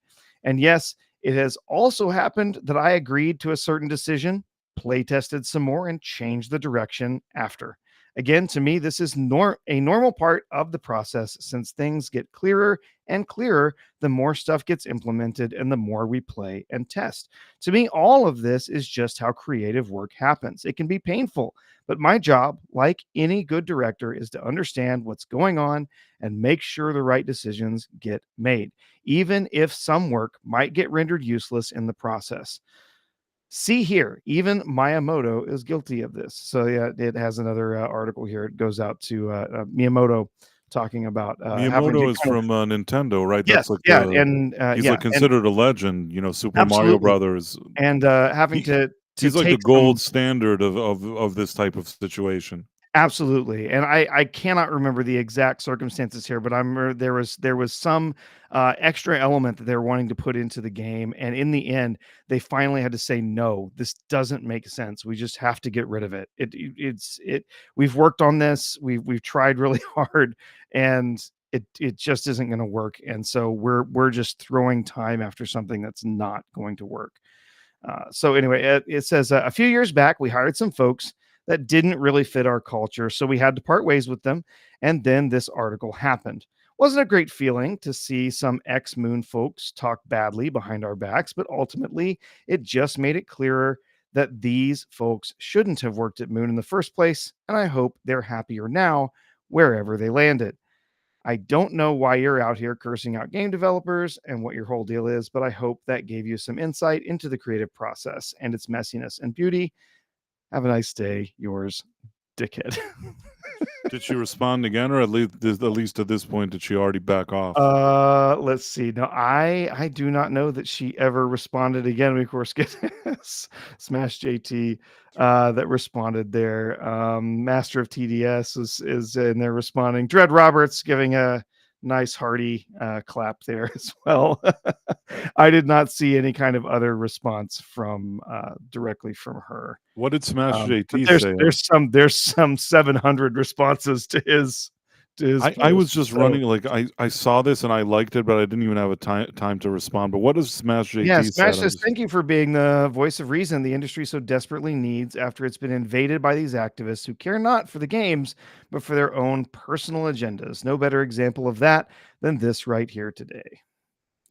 And yes, it has also happened that I agreed to a certain decision, play tested some more, and changed the direction after. Again, to me, this is a normal part of the process since things get clearer and clearer the more stuff gets implemented and the more we play and test. To me, all of this is just how creative work happens. It can be painful, but my job, like any good director, is to understand what's going on and make sure the right decisions get made, even if some work might get rendered useless in the process. See here, even Miyamoto is guilty of this. So yeah, it has another article here. It goes out to Miyamoto talking about having to Miyamoto is kind of from Nintendo, right? yes, That's like yeah, the and he's like considered a legend. You know, Super Mario absolutely, Brothers. and having He to he's like the take some. gold standard of this type of situation. Absolutely, and I cannot remember the exact circumstances here, but there was some extra element that they were wanting to put into the game, and in the end, they finally had to say no. This doesn't make sense. We just have to get rid of it. It. We've worked on this. We've tried really hard, and it just isn't going to work. And so we're just throwing time after something that's not going to work. So anyway, it says a few years back, we hired some folks that didn't really fit our culture. So we had to part ways with them. And then this article happened. Wasn't a great feeling to see some ex Moon folks talk badly behind our backs, but ultimately it just made it clearer that these folks shouldn't have worked at Moon in the first place. And I hope they're happier now wherever they landed. I don't know why you're out here cursing out game developers and what your whole deal is, but I hope that gave you some insight into the creative process and its messiness and beauty. Have a nice day. Yours, dickhead. Did she respond again, or at least at this point, did she already back off? Let's see. No, I do not know that she ever responded again. We of course get Smash JT that responded there. Master of TDS is in there responding. Dread Roberts giving a nice hearty clap there as well. I did not see any kind of other response from directly from her. What did Smash But JT there's say? there's some 700 responses to his his I was post. just So running like I saw this and I liked it, but I didn't even have a time to respond. But what does Smash yeah, JT Smash said? I'm says, just "Thank you for being the voice of reason the industry so desperately needs after it's been invaded by these activists who care not for the games, but for their own personal agendas. No better example of that than this right here today."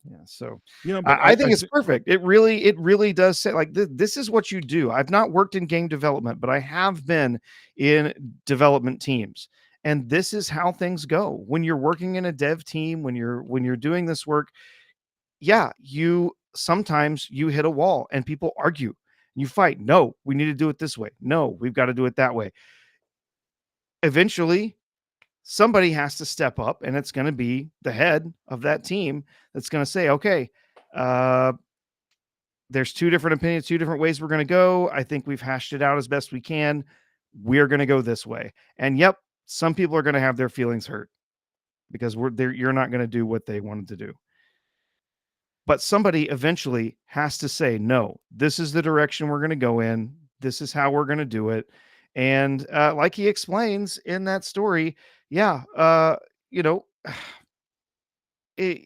Yeah, so yeah, but I I think it's think perfect. It really does say like this is what you do. I've not worked in game development, but I have been in development teams. And this is how things go. When you're working in a dev team, when you're doing this work, yeah, you sometimes you hit a wall and people argue. You fight. No, we need to do it this way. No, we've got to do it that way. Eventually, somebody has to step up, and it's going to be the head of that team that's going to say, okay, uh, there's two different opinions, two different ways we're going to go. I think we've hashed it out as best we can. We're going to go this way. And yep, some people are going to have their feelings hurt because we're there. You're not going to do what they wanted to do. But somebody eventually has to say, no, this is the direction we're going to go in. This is how we're going to do it. And like he explains in that story, yeah, you know, it,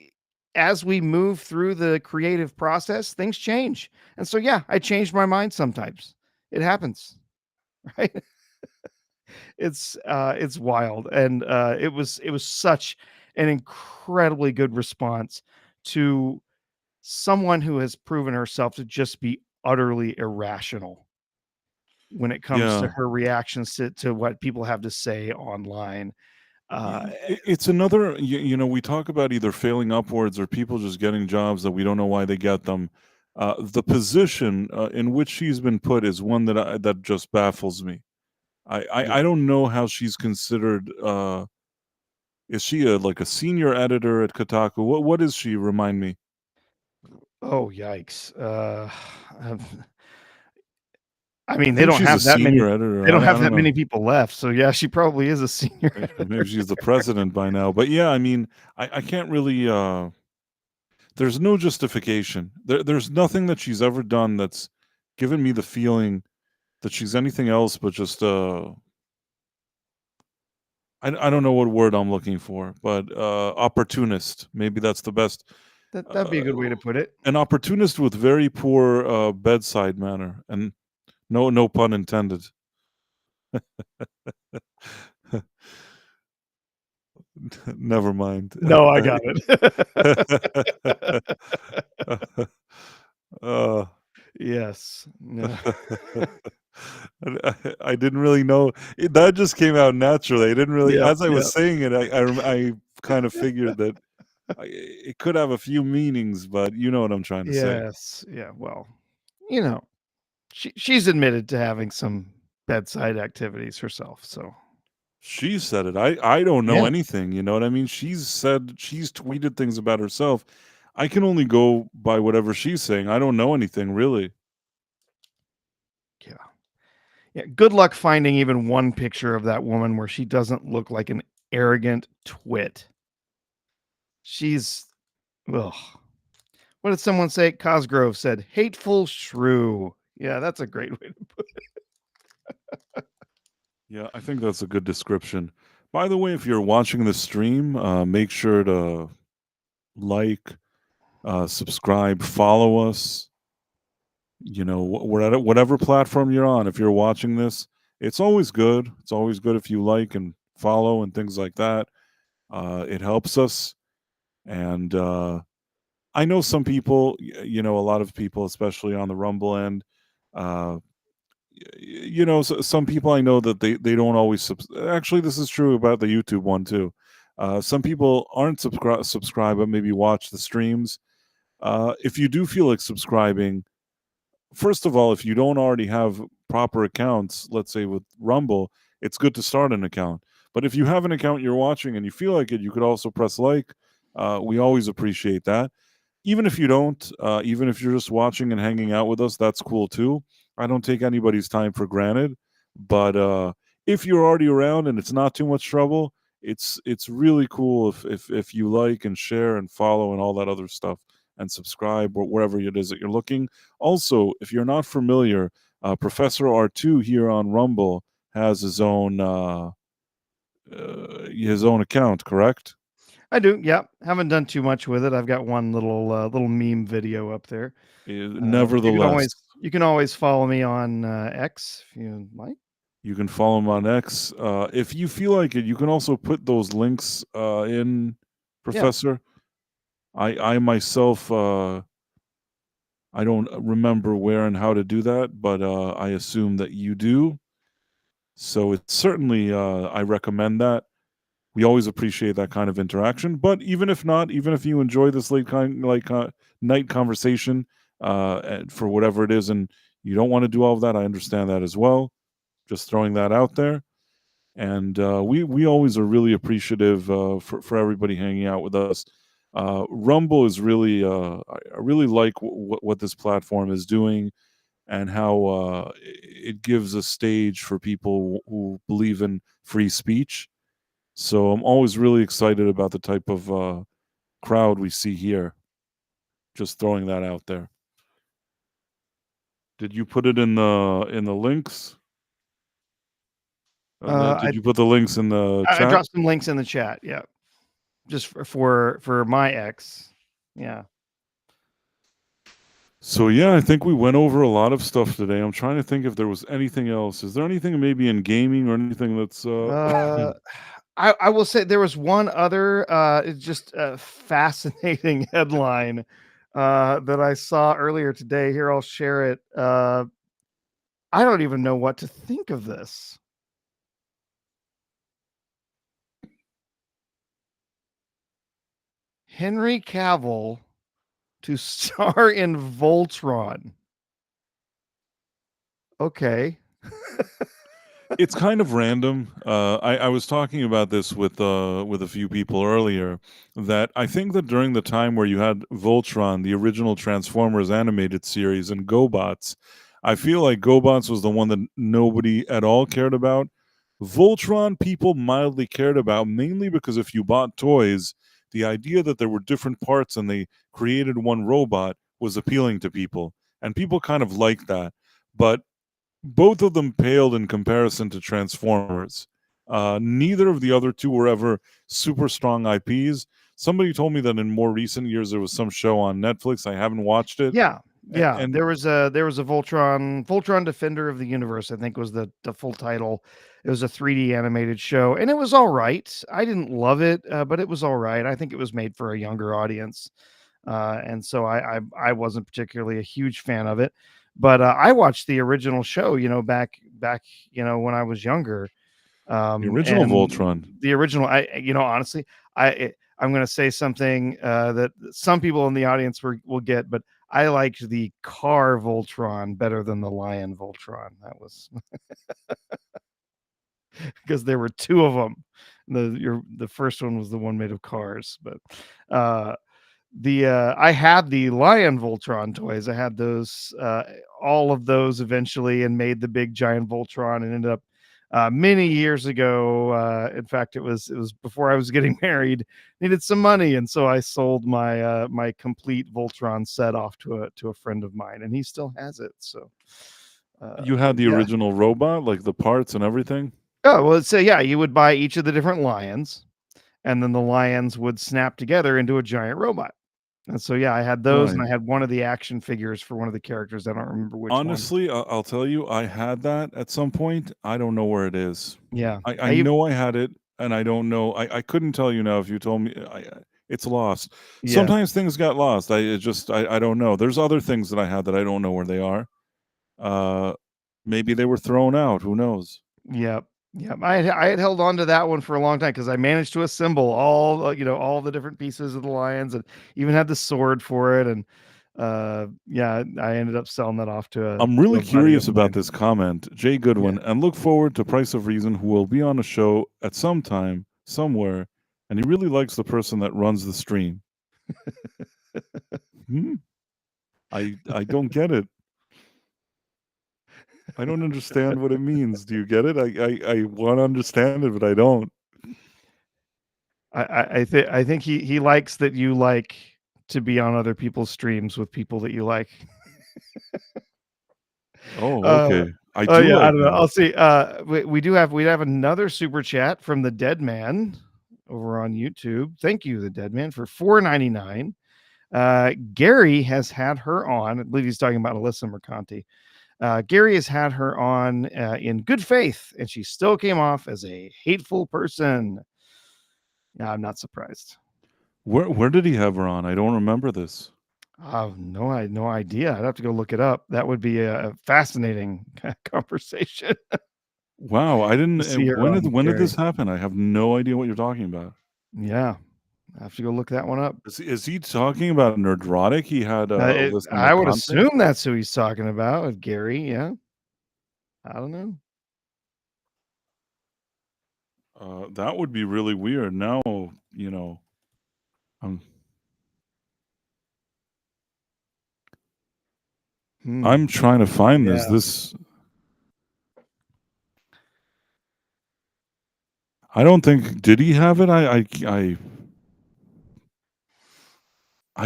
as we move through the creative process, things change. And so, yeah, I changed my mind sometimes. It happens, right? It's wild, and it was such an incredibly good response to someone who has proven herself to just be utterly irrational when it comes to yeah. her reactions to what people have to say online. Uh, It's another, we talk about either failing upwards or people just getting jobs that we don't know why they get them. The position in which she's been put is one that just baffles me. yeah. I don't know how she's considered. Is she like a senior editor at Kotaku? What is she? Remind me. Oh, yikes. Um, I mean, I think she's a senior they editor. don't I have don't that know. many people left. So yeah, she probably is a senior Maybe editor. she's the president by now. But yeah, I mean, I can't really. There's no justification. There's nothing that she's ever done that's given me the feeling that she's anything else but just I don't know what word I'm looking for, but opportunist. Maybe that's the best. That'd be Uh, a good way to put it. an opportunist with very poor bedside manner, and no pun intended. Never mind. No, I got it. uh, Yes. No. I didn't really know that just came out naturally. I didn't really, Yep, as I yep. was saying it, I kind of figured that it could have a few meanings, but you know what I'm trying to say. Yes. Yeah, well, you know, she's admitted to having some bedside activities herself, so She said it. I don't know yeah. anything. You know what I mean? She's tweeted things about herself. I can only go by whatever she's saying. I don't know anything really. Yeah. Yeah, good luck finding even one picture of that woman where she doesn't look like an arrogant twit. She's ugh. What did someone say? Cosgrove said, "Hateful shrew." Yeah, that's a great way to put it. Yeah, I think that's a good description. By the way, if you're watching the stream, make sure to like, subscribe, follow us. We're at whatever platform you're on. If you're watching this, it's always good. It's always good if you like and follow and things like that. It helps us. And I know some people, a lot of people, especially on the Rumble end, uh, some people I know that they don't always actually this is true about the YouTube one too. Some people aren't subscribe but maybe watch the streams. If you do feel like subscribing, first of all, if you don't already have proper accounts, let's say with Rumble, it's good to start an account. But if you have an account you're watching and you feel like it, you could also press like. We always appreciate that. Even if you don't, even if you're just watching and hanging out with us, that's cool too. I don't take anybody's time for granted. But if you're already around and it's not too much trouble, it's really cool if you like and share and follow and all that other stuff and subscribe or wherever it is that you're looking. Also, if you're not familiar, Professor R2 here on Rumble has his own his own account, correct? I do. Yep. Haven't done too much with it. I've got one little meme video up there. You can Nevertheless, always follow me on X if you like. you can follow him on X. If you feel like it, you can also put those links in, Yeah. Professor. I myself, I don't remember where and how to do that, but I assume that you do. So it's certainly, I recommend that. We always appreciate that kind of interaction. But even if not, even if you enjoy this night conversation, and for whatever it is, and you don't want to do all of that, I understand that as well. Just throwing that out there. And we always are really appreciative for everybody hanging out with us. Rumble is really I really like what this platform is doing, and how it gives a stage for people who believe in free speech. So I'm always really excited about the type of crowd we see here. Just throwing that out there. Did you put it in the links? I Did you put the links in the I chat? dropped some links in the chat. Yeah. Just for my X. Yeah. So yeah, I think we went over a lot of stuff today. I'm trying to think if there was anything else. Is there anything maybe in gaming or anything that's Uh, I will say there was one other it's just a fascinating headline that I saw earlier today. Here, I'll share it. I don't even know what to think of this. Henry Cavill to star in Voltron. Okay. it's kind of random. I was talking about this with a few people earlier, that I think that during the time where you had Voltron, the original Transformers animated series, and GoBots, I feel like GoBots was the one that nobody at all cared about. Voltron people mildly cared about, mainly because if you bought toys, the idea that there were different parts and they created one robot was appealing to people, and people kind of liked that. But both of them paled in comparison to Transformers. Neither of the other two were ever super strong IPs. Somebody told me that in more recent years there was some show on Netflix. I haven't watched it, Yeah. Yeah, and there was a Voltron Defender of the Universe, I think was the full title. It was a 3D animated show, and it was all right. I didn't love it, but it was all right. I think it was made for a younger audience, and so I wasn't particularly a huge fan of it. But I watched the original show, back when I was younger, the original and Voltron. the original. Honestly, I'm going to say something that some people in the audience will get, but I liked the car Voltron better than the lion Voltron. That was because there were two of them. The first one was the one made of cars, but uh, I had the lion Voltron toys. I had those, all of those eventually, and made the big giant Voltron, and ended up many years ago. In fact, it was before I was getting married. Needed some money, and so I sold my complete Voltron set off to a friend of mine, and he still has it. So You had the yeah. original robot, like the parts and everything. Oh well, so yeah, you would buy each of the different lions, and then the lions would snap together into a giant robot. And so, yeah, I had those, and Right. I had one of the action figures for one of the characters. I don't remember which one. Honestly, I'll tell you, I had that at some point. I don't know where it is. Yeah. I know I had it, and I don't know. I couldn't tell you now if you told me. It's lost. Yeah. Sometimes things got lost. I don't know. There's other things that I had that I don't know where they are. Uh, Maybe they were thrown out. Who knows? Yep. Yep. I had held on to that one for a long time because I managed to assemble all the different pieces of the lions, and even had the sword for it. And yeah, I ended up selling that off I'm to really a buddy of curious about mine. this comment, Jay Yeah. Goodwin, and look forward to Price of Reason, who will be on a show at some time, somewhere, and he really likes the person that runs the stream. Hmm? I don't get it. I don't understand what it means. Do you get it? I want to understand it, but I don't. I think he likes that you like to be on other people's streams with people that you like. Oh, Uh, okay. I Oh do yeah, I like don't know. him. I'll see. We have another super chat from the Dead Man over on YouTube. Thank you, the Dead Man, for $4.99. Gary has had her on. I believe he's talking about Alyssa Mercanti. Gary has had her on in good faith, and she still came off as a hateful person. Yeah, I'm not surprised. Where did he have her on? I don't remember this. No idea. I'd have to go look it up. That would be a fascinating conversation Wow, I didn't. to see her When on did with this Gary. happen? I have no idea what you're talking about. Yeah, I have to go look that one up. Is he talking about Nerdrotic? He had Alyssa I would Mercante. assume that's who he's talking about with Gary. Yeah, I don't know. That would be really weird. Now I'm Hmm. I'm trying to find this. Yeah. This I don't think did he have it? I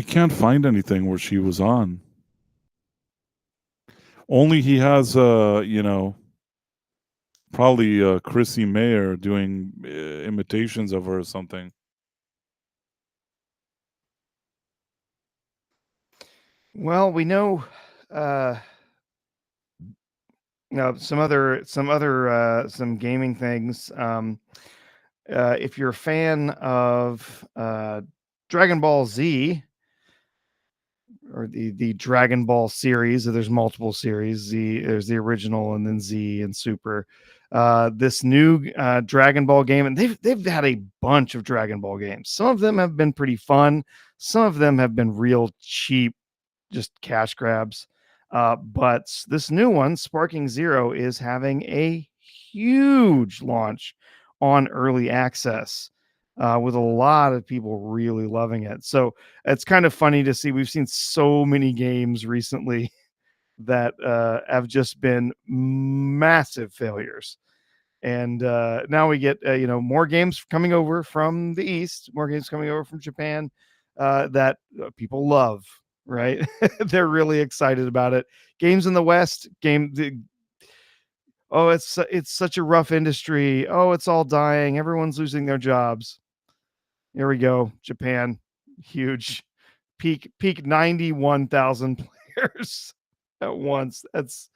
can't find anything where she was on. Only he has probably Chrissy Mayer doing imitations of her or something. Well, we know. Uh, some gaming things. If you're a fan of Dragon Ball Z or the Dragon Ball series, there's multiple series. There's the original and then Z and Super. This new Dragon Ball game, and they've had a bunch of Dragon Ball games. Some of them have been pretty fun. Some of them have been real cheap, just cash grabs. But this new one, Sparking Zero, is having a huge launch on early access with a lot of people really loving it. So it's kind of funny to see. We've seen so many games recently that have just been massive failures. And now we get more games coming over from the East, more games coming over from Japan that people love. Right, they're really excited about it. Games in the West, oh, it's such a rough industry. Oh, it's all dying. Everyone's losing their jobs. Here we go, Japan, huge peak 91,000 players at once. That's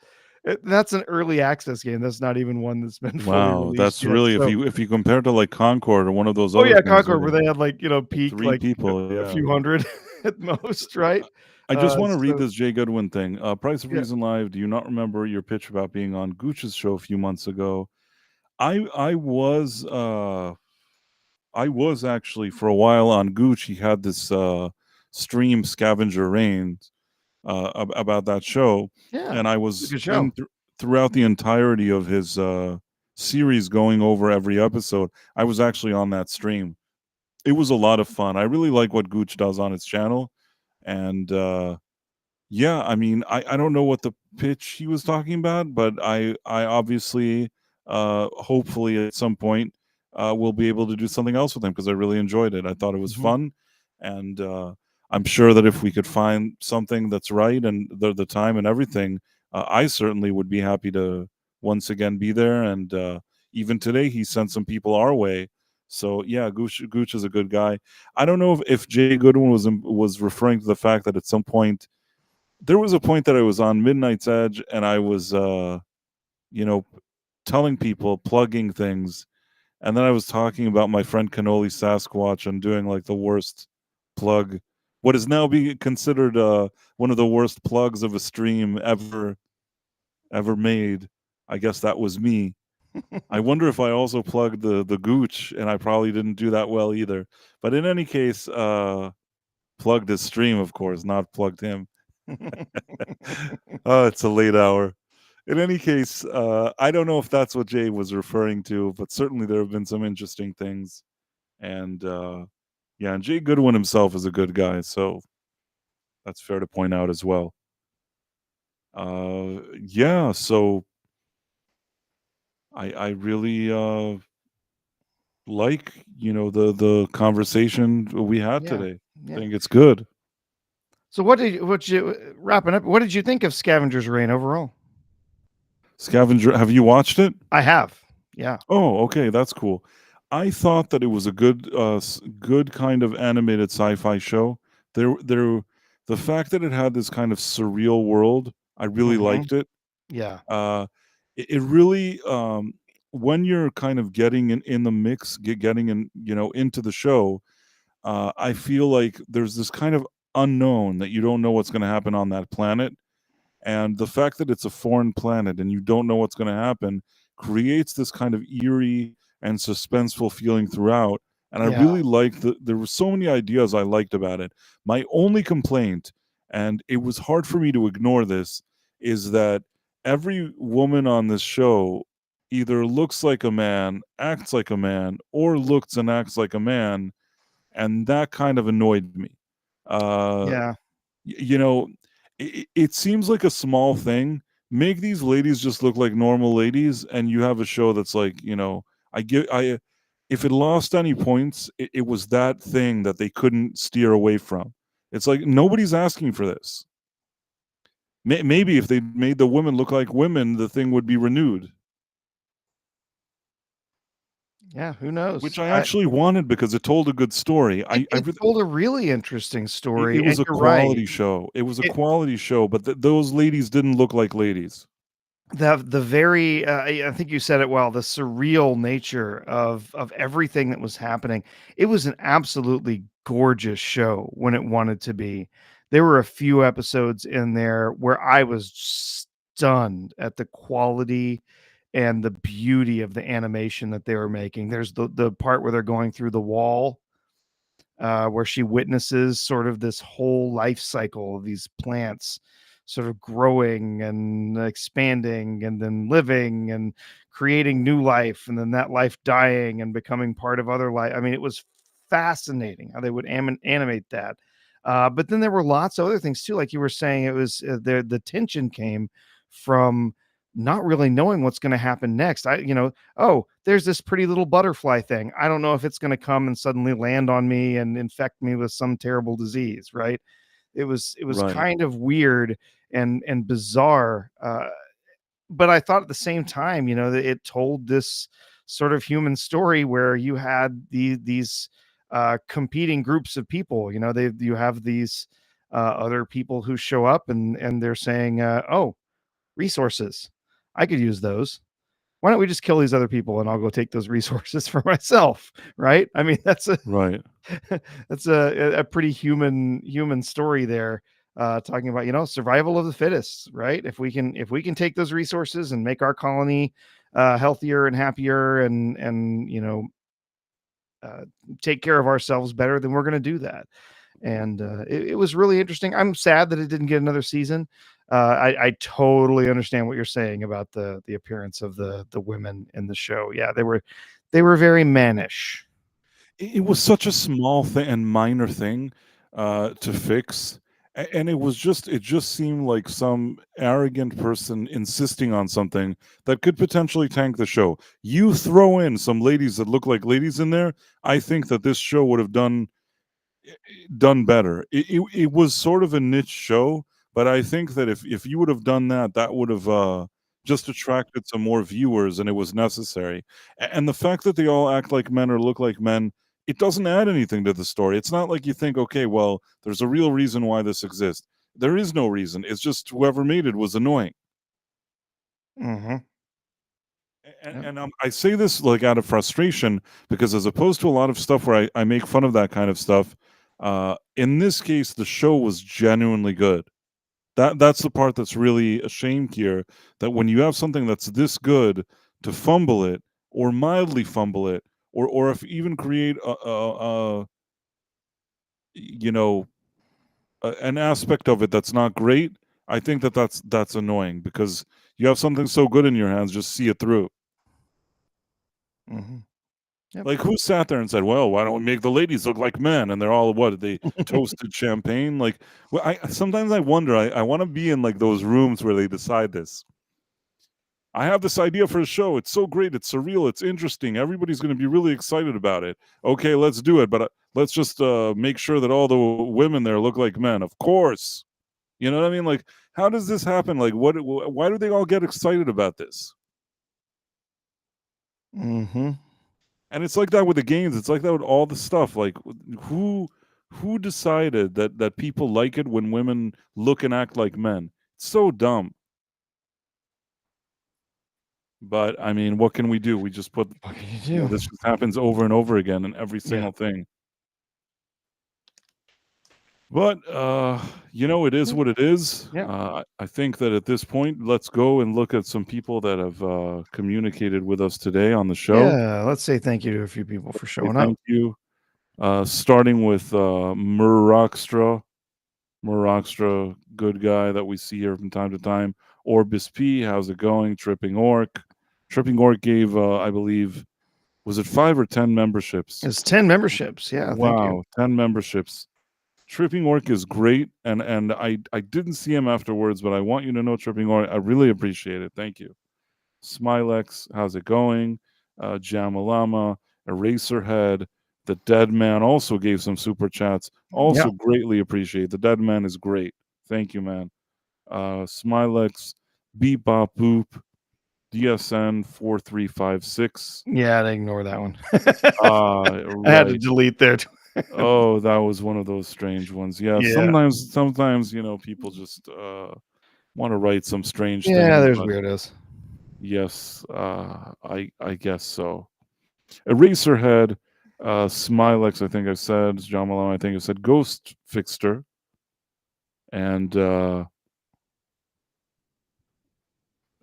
an early access game. That's not even one that's been fully Wow, released that's yet. really So, if you compare to like Concord or one of those oh other yeah, things where Concord, where they they had peak three people, a yeah. few hundred at most, right? I just want to read So this Jay Goodwin thing. Price of yeah, Reason Live. Do you not remember your pitch about being on Gooch's show a few months ago? I was actually for a while on Gooch. He had this stream Scavenger Reigns about that show, yeah, and I it's a was good show. throughout the entirety of his series, going over every episode. I was actually on that stream. It was a lot of fun. I really like what Gooch does on his channel, and yeah, I mean, I don't know what the pitch he was talking about, but I obviously, hopefully at some point, will be able to do something else with him because I really enjoyed it. I thought it was Mhm. fun, and I'm sure that if we could find something that's right and the time and everything, I certainly would be happy to once again be there. And even today, he sent some people our way. So yeah, Gooch is a good guy. I don't know if Jay Goodwin was referring to the fact that at some point there was a point that I was on Midnight's Edge and I was you know, telling people, plugging things, and then I was talking about my friend Cannoli Sasquatch and doing like the worst plug, what is now being considered one of the worst plugs of a stream ever made. I guess that was me. I wonder if I also plugged the Gooch, and I probably didn't do that well either. But in any case, plugged his stream, of course, not plugged him. Oh, it's a late hour. In any case, I don't know if that's what Jay was referring to, but certainly there have been some interesting things. And yeah, and Jay Goodwin himself is a good guy, so that's fair to point out as well. Yeah, so I really like the conversation we had Yeah, today. I yeah. think it's good. So what you wrapping up? What did you think of Scavenger's Reign overall? Scavenger, have you watched it? I have. Yeah. Oh, okay, that's cool. I thought that it was a good kind of animated sci-fi show. There, the fact that it had this kind of surreal world, I really Mhm. liked it. Yeah. Uh, it really, when you're kind of getting in the mix, getting in, into the show, I feel like there's this kind of unknown that you don't know what's going to happen on that planet, and the fact that it's a foreign planet and you don't know what's going to happen creates this kind of eerie and suspenseful feeling throughout. And I Yeah. really liked there were so many ideas I liked about it. My only complaint, and it was hard for me to ignore this, is that every woman on this show either looks like a man, acts like a man, or looks and acts like a man, and that kind of annoyed me. Uh, Yeah. you know, it seems like a small thing. Make these ladies just look like normal ladies, and you have a show that's like, I if it lost any points, it was that thing that they couldn't steer away from. It's like nobody's asking for this. Maybe if they made the women look like women, the thing would be renewed, Yeah, who which knows? I I actually wanted because it told a good story. I it really, told a really interesting it story, and was a you're right. quality show. It was a It quality show, but those ladies didn't look like ladies. the very, I think you said it well, the surreal nature of everything that was happening. It was an absolutely gorgeous show when it wanted to be. There were a few episodes in there where I was stunned at the quality and the beauty of the animation that they were making. There's the part where they're going through the wall, where she witnesses sort of this whole life cycle of these plants sort of growing and expanding and then living and creating new life and then that life dying and becoming part of other life. I mean, it was fascinating how they would animate that. But then there were lots of other things too, like you were saying. It was the tension came from not really knowing what's going to happen next. Oh, there's this pretty little butterfly thing. I don't know if it's going to come and suddenly land on me and infect me with some terrible disease, right? It was Right. kind of weird and bizarre. But I thought at the same time, that it told this sort of human story where you had these competing groups of people. You have these other people who show up and they're saying, "Oh, resources, I could use those. Why don't we just kill these other people and I'll go take those resources for myself?" Right? I mean, that's a Right. that's a pretty human story there, talking about, survival of the fittest, right? If we can take those resources and make our colony healthier and happier and uh, take care of ourselves better, then we're going to do that. And it was really interesting. I'm sad that it didn't get another season. I totally understand what you're saying about the appearance of the women in the show. Yeah, they were very mannish. It was such a small thing and minor thing to fix, and it just seemed like some arrogant person insisting on something that could potentially tank the show. You throw in some ladies that look like ladies in there, I think that this show would have done better. It was sort of a niche show, but I think that if you would have done that, that would have just attracted some more viewers, and it was necessary. And the fact that they all act like men or look like men, it doesn't add anything to the story. It's not like you think, okay, well, there's a real reason why this exists. There is no reason. It's just whoever made it was annoying. Hmm. And, Yep. and I say this like out of frustration because, as opposed to a lot of stuff where I make fun of that kind of stuff, in this case, the show was genuinely good. That's the part that's really ashamed here. That when you have something that's this good, to fumble it or mildly fumble it, or if even create you know an aspect of it that's not great, I think that's annoying because you have something so good in your hands, just see it through. Hmm. Yep. Like, who sat there and said, "Well, why don't we make the ladies look like men?" And they're all what? They toasted champagne. Like, well, I sometimes I wonder. I want to be in like those rooms where they decide this. I have this idea for a show. It's so great. It's surreal. It's interesting. Everybody's going to be really excited about it. Okay, let's do it. But let's just make sure that all the women there look like men. Of course. You know what I mean? Like, How does this happen? Like, why do they all get excited about this? Mm-hmm. And it's like that with the games. It's like that with all the stuff. Like, who who decided that people like it when women look and act like men? It's so dumb. But I mean, what can we do? We just put, What can you do? this just happens over and over again in every Yeah. single thing. But it is what it is. Yeah. I think that at this point, let's go and look at some people that have communicated with us today on the show. Yeah. Let's say thank you to a few people for Say showing up. thank you. Starting with Murrockstra. Murrockstra, good guy that we see here from time to time. Orbis P, how's it going? Tripping Orc. Tripping Orc gave, I believe, was it 5 or 10 memberships? It's 10 memberships. Yeah. Thank you. Wow, 10 memberships. Tripping Orc is great, and I didn't see him afterwards, but I want you to know, Tripping Orc, I really appreciate it. Thank you. Smilex, how's it going? Jamalama, Eraserhead, the Dead Man also gave some super chats. Yeah. Also greatly appreciate. The Dead Man is great. Thank you, man. Smilex, Beep Bop Boop, DSN 4356. Yeah. I ignore that one. I had to Right. delete there. Oh, that was one of those strange ones. Yeah, Yeah. sometimes people just want to write some strange Yeah. things, There's but weirdos. yes, I guess so. Eraserhead, Smilex, I think I said, John Malone, I think I said, Ghost Fixter, and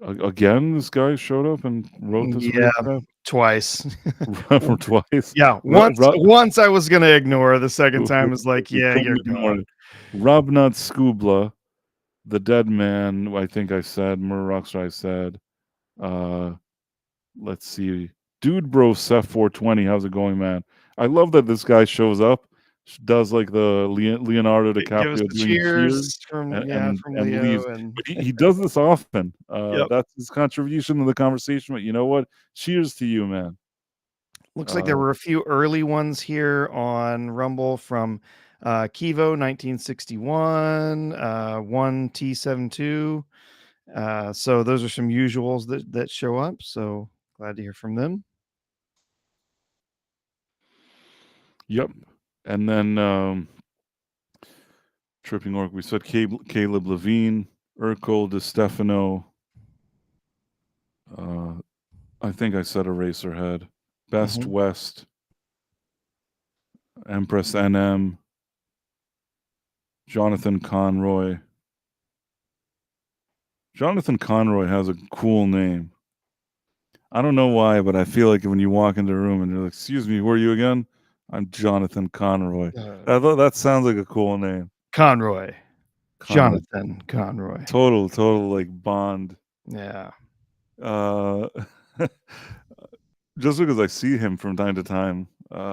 again, this guy showed up and wrote this Yeah. weird stuff Twice. for twice. Yeah. Ru- Once I was gonna ignore. The second time is like, you yeah, couldn't you're ignore gone. it. Robnut Scoobla, the Dead Man, I think I said, Murrockstar, I said, let's see, Dude Bro Seth 420, how's it going, man? I love that this guy shows up, does like the Leonardo Give us DiCaprio the doing cheers cheers from from and Leo leaves. and But he does this often. yep. That's his contribution to the conversation. But you know what? Cheers to you, man. Looks like there were a few early ones here on Rumble from Kivo 1961, 1T72. So those are some usuals that show up. So glad to hear from them. Yep. And then Tripping Orc, we said Caleb Levine, Urkel DeStefano. I think I said Eraserhead. Best Mhm. West, Empress NM, Jonathan Conroy. Jonathan Conroy has a cool name. I don't know why, but I feel like when you walk into a room and you're like, "Excuse me, who are you again?" I'm Jonathan Conroy. I thought that sounds like a cool name. Conroy. Conroy. Jonathan Conroy. Total like Bond. Yeah. Uh, just because I see him from time to time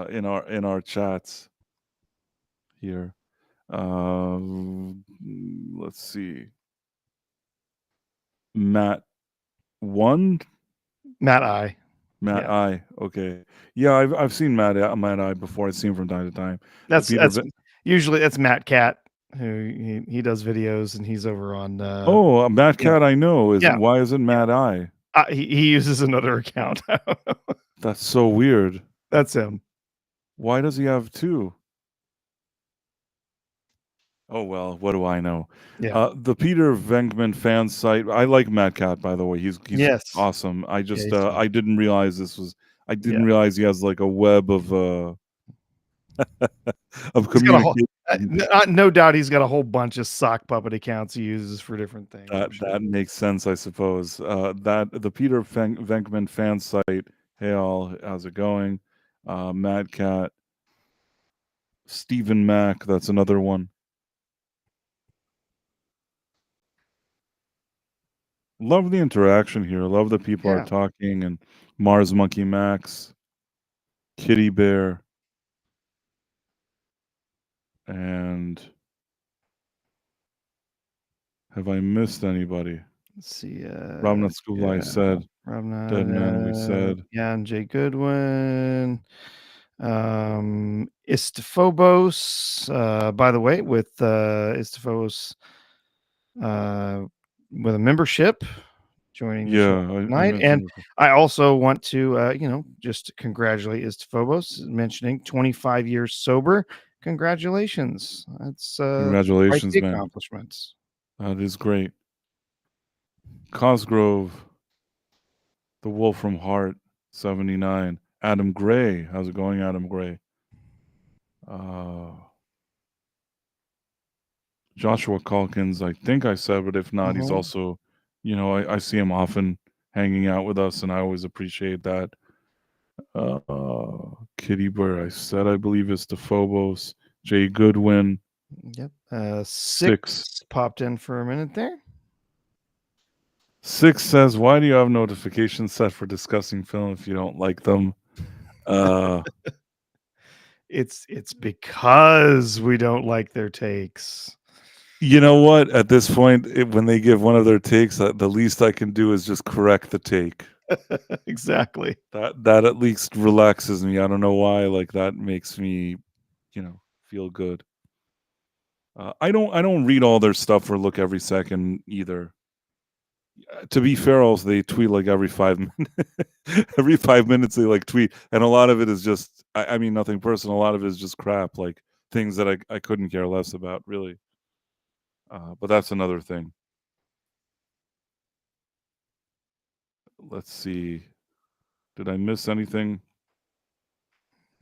in our chats here. Let's see. Matt Matt I. Matt Yeah. I. Okay. Yeah, I've seen Matt I before. I've seen him from time to time. That's Peter usually that's Matt Cat who he does videos and he's over on Matt yeah. Cat I know. Yeah. Why is it Matt I? He uses another account. That's so weird. That's him. Why does he have two? Oh well, what do I know? Yeah. The Peter Venkman fan site. I like Matt Cat, by the way. He's Yes. awesome. I just he's fun. I didn't realize I didn't Yeah. realize he has like a web of He's got a whole, communication. no doubt he's got a whole bunch of sock puppet accounts he uses for different things. That makes sense, I suppose. That the Peter Venkman fan site. Hey all, how's it going? Mad Cat, Stephen Mack. That's another one. Love the interaction here. Love that people are talking. And Mars Monkey Max, Kitty Bear, and have I missed anybody? Let's see. Ramnath School, I said. Dead Man, we said. Yeah, and Jay Goodwin. Istophobos. By the way, with Istophobos uh, with a membership joining the show Yeah, I tonight. And mentioned it. I also want to, just congratulate Istphobos, mentioning 25 years sober. Congratulations. That's quite Congratulations, the man. accomplishments. That is great. Cosgrove, The Wolf from Heart, 79. Adam Gray. How's it going, Adam Gray? Uh, Joshua Calkins, I think I said, but if not, he's Mhm. also, I see him often hanging out with us, and I always appreciate that. Kitty Bear, I said, I believe is the Phobos. Jay Goodwin, Yep. six. Six popped in for a minute there. Six says, why do you have notifications set for discussing film if you don't like them? Uh, It's because we don't like their takes. you know what? At this point, when they give one of their takes, the least I can do is just correct the take. Exactly. That at least relaxes me. I don't know why. Like that makes me, feel good. I don't read all their stuff or look every second either. To be fair, also they tweet like every 5 minutes. Every 5 minutes they like tweet, and a lot of it is just. I mean, nothing personal. A lot of it is just crap, like things that I couldn't care less about, really. But that's another thing. Let's see. Did I miss anything?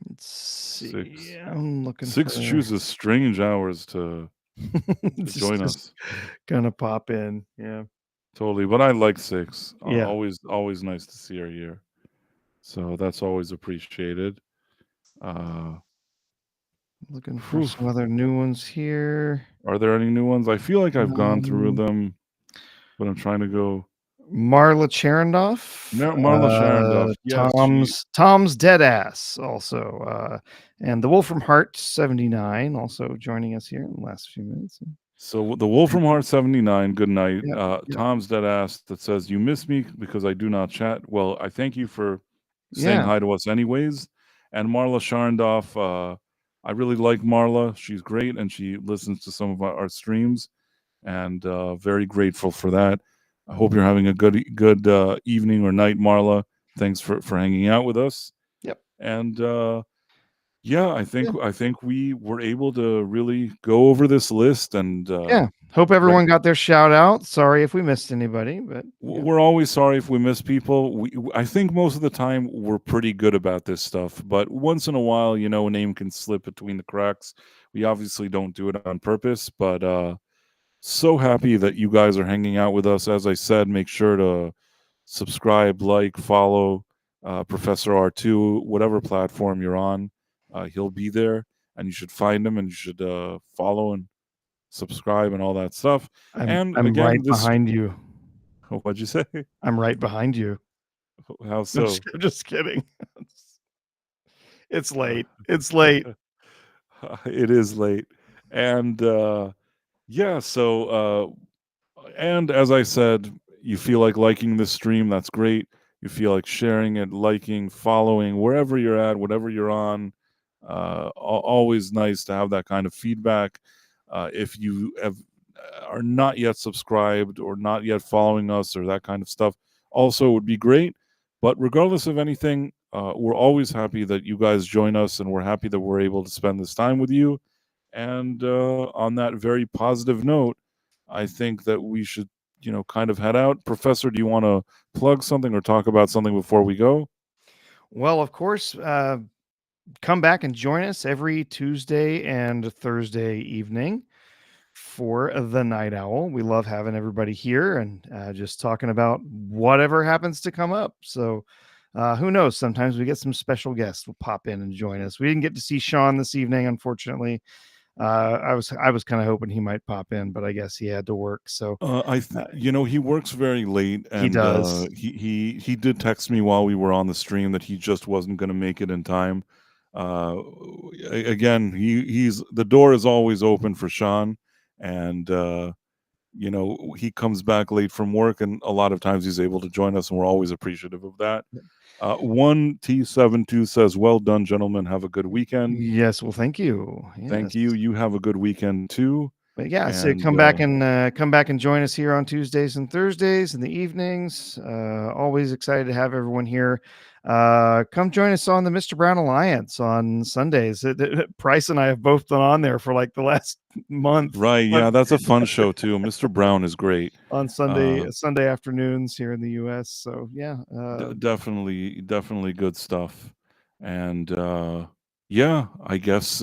Let's see. Six. I'm looking Six for chooses strange hours to join just us. gonna pop in. Yeah. Totally, but I like six. Yeah. Always nice to see her here. So that's always appreciated. Uh, Looking for Whew. some other new ones here. Are there any new ones? I feel like I've gone through Um, them, but I'm trying to go. Marla Cherendoff, Marla Sharondoff. Yes, she. Tom's dead ass also, and the Wolf from Heart 79 also joining us here in the last few minutes. So the Wolf from Thank you. Heart 79. Good night. Yep. Yep. Tom's dead ass that says you miss me because I do not chat. Well, I thank you for saying Yeah. hi to us anyways. And Marla Sharondoff. I really like Marla. She's great, and she listens to some of our streams, and very grateful for that. I hope you're having a good evening or night, Marla. Thanks for hanging out with us. Yep. And yeah, I Yeah. think we were able to really go over this list, and Yeah. Hope everyone got their shout out. Sorry if we missed anybody, but yeah. we're always sorry if we miss people. I think most of the time we're pretty good about this stuff, but once in a while, a name can slip between the cracks. We obviously don't do it on purpose, but so happy that you guys are hanging out with us. As I said, make sure to subscribe, like, follow Professor R2, whatever platform you're on. He'll be there, and you should find him, and you should follow and subscribe and all that stuff. And I'm right again, this. behind you. What'd you say? I'm right behind you. How so? I'm just kidding. It's late. It's late. It is late, and yeah. So and as I said, you feel like liking this stream, that's great. You feel like sharing it, liking, following, wherever you're at, whatever you're on. Always nice to have that kind of feedback. If you are not yet subscribed or not yet following us or that kind of stuff, also would be great. But regardless of anything, we're always happy that you guys join us, and we're happy that we're able to spend this time with you. And on that very positive note, I think that we should, kind of head out. Professor, do you want to plug something or talk about something before we go? Well, of course, come back and join us every Tuesday and Thursday evening for the Night Owl. We love having everybody here and just talking about whatever happens to come up. So, who knows? Sometimes we get some special guests will pop in and join us. We didn't get to see Sean this evening, unfortunately. I was kind of hoping he might pop in, but I guess he had to work. So he works very late, he and does. he did text me while we were on the stream that he just wasn't going to make it in time. Uh, Again, he's the door is always open for Sean, and he comes back late from work, and a lot of times he's able to join us, and we're always appreciative of that. 1T72 says, well done, gentlemen. Have a good weekend. Yes, well, thank you. Thank Yes. you. You have a good weekend too. But yeah, so And come back and join us here on Tuesdays and Thursdays in the evenings. Always excited to have everyone here. Come join us on the Mr. Brown Alliance on Sundays. Price and I have both been on there for like the last month. right, But yeah, that's a fun show too. Mr. Brown is great. on Sunday afternoons here in the U.S. So yeah, Definitely good stuff. And yeah, I guess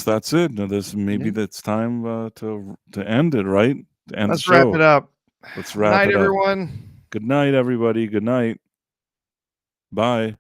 that's it. Now this maybe yeah. that's time to end it, right? To end the Let's wrap it show. up. Let's Good wrap night, it up. everyone. Good night, everybody. Good night. Bye.